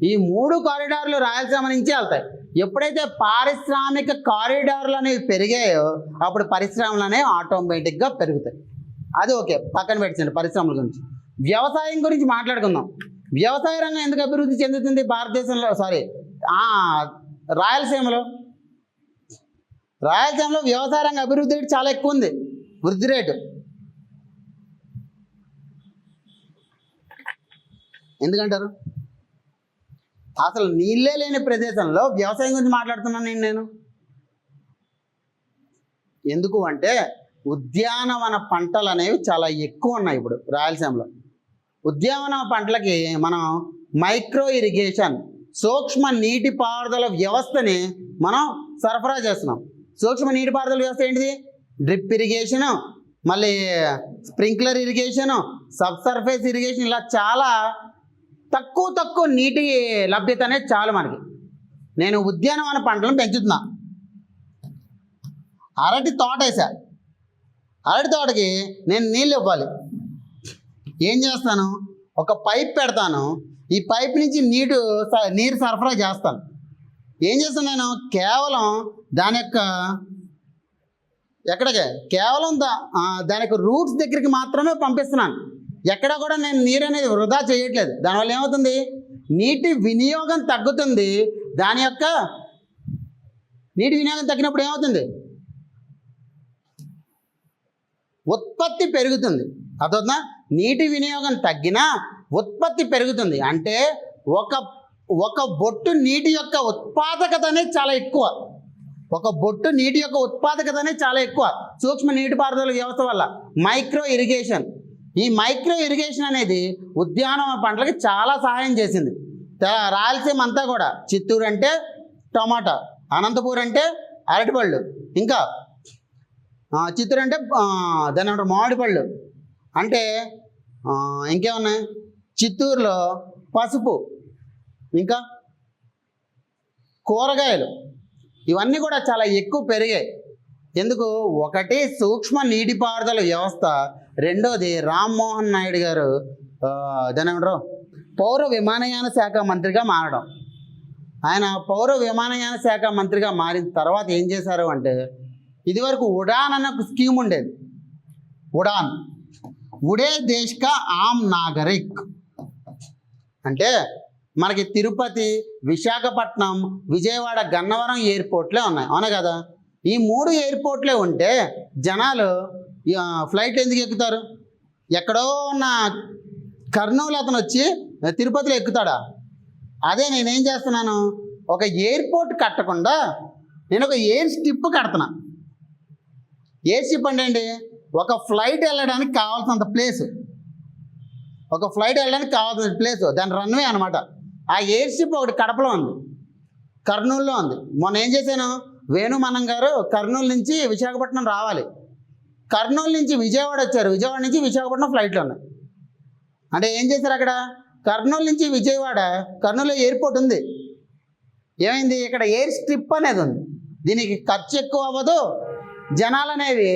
ఈ 3 కారిడార్లు రాయలసీమ నుంచి వెళ్తాయి. ఎప్పుడైతే పారిశ్రామిక కారిడార్లు అనేవి పెరిగాయో అప్పుడు పరిశ్రమలు అనేవి ఆటోమేటిక్గా పెరుగుతాయి. అది ఓకే, పక్కన పెట్టండి పరిశ్రమల గురించి. వ్యవసాయం గురించి మాట్లాడుకుందాం. వ్యవసాయ రంగం ఎందుకు అభివృద్ధి చెందుతుంది భారతదేశంలో, రాయలసీమలో వ్యవసాయ రంగ అభివృద్ధి రేటు చాలా ఎక్కువ ఉంది, వృద్ధి రేటు. ఎందుకంటారు, అసలు నీళ్ళే లేని ప్రదేశంలో వ్యవసాయం గురించి మాట్లాడుతున్నాను నేను. ఎందుకు అంటే ఉద్యానవన పంటలు అనేవి చాలా ఎక్కువ ఉన్నాయి ఇప్పుడు రాయలసీమలో. ఉద్యానవన పంటలకి మనం మైక్రో ఇరిగేషన్, సూక్ష్మ నీటిపారుదల వ్యవస్థని మనం సరఫరా చేస్తున్నాం. సూక్ష్మ నీటిపారుదల వ్యవస్థ ఏంటిది, డ్రిప్ ఇరిగేషను, మళ్ళీ స్ప్రింక్లర్ ఇరిగేషను, సబ్సర్ఫేస్ ఇరిగేషన్, ఇలా చాలా తక్కువ నీటి లభ్యత అనేది చాలు మనకి. నేను ఉద్యానవన పంటలను పెంచుతున్నా. అరటి తోట వేసా, అరటి తోటకి నేను నీళ్ళు ఇవ్వాలి. ఏం చేస్తాను, ఒక పైప్ పెడతాను, ఈ పైప్ నుంచి నీరు సరఫరా చేస్తాను. ఏం చేస్తాను నేను, కేవలం దాని యొక్క కేవలం దాని యొక్క రూట్స్ దగ్గరికి మాత్రమే పంపిస్తున్నాను. ఎక్కడ కూడా నేను నీరు అనేది వృధా చేయట్లేదు. దానివల్ల ఏమవుతుంది, నీటి వినియోగం తగ్గుతుంది. దాని యొక్క నీటి వినియోగం తగ్గినప్పుడు ఏమవుతుంది, ఉత్పత్తి పెరుగుతుంది. అర్థమవుతుందా, నీటి వినియోగం తగ్గినా ఉత్పత్తి పెరుగుతుంది. అంటే ఒక బొట్టు నీటి యొక్క ఉత్పాదకత అనేది చాలా ఎక్కువ. సూక్ష్మ నీటిపారుదల వ్యవస్థ వల్ల మైక్రో ఇరిగేషన్. ఈ మైక్రో ఇరిగేషన్ అనేది ఉద్యానవన పంటలకి చాలా సహాయం చేసింది. రాయలసీమ అంతా కూడా, చిత్తూరు అంటే టమాటా, అనంతపూర్ అంటే అరటిపళ్ళు, ఇంకా చిత్తూరు అంటే దాని ఏమంటారు మామిడి పళ్ళు, అంటే ఇంకేమున్నాయి, చిత్తూరులో పసుపు, ఇంకా కూరగాయలు, ఇవన్నీ కూడా చాలా ఎక్కువ పెరిగాయి. ఎందుకు, ఒకటి సూక్ష్మ నీటిపారుదల వ్యవస్థ, రెండోది రామ్మోహన్ నాయుడు గారు దాని ఏమంటారు పౌర విమానయాన శాఖ మంత్రిగా మారడం. ఆయన పౌర విమానయాన శాఖ మంత్రిగా మారిన తర్వాత ఏం చేశారు అంటే, ఇదివరకు ఉడాన్ అనే ఒక స్కీమ్ ఉండేది. ఉడే దేశ్ కా ఆమ్ నాగరిక్ అంటే మనకి తిరుపతి, విశాఖపట్నం, విజయవాడ, గన్నవరం ఎయిర్పోర్ట్లే ఉన్నాయి, అవునా కదా. ఈ 3 ఎయిర్పోర్ట్లే ఉంటే జనాలు ఫ్లైట్లు ఎందుకు ఎక్కుతారు, ఎక్కడో ఉన్న కర్నూలు అతను వచ్చి తిరుపతిలో ఎక్కుతాడా. అదే నేనేం చేస్తున్నాను, ఒక ఎయిర్పోర్ట్ కట్టకుండా నేను ఒక ఎయిర్ స్ట్రిప్ కడుతున్నా. ఎయిర్ స్ట్రిప్ అంటే ఏంటి, ఒక ఫ్లైట్ వెళ్ళడానికి కావాల్సినంత ప్లేస్, దాని రన్వే అనమాట. ఆ ఎయిర్ స్ట్రిప్ ఒకటి కడపలో ఉంది, కర్నూలులో ఉంది. మొన్న ఏం చేశాను, వేణుమానం గారు కర్నూలు నుంచి విశాఖపట్నం రావాలి, కర్నూలు నుంచి విజయవాడ వచ్చారు, విజయవాడ నుంచి విశాఖపట్నం ఫ్లైట్లు ఉన్నాయి. అంటే ఏం చేశారు, అక్కడ కర్నూలు నుంచి విజయవాడ, కర్నూలులో ఎయిర్పోర్ట్ ఉంది, ఏమైంది, ఇక్కడ ఎయిర్ స్ట్రిప్ అనేది ఉంది. దీనికి ఖర్చు ఎక్కువ అవ్వదు, జనాలు అనేవి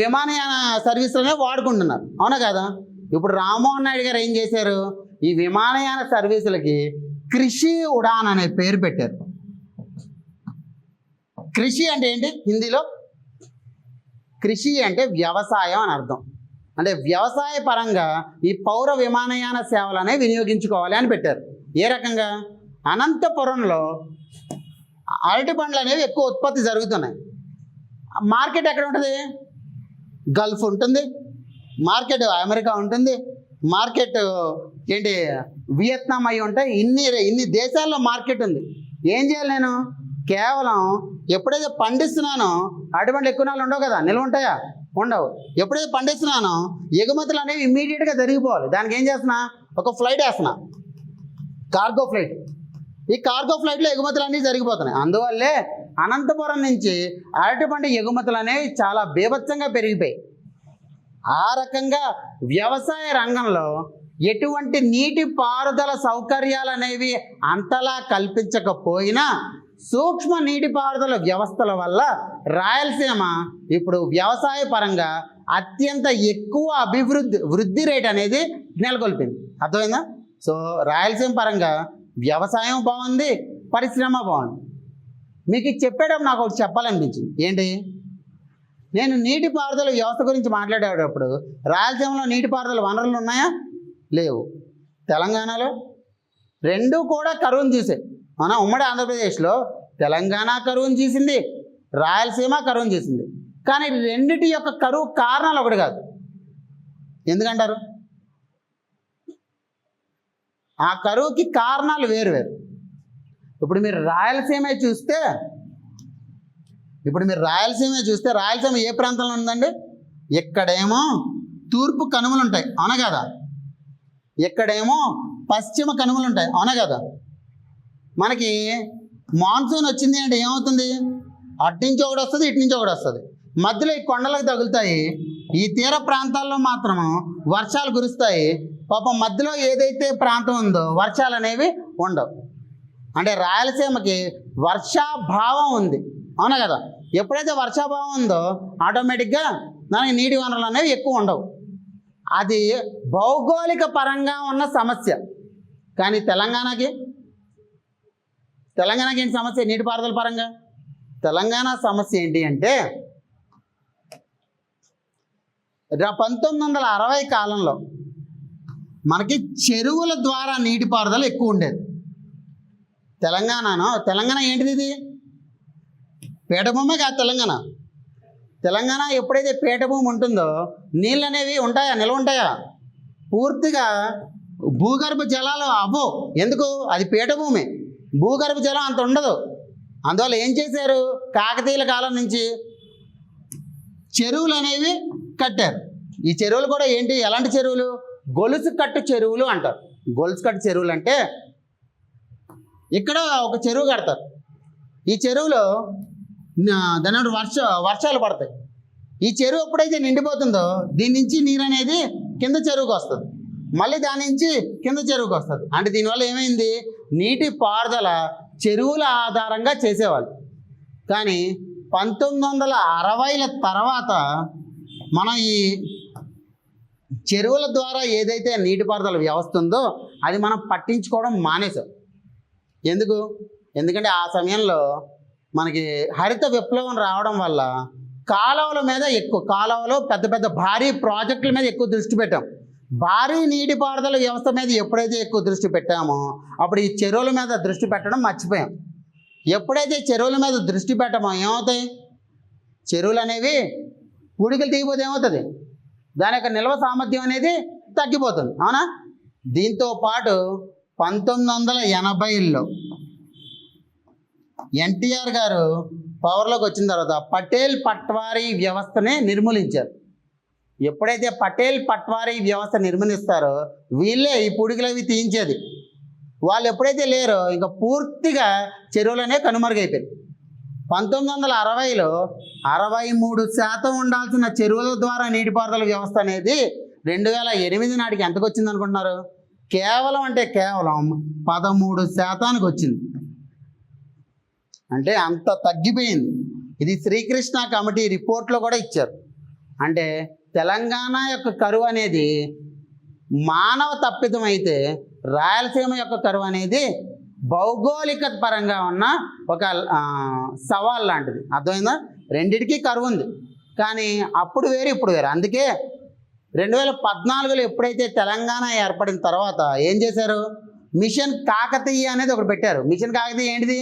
విమానయాన సర్వీసులు అనేవి వాడుకుంటున్నారు, అవునా కదా. ఇప్పుడు రామ్మోహన్ నాయుడు గారు ఏం చేశారు, ఈ విమానయాన సర్వీసులకి కృషి ఉడాన్ అనే పేరు పెట్టారు. కృషి అంటే ఏంటి హిందీలో, కృషి అంటే వ్యవసాయం అని అర్థం. అంటే వ్యవసాయ పరంగా ఈ పౌర విమానయాన సేవలు అనేవి వినియోగించుకోవాలి అని పెట్టారు. ఏ రకంగా? అనంతపురంలో అరటి పండ్లు అనేవి ఎక్కువ ఉత్పత్తి జరుగుతున్నాయి. మార్కెట్ ఎక్కడ ఉంటుంది? గల్ఫ్ ఉంటుంది, మార్కెట్ అమెరికా ఉంటుంది, మార్కెట్ ఏంటి వియత్నాం అయి ఉంటాయి. ఇన్ని దేశాల్లో మార్కెట్ ఉంది. ఏం చేయాలి నేను? కేవలం ఎప్పుడైతే పండిస్తున్నానో అటువంటి ఎక్కువ నాళ్ళు ఉండవు కదా, నిల్వ ఉంటాయా? ఉండవు. ఎప్పుడైతే పండిస్తున్నానో ఎగుమతులు అనేవి ఇమ్మీడియట్గా జరిగిపోవాలి. దానికి ఏం చేస్తున్నా? ఒక ఫ్లైట్ వేస్తున్నా, కార్గో ఫ్లైట్. ఈ కార్గో ఫ్లైట్లో ఎగుమతులు అన్నీ జరిగిపోతున్నాయి. అందువల్లే అనంతపురం నుంచి అరటిపండు ఎగుమతులు అనేవి చాలా బీభత్సంగా పెరిగిపోయాయి. ఆ రకంగా వ్యవసాయ రంగంలో ఎటువంటి నీటి పారుదల సౌకర్యాలు అనేవి అంతలా కల్పించకపోయినా సూక్ష్మ నీటిపారుదల వ్యవస్థల వల్ల రాయలసీమ ఇప్పుడు వ్యవసాయ పరంగా అత్యంత ఎక్కువ వృద్ధి రేట్ అనేది నెలకొల్పింది. అర్థమైందా? సో రాయలసీమ పరంగా వ్యవసాయం బాగుంది, పరిశ్రమ బాగుంది. మీకు ఇది చెప్పేటప్పుడు నాకు ఒకటి చెప్పాలనిపించింది. ఏంటి? నేను నీటిపారుదల వ్యవస్థ గురించి మాట్లాడేటప్పుడు రాయలసీమలో నీటిపారుదల వనరులు ఉన్నాయా? లేవు. తెలంగాణలో రెండూ కూడా కరువును చూసే. మన ఉమ్మడి ఆంధ్రప్రదేశ్లో తెలంగాణ కరువును చూసింది, రాయలసీమ కరువును చూసింది. కానీ రెండిటి యొక్క కరువు కారణాలు ఒకటి కాదు. ఎందుకంటారు? ఆ కరువుకి కారణాలు వేరు వేరు. ఇప్పుడు మీరు రాయలసీమ చూస్తే రాయలసీమ ఏ ప్రాంతంలో ఉందండి? ఎక్కడేమో తూర్పు కనుమలు ఉంటాయి, అవునా కదా? ఎక్కడేమో పశ్చిమ కనుమలు ఉంటాయి, అవునా కదా? మనకి మాన్సూన్ వచ్చింది అంటే ఏమవుతుంది? అటు నుంచి ఒకటి వస్తుంది, ఇటు నుంచి ఒకటి వస్తుంది. మధ్యలో ఈ కొండలకు తగులుతాయి. ఈ తీర ప్రాంతాల్లో మాత్రం వర్షాలు కురుస్తాయి. పాపం మధ్యలో ఏదైతే ప్రాంతం ఉందో వర్షాలు అనేవి ఉండవు. అంటే రాయలసీమకి వర్షాభావం ఉంది, అవునా కదా? ఎప్పుడైతే వర్షాభావం ఉందో ఆటోమేటిక్గా దానికి నీటి వనరులు అనేవి ఎక్కువ ఉండవు. అది భౌగోళిక పరంగా ఉన్న సమస్య. కానీ తెలంగాణకి ఏంటి సమస్య? నీటిపారుదల పరంగా తెలంగాణ సమస్య ఏంటి అంటే 1960 కాలంలో మనకి చెరువుల ద్వారా నీటిపారుదల ఎక్కువ ఉండేది. తెలంగాణ ఏంటిది? ఇది పీఠభూమే కాదు. తెలంగాణ ఎప్పుడైతే పీఠభూమి ఉంటుందో నీళ్ళు అనేవి ఉంటాయా? నిల్వ ఉంటాయా? పూర్తిగా భూగర్భ జలాలు అవ్వో. ఎందుకు? అది పీఠభూమి, భూగర్భ జలం అంత ఉండదు. అందువల్ల ఏం చేశారు? కాకతీయుల కాలం నుంచి చెరువులు అనేవి కట్టారు. ఈ చెరువులు కూడా ఏంటి? ఎలాంటి చెరువులు? గొలుసు కట్టు చెరువులు అంటారు. గొలుసు కట్టు చెరువులు అంటే ఇక్కడ ఒక చెరువు కడతారు. ఈ చెరువులో దాని వర్షాలు పడతాయి. ఈ చెరువు ఎప్పుడైతే నిండిపోతుందో దీని నుంచి నీరు అనేది కింద చెరువుకి వస్తుంది, మళ్ళీ దాని నుంచి కింద చెరువుకి వస్తుంది. అంటే దీనివల్ల ఏమైంది? నీటి పారుదల చెరువుల ఆధారంగా చేసేవాళ్ళు. కానీ 1960ల తర్వాత మనం ఈ చెరువుల ద్వారా ఏదైతే నీటిపారుదల వ్యవస్థ ఉందో అది మనం పట్టించుకోవడం మానేసాం. ఎందుకంటే ఆ సమయంలో మనకి హరిత విప్లవం రావడం వల్ల కాలువలో పెద్ద పెద్ద భారీ ప్రాజెక్టుల మీద ఎక్కువ దృష్టి పెట్టాం. భారీ నీటిపారుదల వ్యవస్థ మీద ఎప్పుడైతే ఎక్కువ దృష్టి పెట్టామో అప్పుడు ఈ చెరువుల మీద దృష్టి పెట్టడం మర్చిపోయాం. ఎప్పుడైతే చెరువుల మీద దృష్టి పెట్టమో ఏమవుతాయి? చెరువులు అనేవి పూడికలు తీయబోతే ఏమవుతుంది? దాని యొక్క నిల్వ సామర్థ్యం అనేది తగ్గిపోతుంది, అవునా? దీంతో పాటు 1980ల్లో ఎన్టీఆర్ గారు పవర్లోకి వచ్చిన తర్వాత పటేల్ పట్వారీ వ్యవస్థనే నిర్మూలించారు. ఎప్పుడైతే పటేల్ పట్వారీ వ్యవస్థ నిర్మూలిస్తారో వీళ్ళే ఈ పూడికలు అవి తీయించేది. వాళ్ళు ఎప్పుడైతే లేరో ఇంకా పూర్తిగా చెరువులనే కనుమరుగైపోయింది. 1960లో 63% ఉండాల్సిన చెరువుల ద్వారా నీటిపారుదల వ్యవస్థ అనేది 2008 నాటికి ఎంతకు వచ్చింది అనుకుంటున్నారు? కేవలం 13% వచ్చింది. అంటే అంత తగ్గిపోయింది. ఇది శ్రీకృష్ణ కమిటీ రిపోర్ట్లో కూడా ఇచ్చారు. అంటే తెలంగాణ యొక్క కరువు అనేది మానవ తప్పిదం అయితే రాయలసీమ యొక్క కరువు అనేది భౌగోళిక పరంగా ఉన్న ఒక సవాల్ లాంటిది. అర్థమైందా? రెండిటికీ కరువు ఉంది. కానీ అప్పుడు వేరు ఇప్పుడు వేరు. అందుకే 2014లో ఎప్పుడైతే తెలంగాణ ఏర్పడిన తర్వాత ఏం చేశారు, మిషన్ కాకతీయ అనేది ఒకటి పెట్టారు. మిషన్ కాకతీయ ఏంటిది,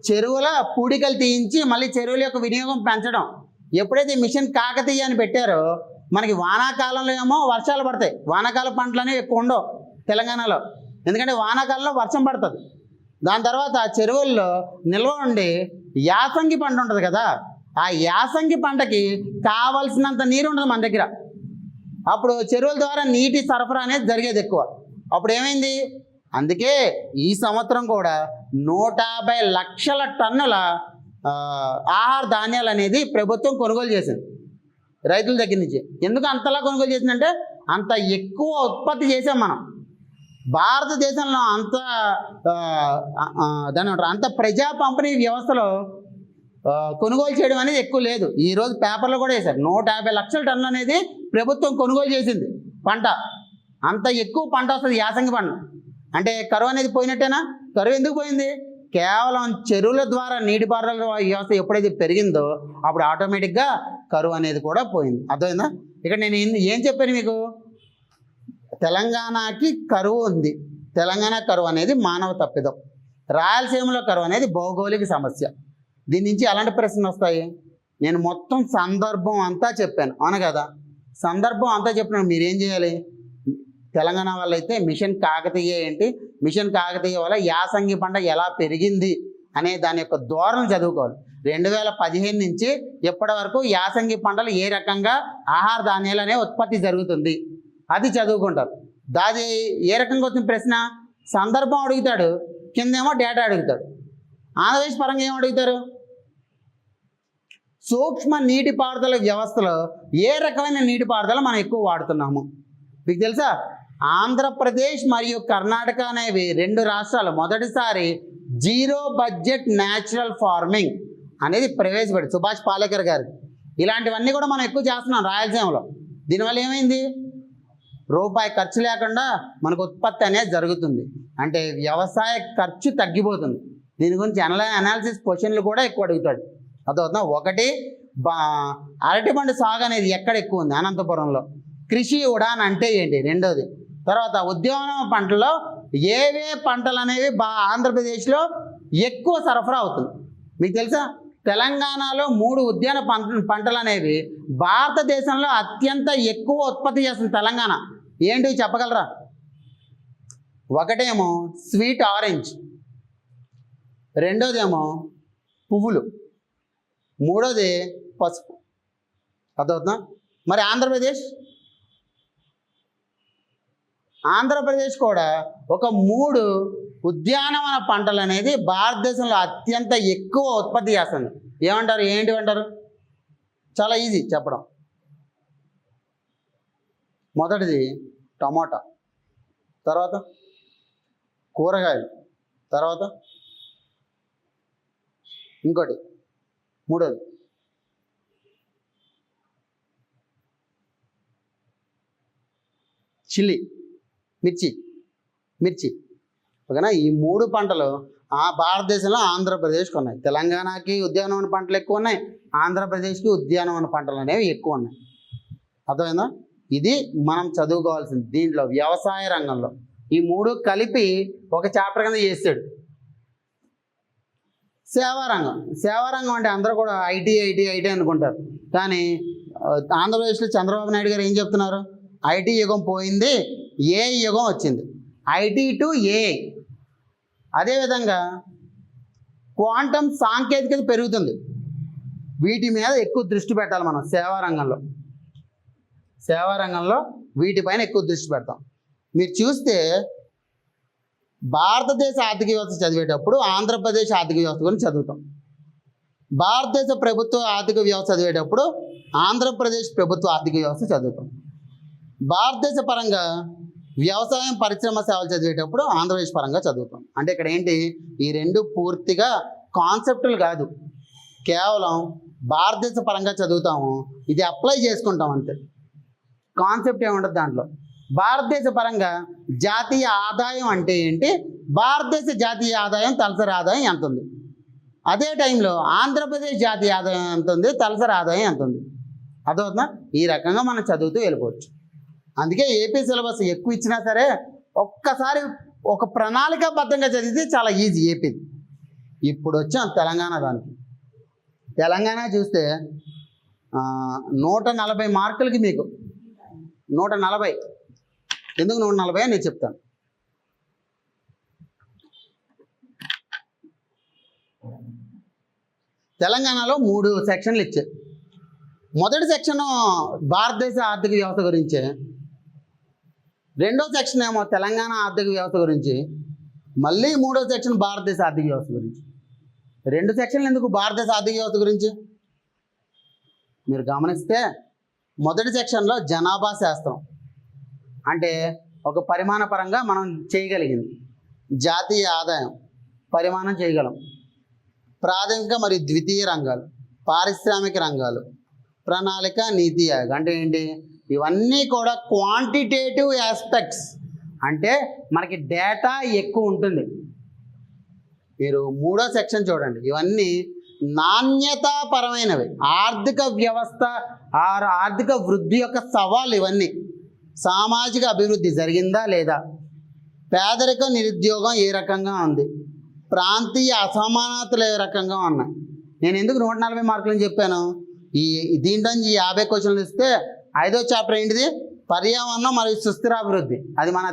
చెరువుల పూడికలు తీయించి మళ్ళీ చెరువుల యొక్క వినియోగం పెంచడం. ఎప్పుడైతే మిషన్ కాకతీయ అని పెట్టారో మనకి వానాకాలంలో ఏమో వర్షాలు పడతాయి, వానాకాల పంటలు అనేవి ఎక్కువ ఉండవు తెలంగాణలో, ఎందుకంటే వానాకాలంలో వర్షం పడుతుంది. దాని తర్వాత చెరువుల్లో నిల్వ ఉండి యాసంగి పంట ఉంటుంది కదా, ఆ యాసంగి పంటకి కావలసినంత నీరు ఉండదు మన దగ్గర. అప్పుడు చెరువుల ద్వారా నీటి సరఫరా అనేది జరిగేది ఎక్కువ. అప్పుడు ఏమైంది, అందుకే ఈ సంవత్సరం కూడా 150 లక్షల టన్నుల ఆహార ధాన్యాలు అనేది ప్రభుత్వం కొనుగోలు చేసింది రైతుల దగ్గర నుంచి. ఎందుకు అంతలా కొనుగోలు చేసిందంటే అంత ఎక్కువ ఉత్పత్తి చేసాం మనం. భారతదేశంలో అంత ప్రజా పంపిణీ వ్యవస్థలో కొనుగోలు చేయడం అనేది ఎక్కువ లేదు. ఈరోజు పేపర్లో కూడా వేశారు 150 లక్షల టన్నులు అనేది ప్రభుత్వం కొనుగోలు చేసింది పంట. అంత ఎక్కువ పంట వస్తుంది యాసంగి పంట. అంటే కరువు అనేది పోయినట్టేనా? కరువు ఎందుకు పోయింది, కేవలం చెరువుల ద్వారా నీటిపారుదల వ్యవస్థ ఎప్పుడైతే పెరిగిందో అప్పుడు ఆటోమేటిక్గా కరువు అనేది కూడా పోయింది. అర్థమైందా? ఇక్కడ నేను ఏం చెప్పాను మీకు, తెలంగాణకి కరువు ఉంది, తెలంగాణ కరువు అనేది మానవ తప్పిదం, రాయలసీమలో కరువు అనేది భౌగోళిక సమస్య. దీని నుంచి ఎలాంటి ప్రశ్నలు వస్తాయి, నేను మొత్తం సందర్భం అంతా చెప్పాను, అవును కదా? సందర్భం అంతా చెప్పిన మీరేం చేయాలి, తెలంగాణ వల్ల అయితే మిషన్ కాకతీయ ఏంటి, మిషన్ కాకతీయ వల్ల యాసంగి పంట ఎలా పెరిగింది అనే దాని యొక్క ధోరణి చదువుకోవాలి. 2015 నుంచి ఎప్పటి వరకు యాసంగి పంటలు ఏ రకంగా ఆహార ధాన్యాలు అనే ఉత్పత్తి జరుగుతుంది అది చదువుకుంటారు. దాది ఏ రకంగా వచ్చిన ప్రశ్న, సందర్భం అడుగుతాడు, కిందేమో డేటా అడుగుతాడు. ఆంధ్రప్రదేశ్ పరంగా ఏం అడుగుతారు, సూక్ష్మ నీటిపారుదల వ్యవస్థలో ఏ రకమైన నీటిపారుదల మనం ఎక్కువ వాడుతున్నాము. మీకు తెలుసా, ఆంధ్రప్రదేశ్ మరియు కర్ణాటక అనేవి 2 రాష్ట్రాలు మొదటిసారి జీరో బడ్జెట్ న్యాచురల్ ఫార్మింగ్ అనేది ప్రవేశపెట్టి సుభాష్ పాలేకర్ గారు. ఇలాంటివన్నీ కూడా మనం ఎక్కువ చేస్తున్నాం రాయలసీమలో. దీనివల్ల ఏమైంది, రూపాయి ఖర్చు లేకుండా మనకు ఉత్పత్తి అనేది జరుగుతుంది. అంటే వ్యవసాయ ఖర్చు తగ్గిపోతుంది. దీని గురించి అనాలిసిస్ క్వశ్చన్లు కూడా ఎక్కువ అడుగుతాడు. అర్థమవుతుందా? ఒకటి, అరటిపండు సాగు అనేది ఎక్కడ ఎక్కువ ఉంది, అనంతపురంలో. కృషి ఉడాన్ అంటే ఏంటి, రెండోది. తర్వాత ఉద్యాన పంటల్లో ఏవే పంటలు అనేవి ఆంధ్రప్రదేశ్లో ఎక్కువ సరఫరా అవుతుంది. మీకు తెలుసా, తెలంగాణలో 3 ఉద్యాన పంటలు అనేవి భారతదేశంలో అత్యంత ఎక్కువ ఉత్పత్తి చేస్తుంది తెలంగాణ. ఏంటివి చెప్పగలరా? ఒకటేమో స్వీట్ ఆరెంజ్, రెండోదేమో పువ్వులు, మూడోది పసుపు. అర్థమవుతుందా? మరి ఆంధ్రప్రదేశ్ కూడా ఒక 3 ఉద్యానవన పంటలు అనేది భారతదేశంలో అత్యంత ఎక్కువ ఉత్పత్తి చేస్తుంది. ఏమంటారు, ఏంటివంటారు? చాలా ఈజీ చెప్పడం. మొదటిది టమాటా, తర్వాత కూరగాయలు, తర్వాత ఇంకోటి మూడోది చిల్లీ, మిర్చి. ఓకేనా? ఈ 3 పంటలు భారతదేశంలో ఆంధ్రప్రదేశ్కి ఉన్నాయి. తెలంగాణకి ఉద్యానవన పంటలు ఎక్కువ ఉన్నాయి, ఆంధ్రప్రదేశ్కి ఉద్యానవన పంటలు అనేవి ఎక్కువ ఉన్నాయి. అర్థమైందా? ఇది మనం చదువుకోవాల్సింది. దీంట్లో వ్యవసాయ రంగంలో ఈ 3 కలిపి ఒక చాప్టర్ కింద చేస్తాడు. సేవారంగం అంటే అందరూ కూడా ఐటీ అనుకుంటారు. కానీ ఆంధ్రప్రదేశ్లో చంద్రబాబు నాయుడు గారు ఏం చెప్తున్నారు, ఐటీ యుగం పోయింది, ఏ యుగం వచ్చింది, ఐటీ టు ఏ. అదేవిధంగా క్వాంటమ్ సాంకేతికత పెరుగుతుంది. వీటి మీద ఎక్కువ దృష్టి పెట్టాలి మనం సేవారంగంలో వీటిపైన ఎక్కువ దృష్టి పెడతాం. మీరు చూస్తే భారతదేశ ఆర్థిక వ్యవస్థ చదివేటప్పుడు ఆంధ్రప్రదేశ్ ఆర్థిక వ్యవస్థ గురించి చదువుతాం. భారతదేశ ప్రభుత్వ ఆర్థిక వ్యవస్థ చదివేటప్పుడు ఆంధ్రప్రదేశ్ ప్రభుత్వ ఆర్థిక వ్యవస్థ చదువుతాం. భారతదేశ పరంగా వ్యవసాయం పరిశ్రమ సేవలు చదివేటప్పుడు ఆంధ్రప్రదేశ్ పరంగా చదువుతాం. అంటే ఇక్కడ ఏంటి, ఈ 2 పూర్తిగా కాన్సెప్టులు కాదు, కేవలం భారతదేశ పరంగా చదువుతాము, ఇది అప్లై చేసుకుంటాం అంతే. కాన్సెప్ట్ ఏముంటుంది దాంట్లో. భారతదేశ పరంగా జాతీయ ఆదాయం అంటే ఏంటి, భారతదేశ జాతీయ ఆదాయం తలసరి ఆదాయం ఎంత ఉంది, అదే టైంలో ఆంధ్రప్రదేశ్ జాతీయ ఆదాయం ఎంత ఉంది, తలసరి ఆదాయం ఎంత ఉంది. అదవుతుందా? ఈ రకంగా మనం చదువుతూ వెళ్ళిపోవచ్చు. అందుకే ఏపీ సిలబస్ ఎక్కువ ఇచ్చినా సరే ఒక్కసారి ఒక ప్రణాళికాబద్ధంగా చదివితే చాలా ఈజీ ఏపీది. ఇప్పుడు వచ్చాం తెలంగాణ దానికి. తెలంగాణ చూస్తే 140 మార్కులకి మీకు 140. ఎందుకు 140 అని నేను చెప్తాను. తెలంగాణలో 3 సెక్షన్లు ఇచ్చారు. మొదటి సెక్షన్ భారతదేశ ఆర్థిక వ్యవస్థ గురించి, రెండో సెక్షన్ ఏమో తెలంగాణ ఆర్థిక వ్యవస్థ గురించి, మళ్ళీ మూడో సెక్షన్ భారతదేశ ఆర్థిక వ్యవస్థ గురించి. 2 సెక్షన్లు ఎందుకు భారతదేశ ఆర్థిక వ్యవస్థ గురించి? మీరు గమనిస్తే మొదటి సెక్షన్లో జనాభా శాస్త్రం అంటే ఒక పరిమాణ పరంగా మనం చేయగలిగింది, జాతీయ ఆదాయం పరిమాణం చేయగలం, ప్రాథమిక మరియు ద్వితీయ రంగాలు, పారిశ్రామిక రంగాలు, ప్రణాళిక, నీతి ఆయోగ్ అంటే ఏంటి? ఇవన్నీ కూడా క్వాంటిటేటివ్ ఆస్పెక్ట్స్, అంటే మనకి డేటా ఎక్కువ ఉంటుంది. మీరు మూడో సెక్షన్ చూడండి, ఇవన్నీ నాణ్యతాపరమైనవి, ఆర్థిక వ్యవస్థ ఆర్థిక వృద్ధి యొక్క సవాళ్ళు ఇవన్నీ. సామాజిక అభివృద్ధి జరిగిందా లేదా, పేదరికం నిరుద్యోగం ఏ రకంగా ఉంది, ప్రాంతీయ అసమానతలు ఏ రకంగా ఉన్నాయి. నేను ఎందుకు 140 మార్కులని చెప్పాను? దీంట్లో 50 క్వశ్చన్లు ఇస్తే 5వ చాప్టర్ ఏంటిది? పర్యావరణం మరియు సుస్థిరాభివృద్ధి. అది మన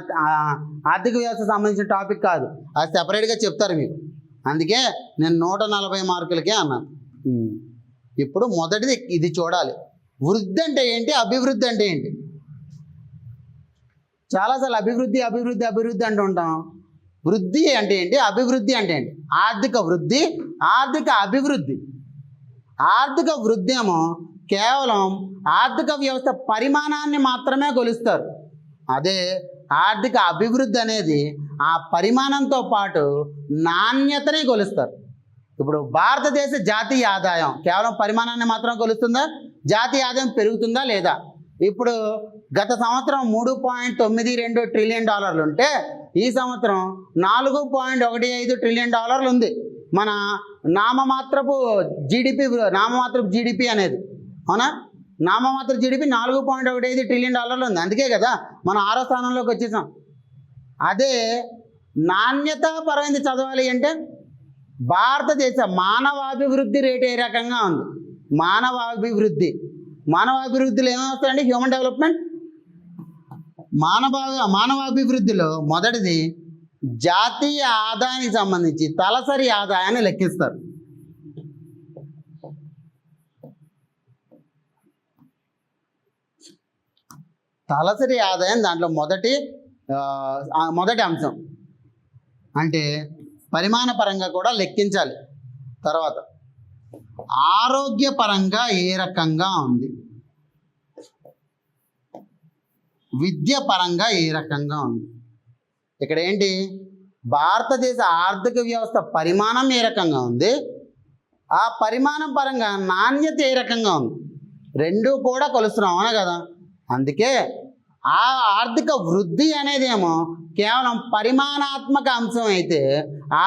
ఆర్థిక వ్యవస్థ సంబంధించిన టాపిక్ కాదు, అది సెపరేట్గా చెప్తారు మీకు. అందుకే నేను 140 మార్కులకే అన్నాను. ఇప్పుడు మొదటిది ఇది చూడాలి. వృద్ధి అంటే ఏంటి, అభివృద్ధి అంటే ఏంటి? చాలాసార్లు అభివృద్ధి అభివృద్ధి అభివృద్ధి అంటూ ఉంటాం. వృద్ధి అంటే ఏంటి, అభివృద్ధి అంటే ఏంటి? ఆర్థిక వృద్ధి, ఆర్థిక అభివృద్ధి. ఆర్థిక వృద్ధి ఏమో కేవలం ఆర్థిక వ్యవస్థ పరిమాణాన్ని మాత్రమే కొలుస్తారు. అదే ఆర్థిక అభివృద్ధి అనేది ఆ పరిమాణంతో పాటు నాణ్యతనే కొలుస్తారు. ఇప్పుడు భారతదేశ జాతీయ ఆదాయం కేవలం పరిమాణాన్ని మాత్రం కొలుస్తుందా? జాతీయ ఆదాయం పెరుగుతుందా లేదా? ఇప్పుడు గత సంవత్సరం $3.92 ట్రిలియన్ ఉంటే ఈ సంవత్సరం $4.15 ట్రిలియన్ ఉంది. మన నామమాత్రపు జీడిపి అనేది, అవునా? నామమాత్ర జీడిపి $4.15 ట్రిలియన్ ఉంది. అందుకే కదా మనం 6వ స్థానంలోకి వచ్చేసాం. అదే నాణ్యతాపరమైనది చదవాలి అంటే భారతదేశ మానవాభివృద్ధి రేటు ఏ రకంగా ఉంది? మానవాభివృద్ధిలో ఏమేమి వస్తాయండి? Human development. మానవాభివృద్ధిలో మొదటిది జాతీయ ఆదాయానికి సంబంధించి తలసరి ఆదాయాన్ని లెక్కిస్తారు. తలసరి ఆదాయం దాంట్లో మొదటి అంశం. అంటే పరిమాణ పరంగా కూడా లెక్కించాలి. తర్వాత ఆరోగ్యపరంగా ఏ రకంగా ఉంది, విద్య పరంగా ఏ రకంగా ఉంది. ఇక్కడ ఏంటి? భారతదేశ ఆర్థిక వ్యవస్థ పరిమాణం ఏ రకంగా ఉంది, ఆ పరిమాణం పరంగా నాణ్యత ఏ రకంగా ఉంది, రెండూ కూడా కొలుస్తున్నాం, అవునా కదా? అందుకే ఆ ఆర్థిక వృద్ధి అనేదేమో కేవలం పరిమాణాత్మక అంశం అయితే,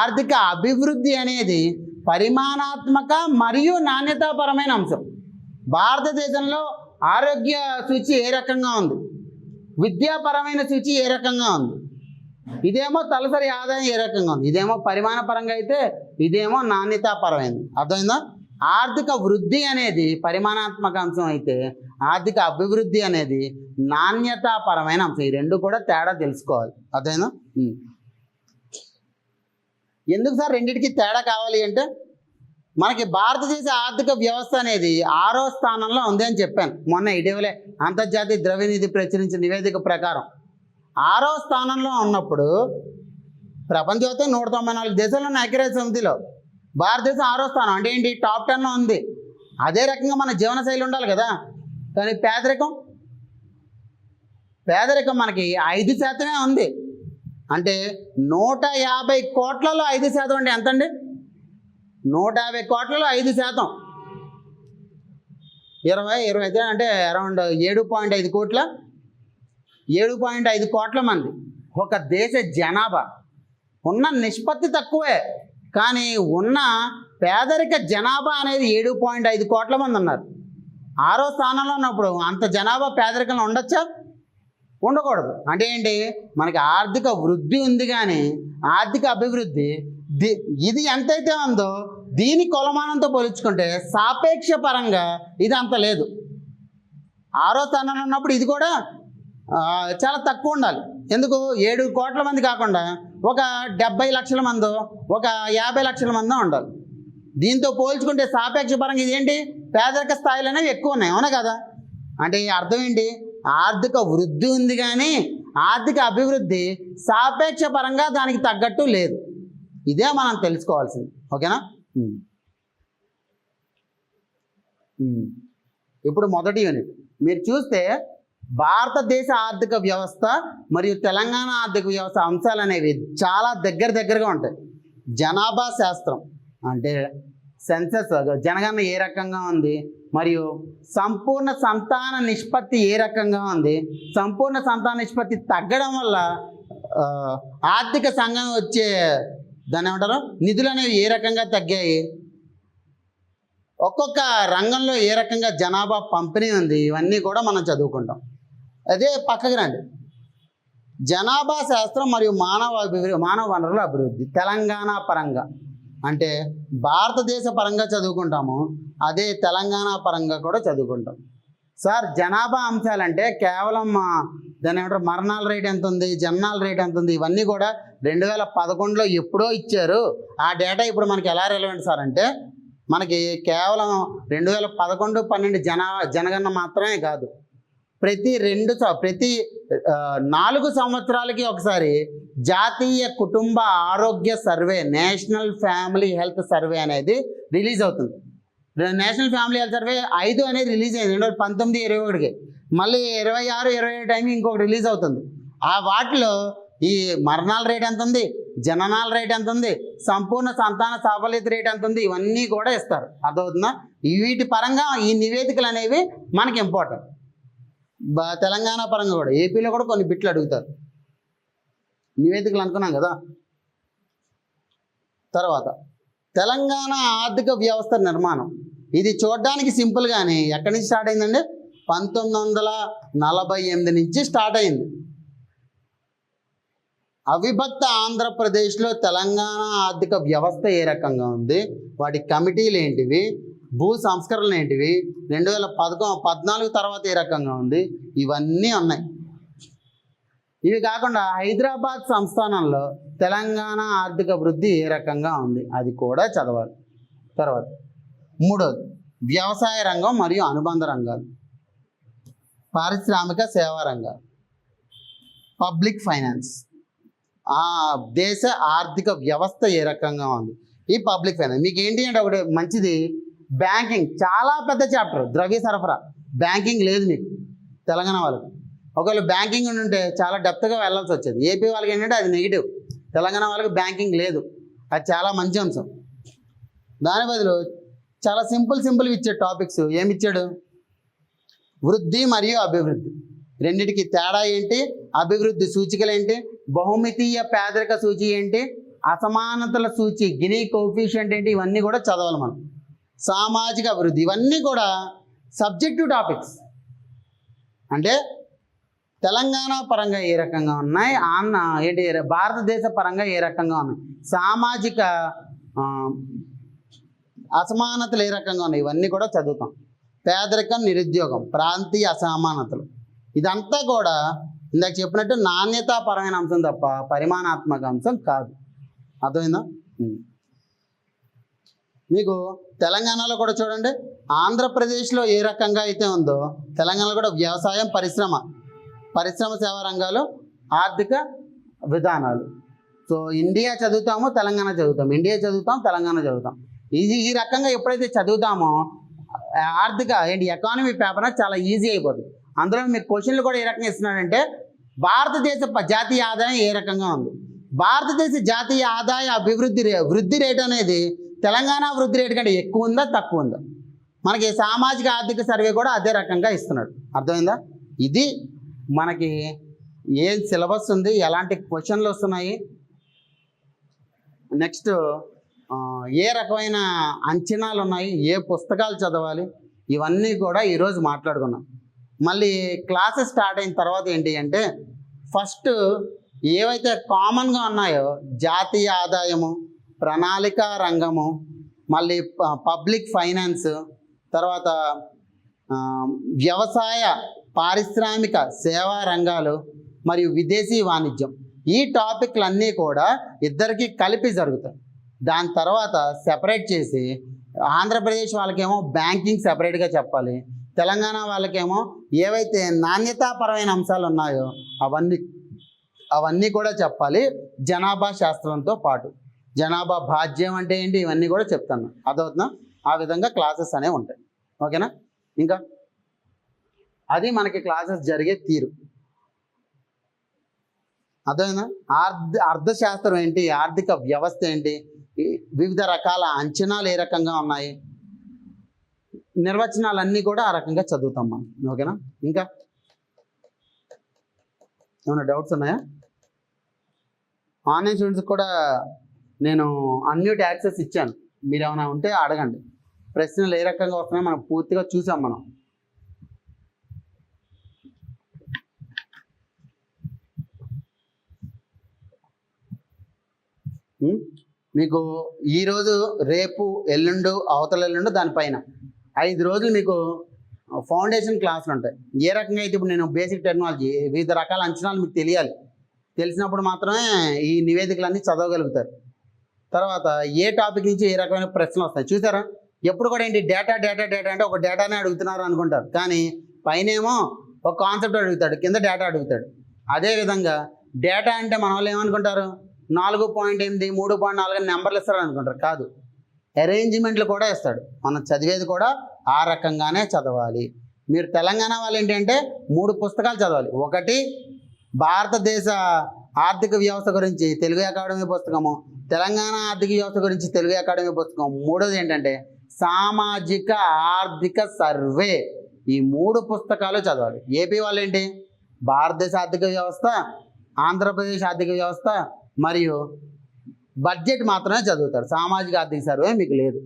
ఆర్థిక అభివృద్ధి అనేది పరిమాణాత్మక మరియు నాణ్యతాపరమైన అంశం. భారతదేశంలో ఆరోగ్య సూచి ఏ రకంగా ఉంది, విద్యాపరమైన సూచి ఏ రకంగా ఉంది, ఇదేమో తలసరి ఆదాయం ఏ రకంగా ఉంది, ఇదేమో పరిమాణ పరంగా అయితే ఇదేమో నాణ్యతాపరమైనది. అర్థమైందా? ఆర్థిక వృద్ధి అనేది పరిమాణాత్మక అంశం అయితే ఆర్థిక అభివృద్ధి అనేది నాణ్యతాపరమైన అంశం. ఈ రెండు కూడా తేడా తెలుసుకోవాలి. అర్థమైందా? ఎందుకు సార్ రెండింటికి తేడా కావాలి అంటే, మనకి భారతదేశ ఆర్థిక వ్యవస్థ అనేది 6వ స్థానంలో ఉంది అని చెప్పాను మొన్న. ఇటీవలే అంతర్జాతీయ ద్రవ్యనిధి ప్రచురించిన నివేదిక ప్రకారం 6వ స్థానంలో ఉన్నప్పుడు ప్రపంచంతో 194 దేశాలు ఉన్న ఐక్యరాజ్య సమితిలో భారతదేశం 6వ స్థానం. అంటే ఏంటి? టాప్ 10లో ఉంది. అదే రకంగా మన జీవనశైలి ఉండాలి కదా. కానీ పేదరికం మనకి 5% ఉంది. అంటే 150 కోట్లలో 5% అంటే ఎంత అండి? 150 కోట్లలో 5%, 20 అంటే అరౌండ్ 7.5 కోట్ల 7.5 కోట్ల మంది. ఒక దేశ జనాభా ఉన్న నిష్పత్తి తక్కువే, కానీ ఉన్న పేదరిక జనాభా అనేది 7.5 కోట్ల మంది ఉన్నారు. 6వ స్థానంలో ఉన్నప్పుడు అంత జనాభా పేదరికంలో ఉండొచ్చా? ఉండకూడదు. అంటే ఏంటి, మనకి ఆర్థిక వృద్ధి ఉంది కానీ ఆర్థిక అభివృద్ధి ఇది ఎంతైతే ఉందో దీని కొలమానంతో పోల్చుకుంటే సాపేక్ష పరంగా ఇది అంత లేదు. 6వ స్థానంలో ఉన్నప్పుడు ఇది కూడా చాలా తక్కువ ఉండాలి. ఎందుకు? 7 కోట్ల మంది కాకుండా ఒక 70 లక్షల మందో ఒక 50 లక్షల మందో ఉండాలి. దీంతో పోల్చుకుంటే సాపేక్ష పరంగా ఇదేంటి, పేదరిక స్థాయిలు అనేవి ఎక్కువ ఉన్నాయి, అవునా కదా? అంటే అర్థం ఏంటి, ఆర్థిక వృద్ధి ఉంది కానీ ఆర్థిక అభివృద్ధి సాపేక్ష పరంగా దానికి తగ్గట్టు లేదు. ఇదే మనం తెలుసుకోవాల్సింది. ఓకేనా? ఇప్పుడు మొదటి యూనిట్ మీరు చూస్తే భారతదేశ ఆర్థిక వ్యవస్థ మరియు తెలంగాణ ఆర్థిక వ్యవస్థ అంశాలు అనేవి చాలా దగ్గరగా ఉంటాయి. జనాభా శాస్త్రం అంటే సెన్సస్, జనగణన ఏ రకంగా ఉంది, మరియు సంపూర్ణ సంతాన నిష్పత్తి ఏ రకంగా ఉంది, సంపూర్ణ సంతాన నిష్పత్తి తగ్గడం వల్ల ఆర్థిక సంఘం వచ్చే దాన్ని ఏమంటారు నిధులు అనేవి ఏ రకంగా తగ్గాయి, ఒక్కొక్క రంగంలో ఏ రకంగా జనాభా పంపిణీ ఉంది, ఇవన్నీ కూడా మనం చదువుకుంటాం. అదే పక్కకి రండి, జనాభా శాస్త్రం మరియు మానవ వనరుల అభివృద్ధి తెలంగాణ పరంగా అంటే భారతదేశ పరంగా చదువుకుంటాము, అదే తెలంగాణ పరంగా కూడా చదువుకుంటాం. సార్ జనాభా అంశాలంటే కేవలం దాని ఏమంటారు మరణాల రేట్ ఎంత ఉంది, జననాల రేట్ ఎంత ఉంది, ఇవన్నీ కూడా 2011లో ఎప్పుడో ఇచ్చారు. ఆ డేటా ఇప్పుడు మనకి ఎలా రెలవెంట్ సార్ అంటే మనకి కేవలం 2011-12 జనగణన మాత్రమే కాదు, ప్రతి 4 సంవత్సరాలకి ఒకసారి జాతీయ కుటుంబ ఆరోగ్య survey, national family health survey అనేది రిలీజ్ అవుతుంది. నేషనల్ ఫ్యామిలీ హెల్త్ సర్వే 5 అనేది రిలీజ్ అయింది 2019-21కి, మళ్ళీ 26-27 టైం ఇంకొకటి రిలీజ్ అవుతుంది. ఆ వాటిలో ఈ మరణాల రేట్ ఎంత ఉంది, జననాల రేట్ ఎంత ఉంది, సంపూర్ణ సంతాన సాఫల్యత రేట్ ఎంత ఉంది, ఇవన్నీ కూడా ఇస్తారు. అర్థమవుతుందా? వీటి పరంగా ఈ నివేదికలు అనేవి మనకి ఇంపార్టెంట్. తెలంగాణ పరంగా కూడా, ఏపీలో కూడా కొన్ని బిట్లు అడుగుతారు, నివేదికలు అనుకున్నాం కదా. తర్వాత తెలంగాణ ఆర్థిక వ్యవస్థ నిర్మాణం, ఇది చూడడానికి సింపుల్ కానీ ఎక్కడి నుంచి స్టార్ట్ అయిందండి, 1948 నుంచి స్టార్ట్ అయింది. అవిభక్త ఆంధ్రప్రదేశ్లో తెలంగాణ ఆర్థిక వ్యవస్థ ఏ రకంగా ఉంది, వాటి కమిటీలు ఏంటివి, భూ సంస్కరణలు ఏంటివి, 2014 తర్వాత ఏ రకంగా ఉంది, ఇవన్నీ ఉన్నాయి. ఇవి కాకుండా హైదరాబాద్ సంస్థానంలో తెలంగాణ ఆర్థిక వృద్ధి ఏ రకంగా ఉంది, అది కూడా చదవాలి. తర్వాత 3వది వ్యవసాయ రంగం మరియు అనుబంధ రంగాలు, పారిశ్రామిక సేవా రంగాలు, పబ్లిక్ ఫైనాన్స్, ఆ దేశ ఆర్థిక వ్యవస్థ ఏ రకంగా ఉంది, ఈ పబ్లిక్ ఫైనాన్స్. మీకు ఏంటి అంటే ఒకటి మంచిది, బ్యాంకింగ్ చాలా పెద్ద చాప్టర్, ద్రవ్య సరఫరా. బ్యాంకింగ్ లేదు మీకు తెలంగాణ వాళ్ళకి. ఒకవేళ బ్యాంకింగ్ ఉంటే చాలా డెప్త్గా వెళ్ళాల్సి వచ్చేది. ఏపీ వాళ్ళకి ఏంటంటే అది నెగిటివ్, తెలంగాణ వాళ్ళకి బ్యాంకింగ్ లేదు, అది చాలా మంచి అంశం. దాని బదులు చాలా సింపుల్ ఇచ్చే టాపిక్స్ ఏమిచ్చాడు, వృద్ధి మరియు అభివృద్ధి, రెండిటికి తేడా ఏంటి, అభివృద్ధి సూచికలు ఏంటి, బహుమితీయ పేదరిక సూచి ఏంటి, అసమానతల సూచి గినీ కోఎఫిషియంట్ ఏంటి, ఇవన్నీ కూడా చదవాలి మనం. సామాజిక అభివృద్ధి, ఇవన్నీ కూడా సబ్జెక్టివ్ టాపిక్స్. అంటే తెలంగాణ పరంగా ఏ రకంగా ఉన్నాయి, ఏంటి భారతదేశ పరంగా ఏ రకంగా ఉన్నాయి, సామాజిక అసమానతలు ఏ రకంగా ఉన్నాయి, ఇవన్నీ కూడా చదువుతాం. పేదరికం, నిరుద్యోగం, ప్రాంతీయ అసమానతలు, ఇదంతా కూడా ఇందాక చెప్పినట్టు నాణ్యతాపరమైన అంశం తప్ప పరిమాణాత్మక అంశం కాదు. అర్థమైందా? మీకు తెలంగాణలో కూడా చూడండి, ఆంధ్రప్రదేశ్లో ఏ రకంగా అయితే ఉందో తెలంగాణలో కూడా వ్యవసాయం, పరిశ్రమ సేవా రంగాలు, ఆర్థిక విధానాలు. సో ఇండియా చదువుతామో తెలంగాణ చదువుతాం, ఇండియా చదువుతాం తెలంగాణ చదువుతాం. ఈ రకంగా ఎప్పుడైతే చదువుతామో ఎకానమీ పేపర్ చాలా ఈజీ అయిపోతుంది. అందులో మీకు క్వశ్చన్లు కూడా ఏ రకంగా ఇస్తున్నాడంటే భారతదేశ జాతీయ ఆదాయం ఏ రకంగా ఉంది, భారతదేశ జాతీయ ఆదాయ వృద్ధి రేటు అనేది తెలంగాణ వృద్ధి రేటు కంటే ఎక్కువ ఉందా తక్కువ ఉందా, మనకి సామాజిక ఆర్థిక సర్వే కూడా అదే రకంగా ఇస్తున్నాడు. అర్థమైందా? ఇది మనకి ఏం సిలబస్ ఉంది, ఎలాంటి క్వశ్చన్లు వస్తున్నాయి, నెక్స్ట్ ఏ రకమైన అంచనాలు ఉన్నాయి, ఏ పుస్తకాలు చదవాలి, ఇవన్నీ కూడా ఈరోజు మాట్లాడుకున్నాం. మళ్ళీ క్లాసెస్ స్టార్ట్ అయిన తర్వాత ఏంటి అంటే ఫస్ట్ ఏవైతే కామన్గా ఉన్నాయో జాతీయ ఆదాయము, ప్రణాళిక రంగము, మళ్ళీ పబ్లిక్ ఫైనాన్స్, తర్వాత వ్యవసాయ పారిశ్రామిక సేవా రంగాలు మరియు విదేశీ వాణిజ్యం, ఈ టాపిక్లన్నీ కూడా ఇద్దరికి కలిపి జరుగుతాయి. దాని తర్వాత సెపరేట్ చేసి ఆంధ్రప్రదేశ్ వాళ్ళకేమో బ్యాంకింగ్ సెపరేట్గా చెప్పాలి, తెలంగాణ వాళ్ళకేమో ఏవైతే నాణ్యతాపరమైన అంశాలు ఉన్నాయో అవన్నీ కూడా చెప్పాలి. జనాభా శాస్త్రంతో పాటు జనాభా భాజ్యం అంటే ఏంటి ఇవన్నీ కూడా చెప్తాను. అదవుతున్నా ఆ విధంగా క్లాసెస్ అనేవి ఉంటాయి. ఓకేనా? ఇంకా అది మనకి క్లాసెస్ జరిగే తీరు. అదేనా? అర్థశాస్త్రం ఏంటి, ఆర్థిక వ్యవస్థ ఏంటి, వివిధ రకాల అంచనాలు ఏ రకంగా ఉన్నాయి, నిర్వచనాలన్నీ కూడా ఆ రకంగా చదువుతాం మనం. ఓకేనా? ఇంకా ఏమైనా డౌట్స్ ఉన్నాయా? ఆన్లైన్ స్టూడెంట్స్ కూడా నేను అన్మ్యూట్ యాక్సెస్ ఇచ్చాను, మీరు ఏమైనా ఉంటే అడగండి. ప్రశ్నలు ఏ రకంగా వస్తున్నాయో మనం పూర్తిగా చూసాం మనం. మీకు ఈరోజు, రేపు, ఎల్లుండు, అవతల ఎల్లుండు, దానిపైన 5 రోజులు మీకు ఫౌండేషన్ క్లాసులు ఉంటాయి. ఏ రకంగా అయితే ఇప్పుడు నేను బేసిక్ టెక్నాలజీ, వివిధ రకాల అంచనాలు మీకు తెలియాలి. తెలిసినప్పుడు మాత్రమే ఈ నివేదికలన్నీ చదవగలుగుతారు. తర్వాత ఏ టాపిక్ నుంచి ఏ రకమైన ప్రశ్నలు వస్తాయి చూసారా? ఎప్పుడు కూడా ఏంటి డేటా డేటా డేటా అంటే ఒక డేటానే అడుగుతున్నారు అనుకుంటారు, కానీ పైనేమో ఒక కాన్సెప్ట్ అడుగుతాడు, కింద డేటా అడుగుతాడు. అదేవిధంగా డేటా అంటే మన వాళ్ళు ఏమనుకుంటారు, 4.8, 3.4 నెంబర్లు ఇస్తారు అనుకుంటారు. కాదు, అరేంజ్మెంట్లు కూడా ఇస్తాడు. మనం చదివేది కూడా ఆ రకంగానే చదవాలి. మీరు తెలంగాణ వాళ్ళు ఏంటంటే 3 పుస్తకాలు చదవాలి. ఒకటి భారతదేశ ఆర్థిక వ్యవస్థ గురించి తెలుగు అకాడమీ పుస్తకము, తెలంగాణ ఆర్థిక వ్యవస్థ గురించి తెలుగు అకాడమీ పుస్తకం. మూడోది ఏంటంటే సామాజిక ఆర్థిక సర్వే. ఈ 3 పుస్తకాలు చదవాలి. ఏపీ వాళ్ళు ఏంటి భారతదేశ ఆర్థిక వ్యవస్థ, ఆంధ్రప్రదేశ్ ఆర్థిక వ్యవస్థ మరియు బడ్జెట్ మాత్రమే చదువుతారు. సామాజిక ఆర్థిక సర్వే మీకు లేదు.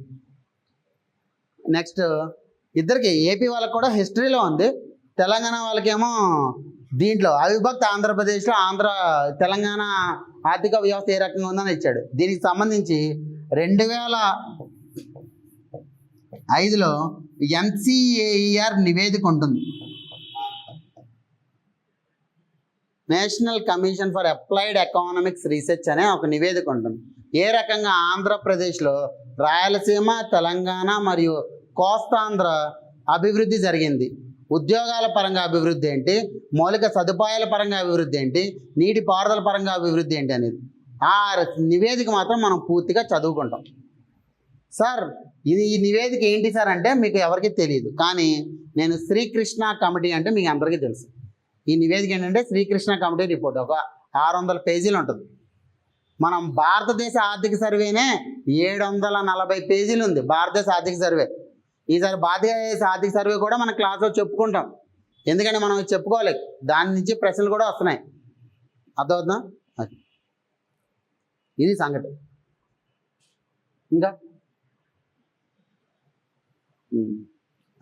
నెక్స్ట్ ఇద్దరికి ఏపీ వాళ్ళకి కూడా హిస్టరీలో ఉంది, తెలంగాణ వాళ్ళకేమో దీంట్లో అవిభక్త ఆంధ్రప్రదేశ్లో తెలంగాణ ఆర్థిక వ్యవస్థ ఏ రకంగా ఉందని ఇచ్చాడు. దీనికి సంబంధించి 2005లో ఎన్సిఏఈఆర్ నివేదిక ఉంటుంది. National commission for applied economics research అనే ఒక నివేదిక ఉంటుంది. ఏ రకంగా ఆంధ్రప్రదేశ్లో రాయలసీమ, తెలంగాణ మరియు కోస్తాంధ్ర అభివృద్ధి జరిగింది, ఉద్యోగాల పరంగా అభివృద్ధి ఏంటి, మౌలిక సదుపాయాల పరంగా అభివృద్ధి ఏంటి, నీటి పారుదల పరంగా అభివృద్ధి ఏంటి అనేది ఆ నివేదిక మాత్రం మనం పూర్తిగా చదువుకుంటాం. సార్ ఈ నివేదిక ఏంటి సార్ అంటే మీకు ఎవరికి తెలియదు, కానీ నేను శ్రీకృష్ణ కమిటీ అంటే మీకు అందరికీ తెలుసు. ఈ నివేదిక ఏంటంటే శ్రీకృష్ణ కమిటీ రిపోర్ట్, ఒక 600 పేజీలు ఉంటుంది. మనం భారతదేశ ఆర్థిక సర్వేనే 740 పేజీలు ఉంది భారతదేశ ఆర్థిక సర్వే. ఈసారి భారతదేశ ఆర్థిక సర్వే కూడా మన క్లాస్లో చెప్పుకుంటాం, ఎందుకంటే మనం చెప్పుకోవాలి, దాని నుంచి ప్రశ్నలు కూడా వస్తున్నాయి. అర్థమవుతుందా? అది ఇది సంగతి. ఇంకా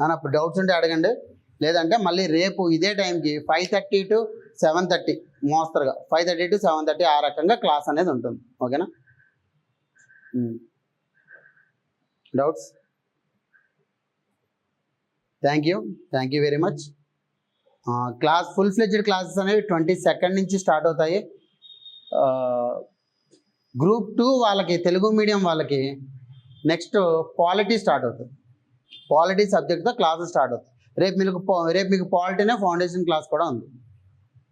అప్పుడు డౌట్స్ ఉంటే అడగండి, లేదంటే మళ్ళీ రేపు ఇదే టైంకి 5:30 to 7:30 మోస్తరుగా 5:30 to 7:30 ఆ రకంగా క్లాస్ అనేది ఉంటుంది. ఓకేనా? Doubts? Thank you very much. Class full fledged classes అనేవి 22nd నుంచి స్టార్ట్ అవుతాయి. గ్రూప్ 2 వాళ్ళకి, తెలుగు మీడియం వాళ్ళకి నెక్స్ట్ పాలిటీ స్టార్ట్ అవుతుంది. పాలిటీ సబ్జెక్ట్తో క్లాసెస్ స్టార్ట్ అవుతుంది. రేపు మీకు పాలిటీనే ఫౌండేషన్ క్లాస్ కూడా ఉంది.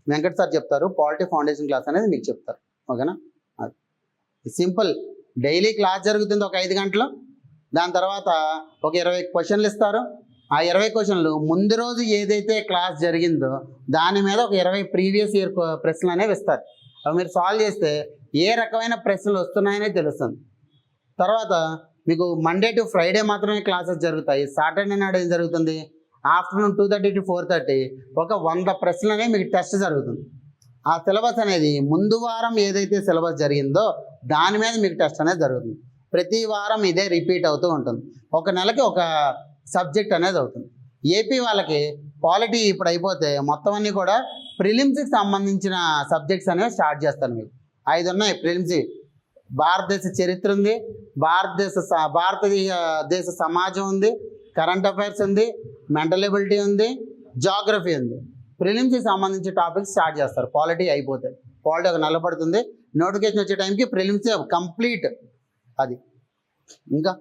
వెంకట్ సార్ చెప్తారు, పాలిటీ ఫౌండేషన్ క్లాస్ అనేది మీకు చెప్తారు. ఓకేనా? అది సింపుల్. డైలీ క్లాస్ జరుగుతుంది ఒక 5 గంటలు. దాని తర్వాత ఒక 20 క్వశ్చన్లు ఇస్తారు. ఆ 20 క్వశ్చన్లు ముందు రోజు ఏదైతే క్లాస్ జరిగిందో దాని మీద ఒక 20 ప్రీవియస్ ఇయర్ ప్రశ్నలు అనేవి ఇస్తారు. అవి మీరు సాల్వ్ చేస్తే ఏ రకమైన ప్రశ్నలు వస్తున్నాయనే తెలుస్తుంది. తర్వాత మీకు మండే టు ఫ్రైడే మాత్రమే క్లాసెస్ జరుగుతాయి. సాటర్డే నాడు ఏం జరుగుతుంది, ఆఫ్టర్నూన్ 2:30 to 4:30 ఒక 100 ప్రశ్నలు అనేవి మీకు టెస్ట్ జరుగుతుంది. ఆ సిలబస్ అనేది ముందు వారం ఏదైతే సిలబస్ జరిగిందో దాని మీద మీకు టెస్ట్ అనేది జరుగుతుంది. ప్రతి వారం ఇదే రిపీట్ అవుతూ ఉంటుంది. ఒక నెలకి ఒక సబ్జెక్ట్ అనేది అవుతుంది. ఏపీ వాళ్ళకి పాలిటీ ఇప్పుడు అయిపోతే మొత్తం అన్నీ కూడా ప్రిలిమ్స్కి సంబంధించిన సబ్జెక్ట్స్ అనేవి స్టార్ట్ చేస్తాను. మీకు 5 ఉన్నాయి ప్రిలిమ్స్. భారతదేశ చరిత్ర ఉంది, భారతదేశ సమాజం ఉంది, కరెంట్ అఫైర్స్ ఉంది, మెంటల్ ఎబిలిటీ ఉంది, జాగ్రఫీ ఉంది. ప్రిలిమ్స్కి సంబంధించిన టాపిక్స్ స్టార్ట్ చేస్తారు. పాలిటీ అయిపోతే పాలిటీ ఒక నల్లబడుతుంది. నోటిఫికేషన్ వచ్చే టైంకి ప్రిలిమ్స్ కంప్లీట్. అది ఇంకా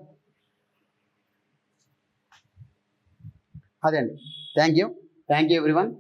అదే అండి. Thank you everyone.